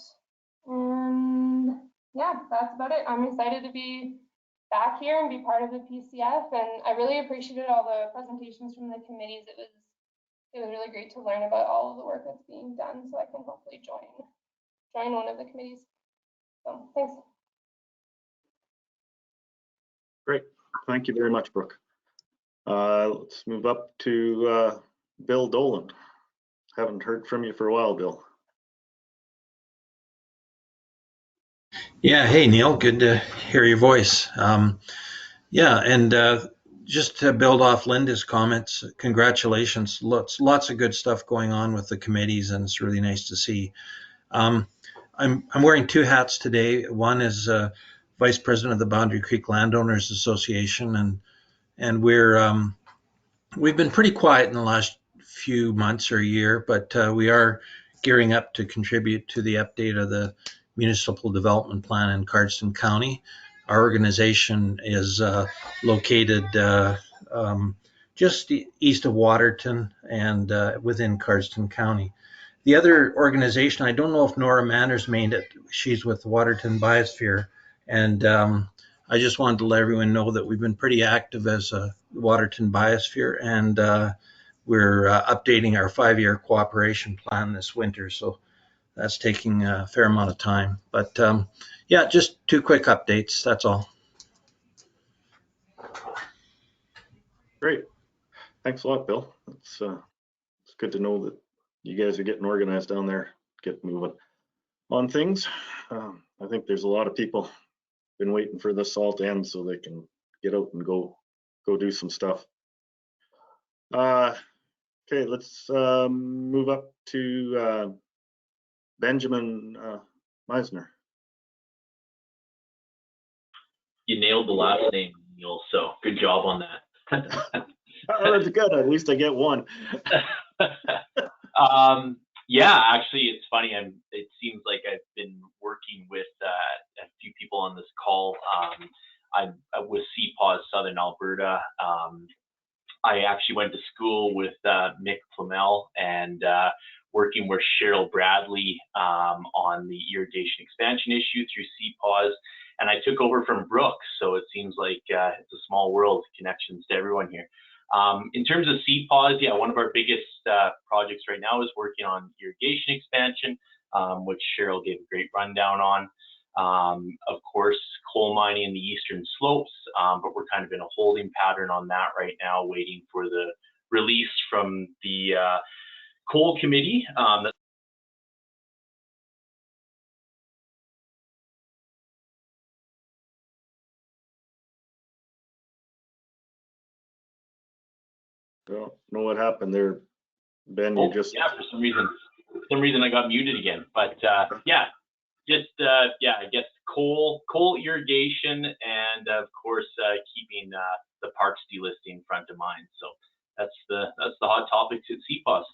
[SPEAKER 21] And yeah, that's about it. I'm excited to be back here and be part of the PCF, and I really appreciated all the presentations from the committees. It was really great to learn about all of the work that's being done, so I can hopefully join one of the committees. So thanks.
[SPEAKER 1] Great. Thank you very much, Brooke. Let's move up to Bill Dolan. Haven't heard from you for a while, Bill.
[SPEAKER 3] Yeah, hey Neil, good to hear your voice. Yeah, and just to build off Linda's comments, congratulations. Lots of good stuff going on with the committees, and it's really nice to see. I'm wearing two hats today. One is Vice President of the Boundary Creek Landowners Association, and we've been pretty quiet in the last few months or year, but we are gearing up to contribute to the update of the Municipal Development Plan in Cardston County. Our organization is located just east of Waterton and within Cardston County. The other organization, I don't know if Nora Manners made it. She's with Waterton Biosphere, and I just wanted to let everyone know that we've been pretty active as a Waterton Biosphere, and we're updating our 5-year cooperation plan this winter. So that's taking a fair amount of time. But yeah, just two quick updates. That's all.
[SPEAKER 1] Great. Thanks a lot, Bill. It's good to know that you guys are getting organized down there, get moving on things. I think there's a lot of people been waiting for this all to end so they can get out and go do some stuff. Okay, let's move up to Benjamin Meisner.
[SPEAKER 8] You nailed the last name, Neil, so good job on that.
[SPEAKER 1] Oh, that's good. At least I get one.
[SPEAKER 8] Yeah, actually, it's funny. It seems like I've been working with a few people on this call. I'm with CPAWS Southern Alberta. I actually went to school with Mick Flamel and working with Cheryl Bradley on the irrigation expansion issue through CPAWS. And I took over from Brooke, so it seems like it's a small world, connections to everyone here. In terms of CPAWS, yeah, one of our biggest projects right now is working on irrigation expansion, which Cheryl gave a great rundown on. Of course, coal mining in the eastern slopes, but we're kind of in a holding pattern on that right now, waiting for the release from the coal committee.
[SPEAKER 1] Don't know what happened there, Ben, you just.
[SPEAKER 8] Yeah, for some reason I got muted again. But yeah, just yeah, I guess coal irrigation, and of course keeping the parks delisting front of mind. So that's the hot topics at CPAWS.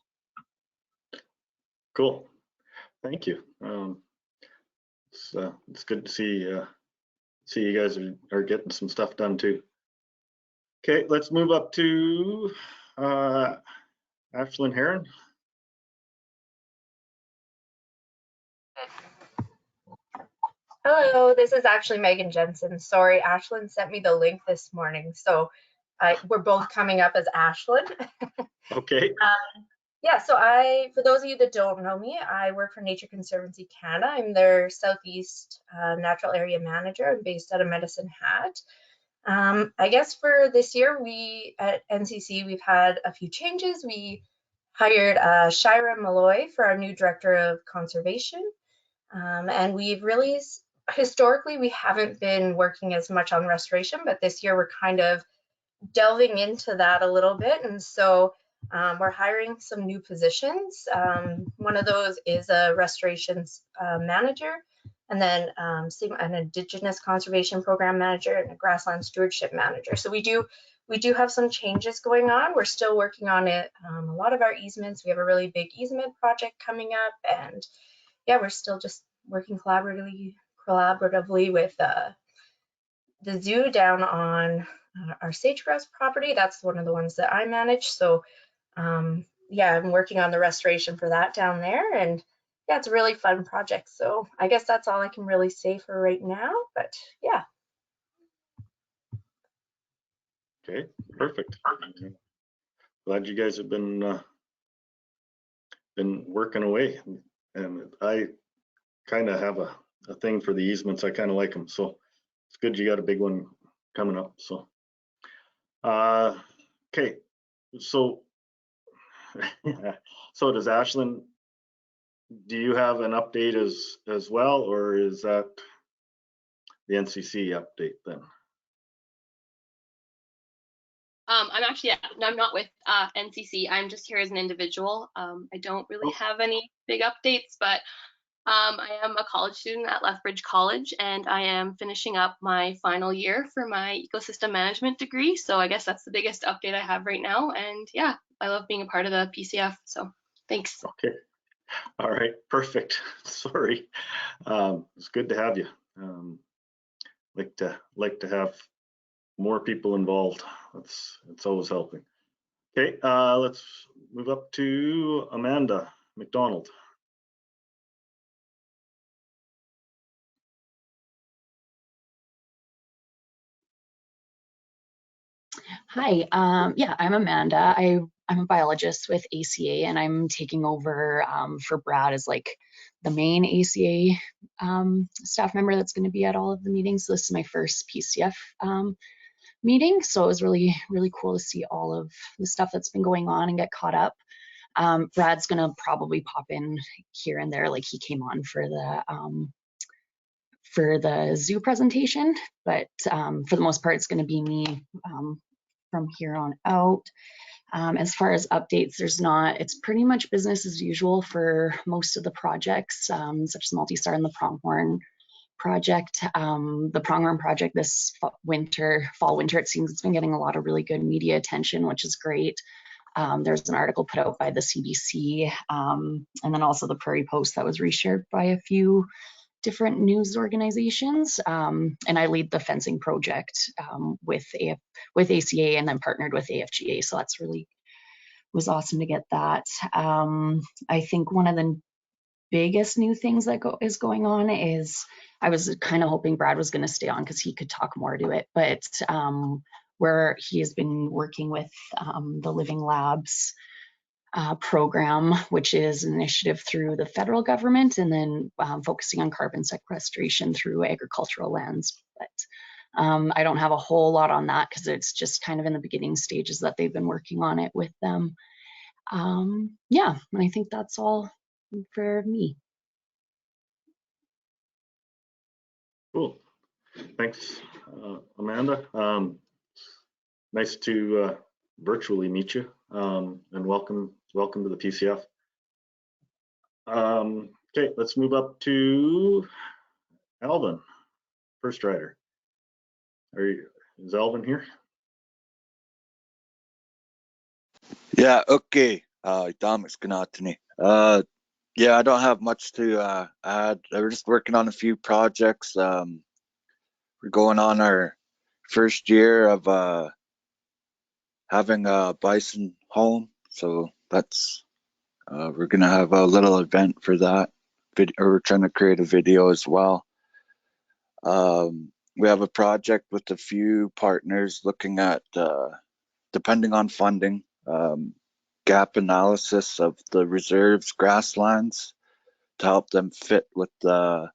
[SPEAKER 1] Cool, thank you. It's good to see you guys are getting some stuff done too. Okay, let's move up to Ashlyn Heron.
[SPEAKER 5] Hello, this is actually Megan Jensen. Sorry, Ashlyn sent me the link this morning, so we're both coming up as Ashlyn.
[SPEAKER 1] Okay.
[SPEAKER 5] Yeah, so for those of you that don't know me, I work for Nature Conservancy Canada. I'm their Southeast Natural Area Manager. I'm based out of Medicine Hat. I guess for this year, we at NCC, we've had a few changes. We hired Shira Malloy for our new Director of Conservation. And we've really, historically, we haven't been working as much on restoration, but this year we're kind of delving into that a little bit. And so we're hiring some new positions. One of those is a restorations manager, and then an Indigenous Conservation Program manager and a grassland stewardship manager. So we do have some changes going on. We're still working on it. A lot of our easements, we have a really big easement project coming up, and yeah, we're still just working collaboratively with the zoo down on our sage-grouse property. That's one of the ones that I manage. So yeah, I'm working on the restoration for that down there, and yeah, it's a really fun project. So I guess that's all I can really say for right now, but yeah.
[SPEAKER 1] Okay, perfect. Glad you guys have been working away, and I kind of have a thing for the easements. I kind of like them, so it's good you got a big one coming up. So okay, so so does Ashlyn, do you have an update as well, or is that the NCC update then?
[SPEAKER 22] I'm actually, I'm not with NCC. I'm just here as an individual. I don't really have any big updates, but I am a college student at Lethbridge College, and I am finishing up my final year for my ecosystem management degree. So I guess that's the biggest update I have right now. And yeah, I love being a part of the PCF. So thanks.
[SPEAKER 1] Okay. All right. Perfect. Sorry. It's good to have you. Like to have more people involved. It's always helping. Okay. Let's move up to Amanda McDonald.
[SPEAKER 23] Hi, yeah, I'm Amanda. I'm a biologist with ACA, and I'm taking over for Brad as like the main ACA staff member that's going to be at all of the meetings. So this is my first PCF meeting, so it was really cool to see all of the stuff that's been going on and get caught up. Brad's going to probably pop in here and there, like he came on for the zoo presentation, but for the most part, it's going to be me from here on out. As far as updates, it's pretty much business as usual for most of the projects, such as Multi-Star and the Pronghorn project. The Pronghorn project this fall winter, it seems it's been getting a lot of really good media attention, which is great. There's an article put out by the CBC, and then also the Prairie Post that was reshared by a few different news organizations, and I lead the fencing project with ACA, and then partnered with AFGA, so that's was awesome to get that. I think one of the biggest new things that is going on is, I was kind of hoping Brad was going to stay on because he could talk more to it, but where he has been working with the Living Labs program, which is an initiative through the federal government, and then focusing on carbon sequestration through agricultural lands. But I don't have a whole lot on that because it's just kind of in the beginning stages that they've been working on it with them. Yeah, and I think that's all for me.
[SPEAKER 1] Cool. Thanks, Amanda. Nice to virtually meet you, and welcome welcome to the PCF. Okay, let's move up to Alvin, first rider. Is Alvin here?
[SPEAKER 4] Yeah, okay. Thomas Ganatini. Yeah, I don't have much to add. We're just working on a few projects. We're going on our first year of having a bison home, so that's we're gonna have a little event for that. We're trying to create a video as well. We have a project with a few partners looking at, depending on funding, gap analysis of the reserves grasslands to help them fit with the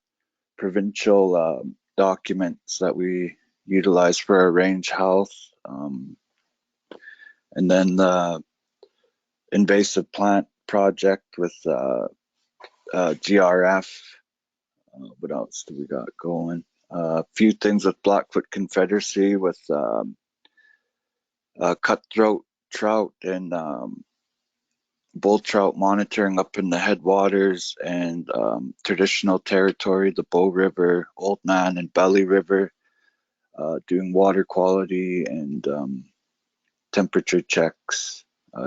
[SPEAKER 4] provincial documents that we utilize for our range health. And then the invasive plant project with GRF. What else do we got going? A few things with Blackfoot Confederacy with cutthroat trout and bull trout monitoring up in the headwaters and traditional territory, the Bow River, Old Man, and Belly River, doing water quality and temperature checks,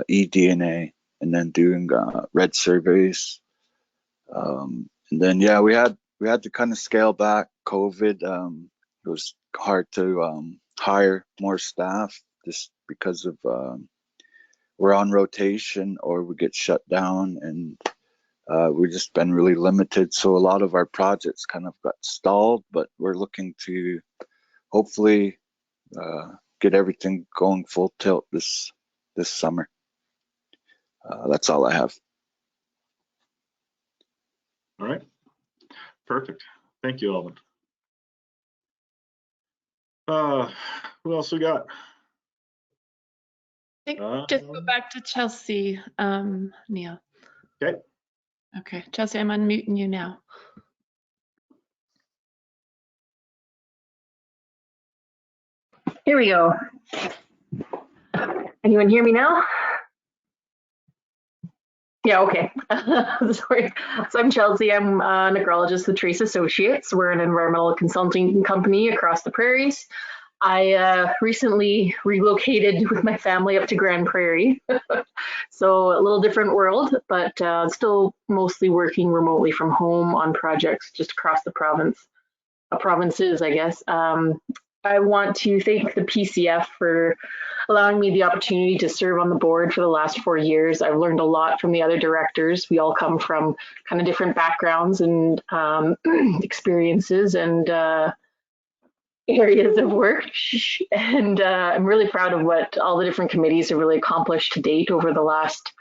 [SPEAKER 4] eDNA, and then doing red surveys. And then yeah, we had to kind of scale back COVID. It was hard to hire more staff just because of we're on rotation or we get shut down, and we've just been really limited. So a lot of our projects kind of got stalled, but we're looking to hopefully get everything going full tilt this summer. That's all I have.
[SPEAKER 1] All right, perfect. Thank you, Alvin. Who else we got?
[SPEAKER 2] I think just go back to Chelsea, Neil.
[SPEAKER 1] Okay.
[SPEAKER 2] Okay, Chelsea, I'm unmuting you now.
[SPEAKER 6] Here we go. Anyone hear me now? Yeah, okay. Sorry. So I'm Chelsea. I'm a necrologist with Trace Associates. We're an environmental consulting company across the prairies. I recently relocated with my family up to Grand Prairie. So a little different world, but still mostly working remotely from home on projects just across the provinces, I guess. I want to thank the PCF for allowing me the opportunity to serve on the board for the last 4 years. I've learned a lot from the other directors. We all come from kind of different backgrounds and experiences and areas of work. And I'm really proud of what all the different committees have really accomplished to date over the last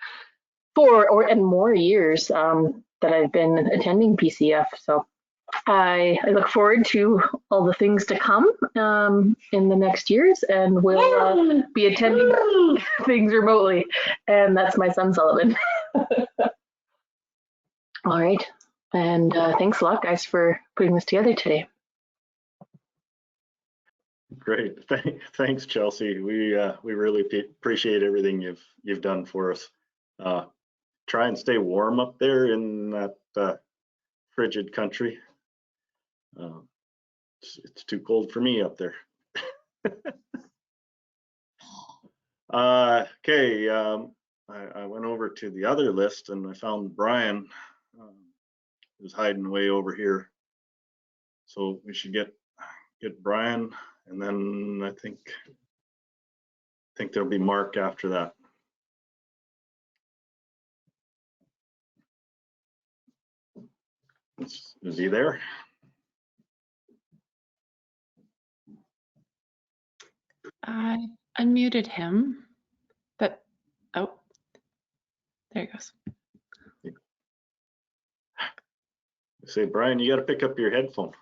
[SPEAKER 6] 4 and more years that I've been attending PCF. So I look forward to all the things to come in the next years, and we'll be attending things remotely. And that's my son, Sullivan. All right. And thanks a lot, guys, for putting this together today.
[SPEAKER 1] Great. Thanks, Chelsea. We really appreciate everything you've done for us. Try and stay warm up there in that frigid country. It's too cold for me up there. Okay, I went over to the other list and I found Brian who's hiding way over here. So we should get Brian, and then I think there'll be Mark after that. Is he there?
[SPEAKER 2] I unmuted him, but oh, there he goes.
[SPEAKER 1] Say, Brian, you got to pick up your headphone.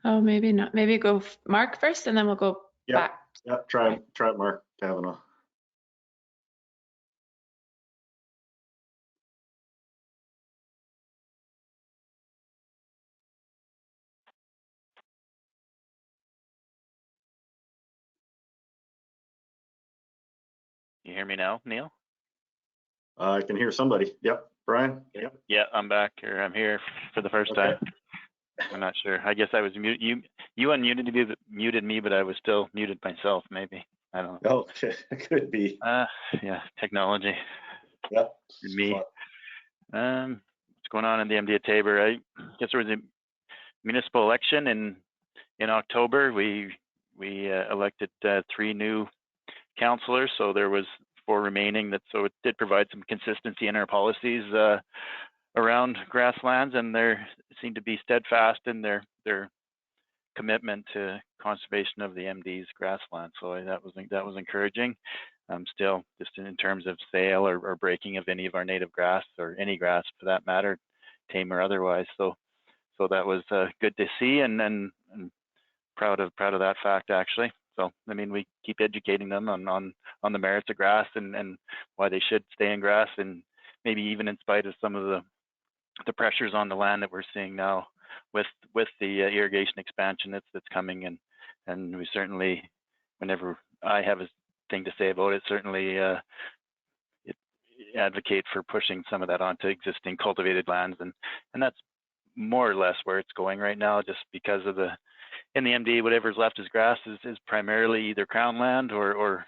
[SPEAKER 2] Oh, maybe not. Maybe go Mark first, and then we'll go back.
[SPEAKER 1] Yeah, try Mark Kavanaugh.
[SPEAKER 7] you hear me now, Neil?
[SPEAKER 1] I can hear somebody. Yep, Brian. Yep.
[SPEAKER 7] Yeah, I'm back here. I'm here for the first time. I'm not sure. I guess I was mute. You muted me, but I was still muted myself. Maybe I don't know.
[SPEAKER 1] Oh, it could be.
[SPEAKER 7] Yeah, technology.
[SPEAKER 1] Yep.
[SPEAKER 7] Me. What's going on in the MD of Tabor? I guess there was a municipal election in October. We elected 3 new councillors, so there was 4 remaining. So it did provide some consistency in our policies around grasslands, and they seem to be steadfast in their commitment to conservation of the MD's grassland. So that was encouraging. Still, just in terms of sale or breaking of any of our native grass, or any grass for that matter, tame or otherwise. So that was good to see, and proud of that fact, actually. So I mean, we keep educating them on the merits of grass and why they should stay in grass, and maybe even in spite of some of the pressures on the land that we're seeing now with the irrigation expansion that's coming, and we certainly, whenever I have a thing to say about it, certainly advocate for pushing some of that onto existing cultivated lands, and that's more or less where it's going right now, just because of in the MD, whatever's left as grass is primarily either Crown land or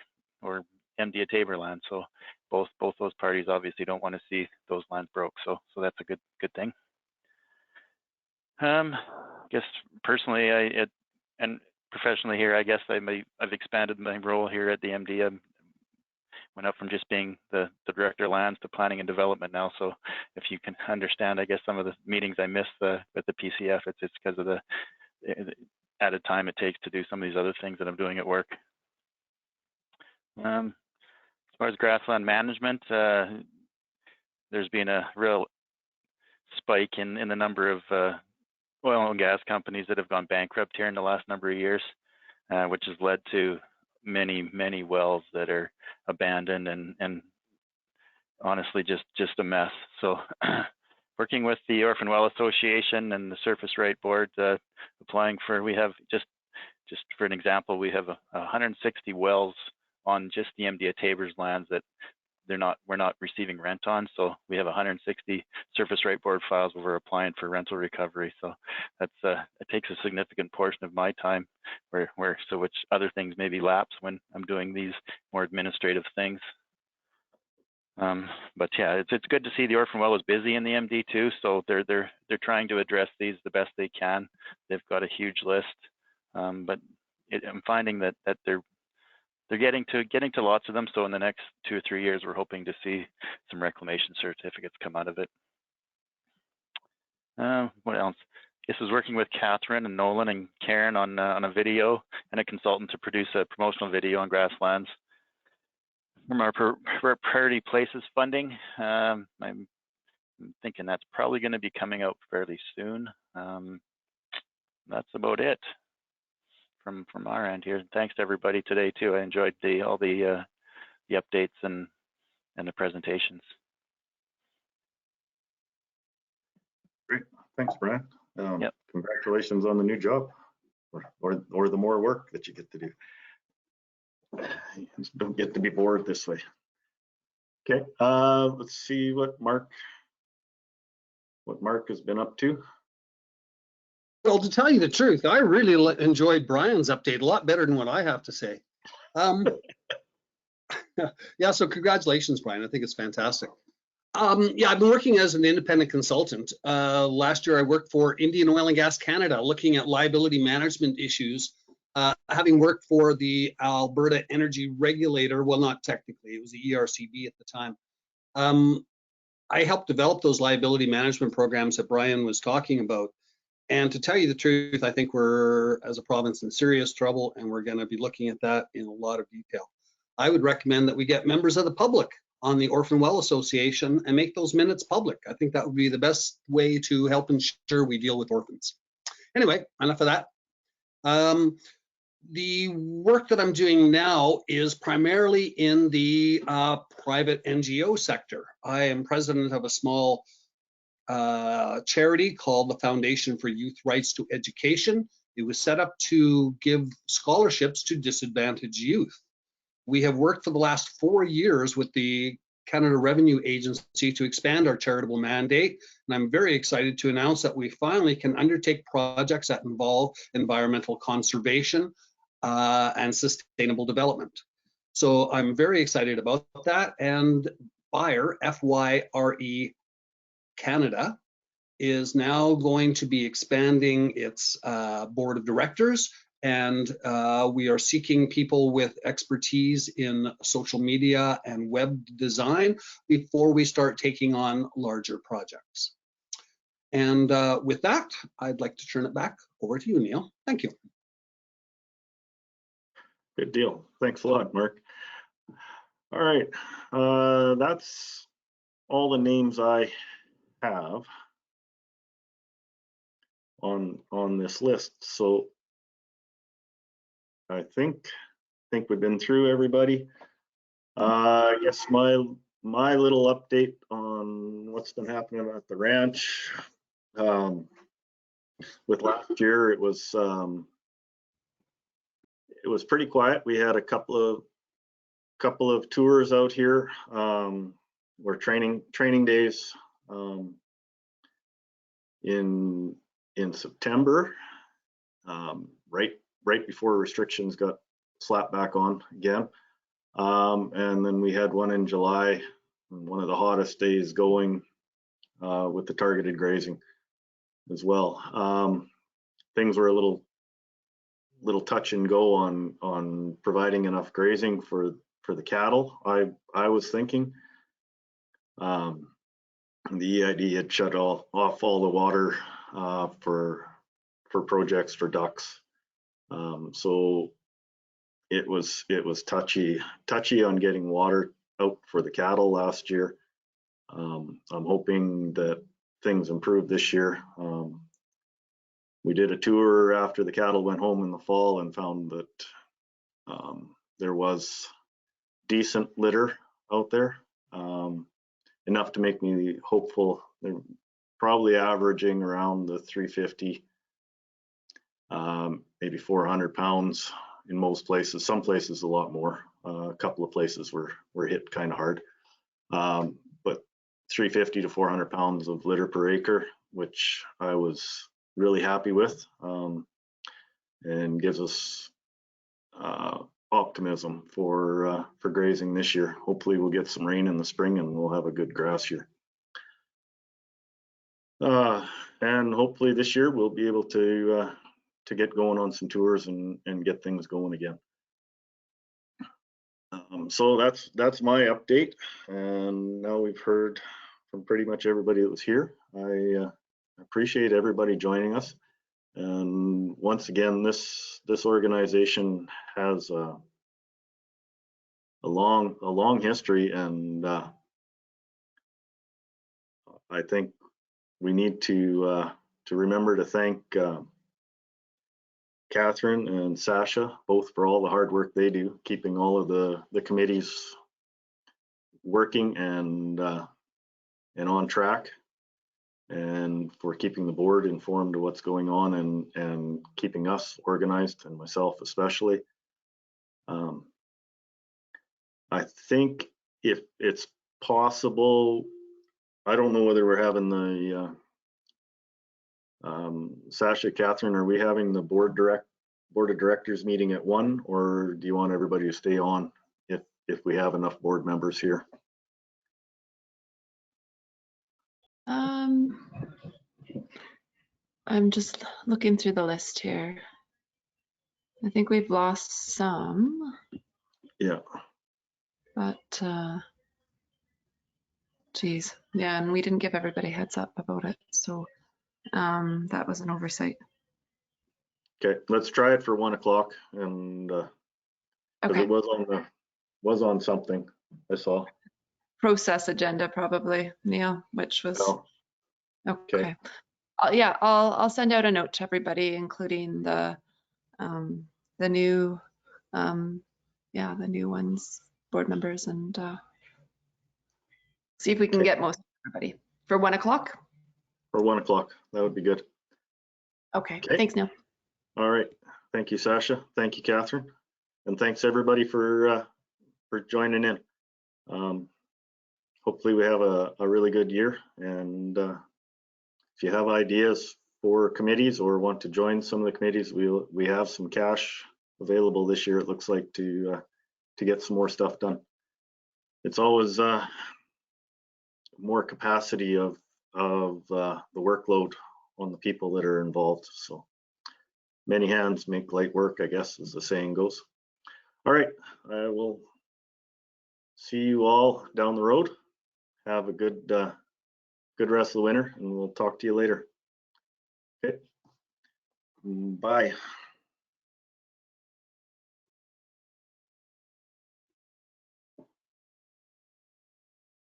[SPEAKER 7] MD of Tabor land. So both those parties obviously don't want to see those lands broke. So that's a good thing. I guess personally, and professionally here, I guess I've expanded my role here at the MD. I went up from just being the director of lands to planning and development now. So if you can understand, I guess some of the meetings I miss with the PCF, it's because of the added time it takes to do some of these other things that I'm doing at work. As far as grassland management, there's been a real spike in the number of oil and gas companies that have gone bankrupt here in the last number of years, which has led to many wells that are abandoned and honestly just a mess. So working with the Orphan Well Association and the Surface Right Board, we have just for an example, we have 160 wells on just the MD of Tabor's lands that we're not receiving rent on. So we have 160 Surface Right Board files where we're applying for rental recovery. So that's it takes a significant portion of my time, which other things maybe lapse when I'm doing these more administrative things. But yeah, it's good to see the Orphan Well is busy in the MD too. So they're trying to address these the best they can. They've got a huge list, but I'm finding that they're getting to lots of them. So in the next 2 or 3 years, we're hoping to see some reclamation certificates come out of it. What else? This is working with Catherine and Nolan and Karen on a video, and a consultant to produce a promotional video on grasslands from our Priority Places funding. I'm thinking that's probably going to be coming out fairly soon. That's about it from our end here. Thanks to everybody today too. I enjoyed all the updates and the presentations.
[SPEAKER 1] Great, thanks, Brian.
[SPEAKER 7] Yep.
[SPEAKER 1] Congratulations on the new job, or the more work that you get to do. You just don't get to be bored this way. Okay, let's see what Mark has been up to.
[SPEAKER 9] Well, to tell you the truth, I really enjoyed Brian's update a lot better than what I have to say. Yeah, so congratulations, Brian. I think it's fantastic. Yeah, I've been working as an independent consultant. Last year, I worked for Indian Oil and Gas Canada, looking at liability management issues, having worked for the Alberta Energy Regulator. Well, not technically, it was the ERCB at the time. I helped develop those liability management programs that Brian was talking about. And to tell you the truth, I think we're, as a province, in serious trouble, and we're going to be looking at that in a lot of detail. I would recommend that we get members of the public on the Orphan Well Association and make those minutes public. I think that would be the best way to help ensure we deal with orphans. Anyway, enough of that. The work that I'm doing now is primarily in the private NGO sector. I am president of a small charity called the Foundation for Youth Rights to Education. It was set up to give scholarships to disadvantaged youth. we have worked for the last 4 years with the Canada Revenue Agency to expand our charitable mandate, and I'm very excited to announce that we finally can undertake projects that involve environmental conservation and sustainable development. So I'm very excited about that, and FYRE, F-Y-R-E Canada, is now going to be expanding its board of directors, and we are seeking people with expertise in social media and web design before we start taking on larger projects. And with that, I'd like to turn it back over to you, Neil. Thank you.
[SPEAKER 1] Good deal. Thanks a lot, Mark. All right, that's all the names I have on this list. So I think we've been through everybody. I guess my little update on what's been happening at the ranch. With last year, it was pretty quiet. We had a couple of tours out here. Were training days in September, right before restrictions got slapped back on again. And then we had one in July, one of the hottest days going with the targeted grazing as well. Things were a little touch and go on providing enough grazing for the cattle. I was thinking the EID had shut off all the water for projects for ducks. So it was touchy on getting water out for the cattle last year. I'm hoping that things improve this year. We did a tour after the cattle went home in the fall and found that there was decent litter out there, enough to make me hopeful. They're probably averaging around the 350, maybe 400 pounds in most places. Some places a lot more. A couple of places were hit kind of hard, but 350 to 400 pounds of litter per acre, which I was really happy with, and gives us optimism for grazing this year. Hopefully we'll get some rain in the spring and we'll have a good grass year. And hopefully this year we'll be able to get going on some tours and get things going again. So that's my update, and now we've heard from pretty much everybody that was here. I appreciate everybody joining us, and once again, this organization has a long history, and I think we need to remember to thank Catherine and Sasha, both for all the hard work they do, keeping all of the committees working and on track, and for keeping the board informed of what's going on and keeping us organized, and myself especially. I think if it's possible, I don't know whether we're having the Sasha, Catherine, are we having the board of directors meeting at 1, or do you want everybody to stay on if we have enough board members here?
[SPEAKER 2] I'm just looking through the list here. I think we've lost some.
[SPEAKER 1] Yeah.
[SPEAKER 2] But geez, yeah, and we didn't give everybody heads up about it, so that was an oversight.
[SPEAKER 1] Okay, let's try it for 1 o'clock, and
[SPEAKER 2] okay.
[SPEAKER 1] It was on something I saw.
[SPEAKER 2] Process agenda probably, Neil, which was okay.
[SPEAKER 1] Okay.
[SPEAKER 2] I'll send out a note to everybody, including the new the new ones, board members, and see if we can get most of everybody for 1 o'clock.
[SPEAKER 1] For 1 o'clock, that would be good.
[SPEAKER 2] Okay. Thanks, Neil.
[SPEAKER 1] All right, thank you, Sasha. Thank you, Catherine, and thanks everybody for for joining in. Hopefully we have a really good year, and if you have ideas for committees or want to join some of the committees, we have some cash available this year, it looks like, to get some more stuff done. It's always more capacity of the workload on the people that are involved. So many hands make light work, I guess, as the saying goes. All right, I will see you all down the road. Have a good rest of the winter, and we'll talk to you later. Okay, bye.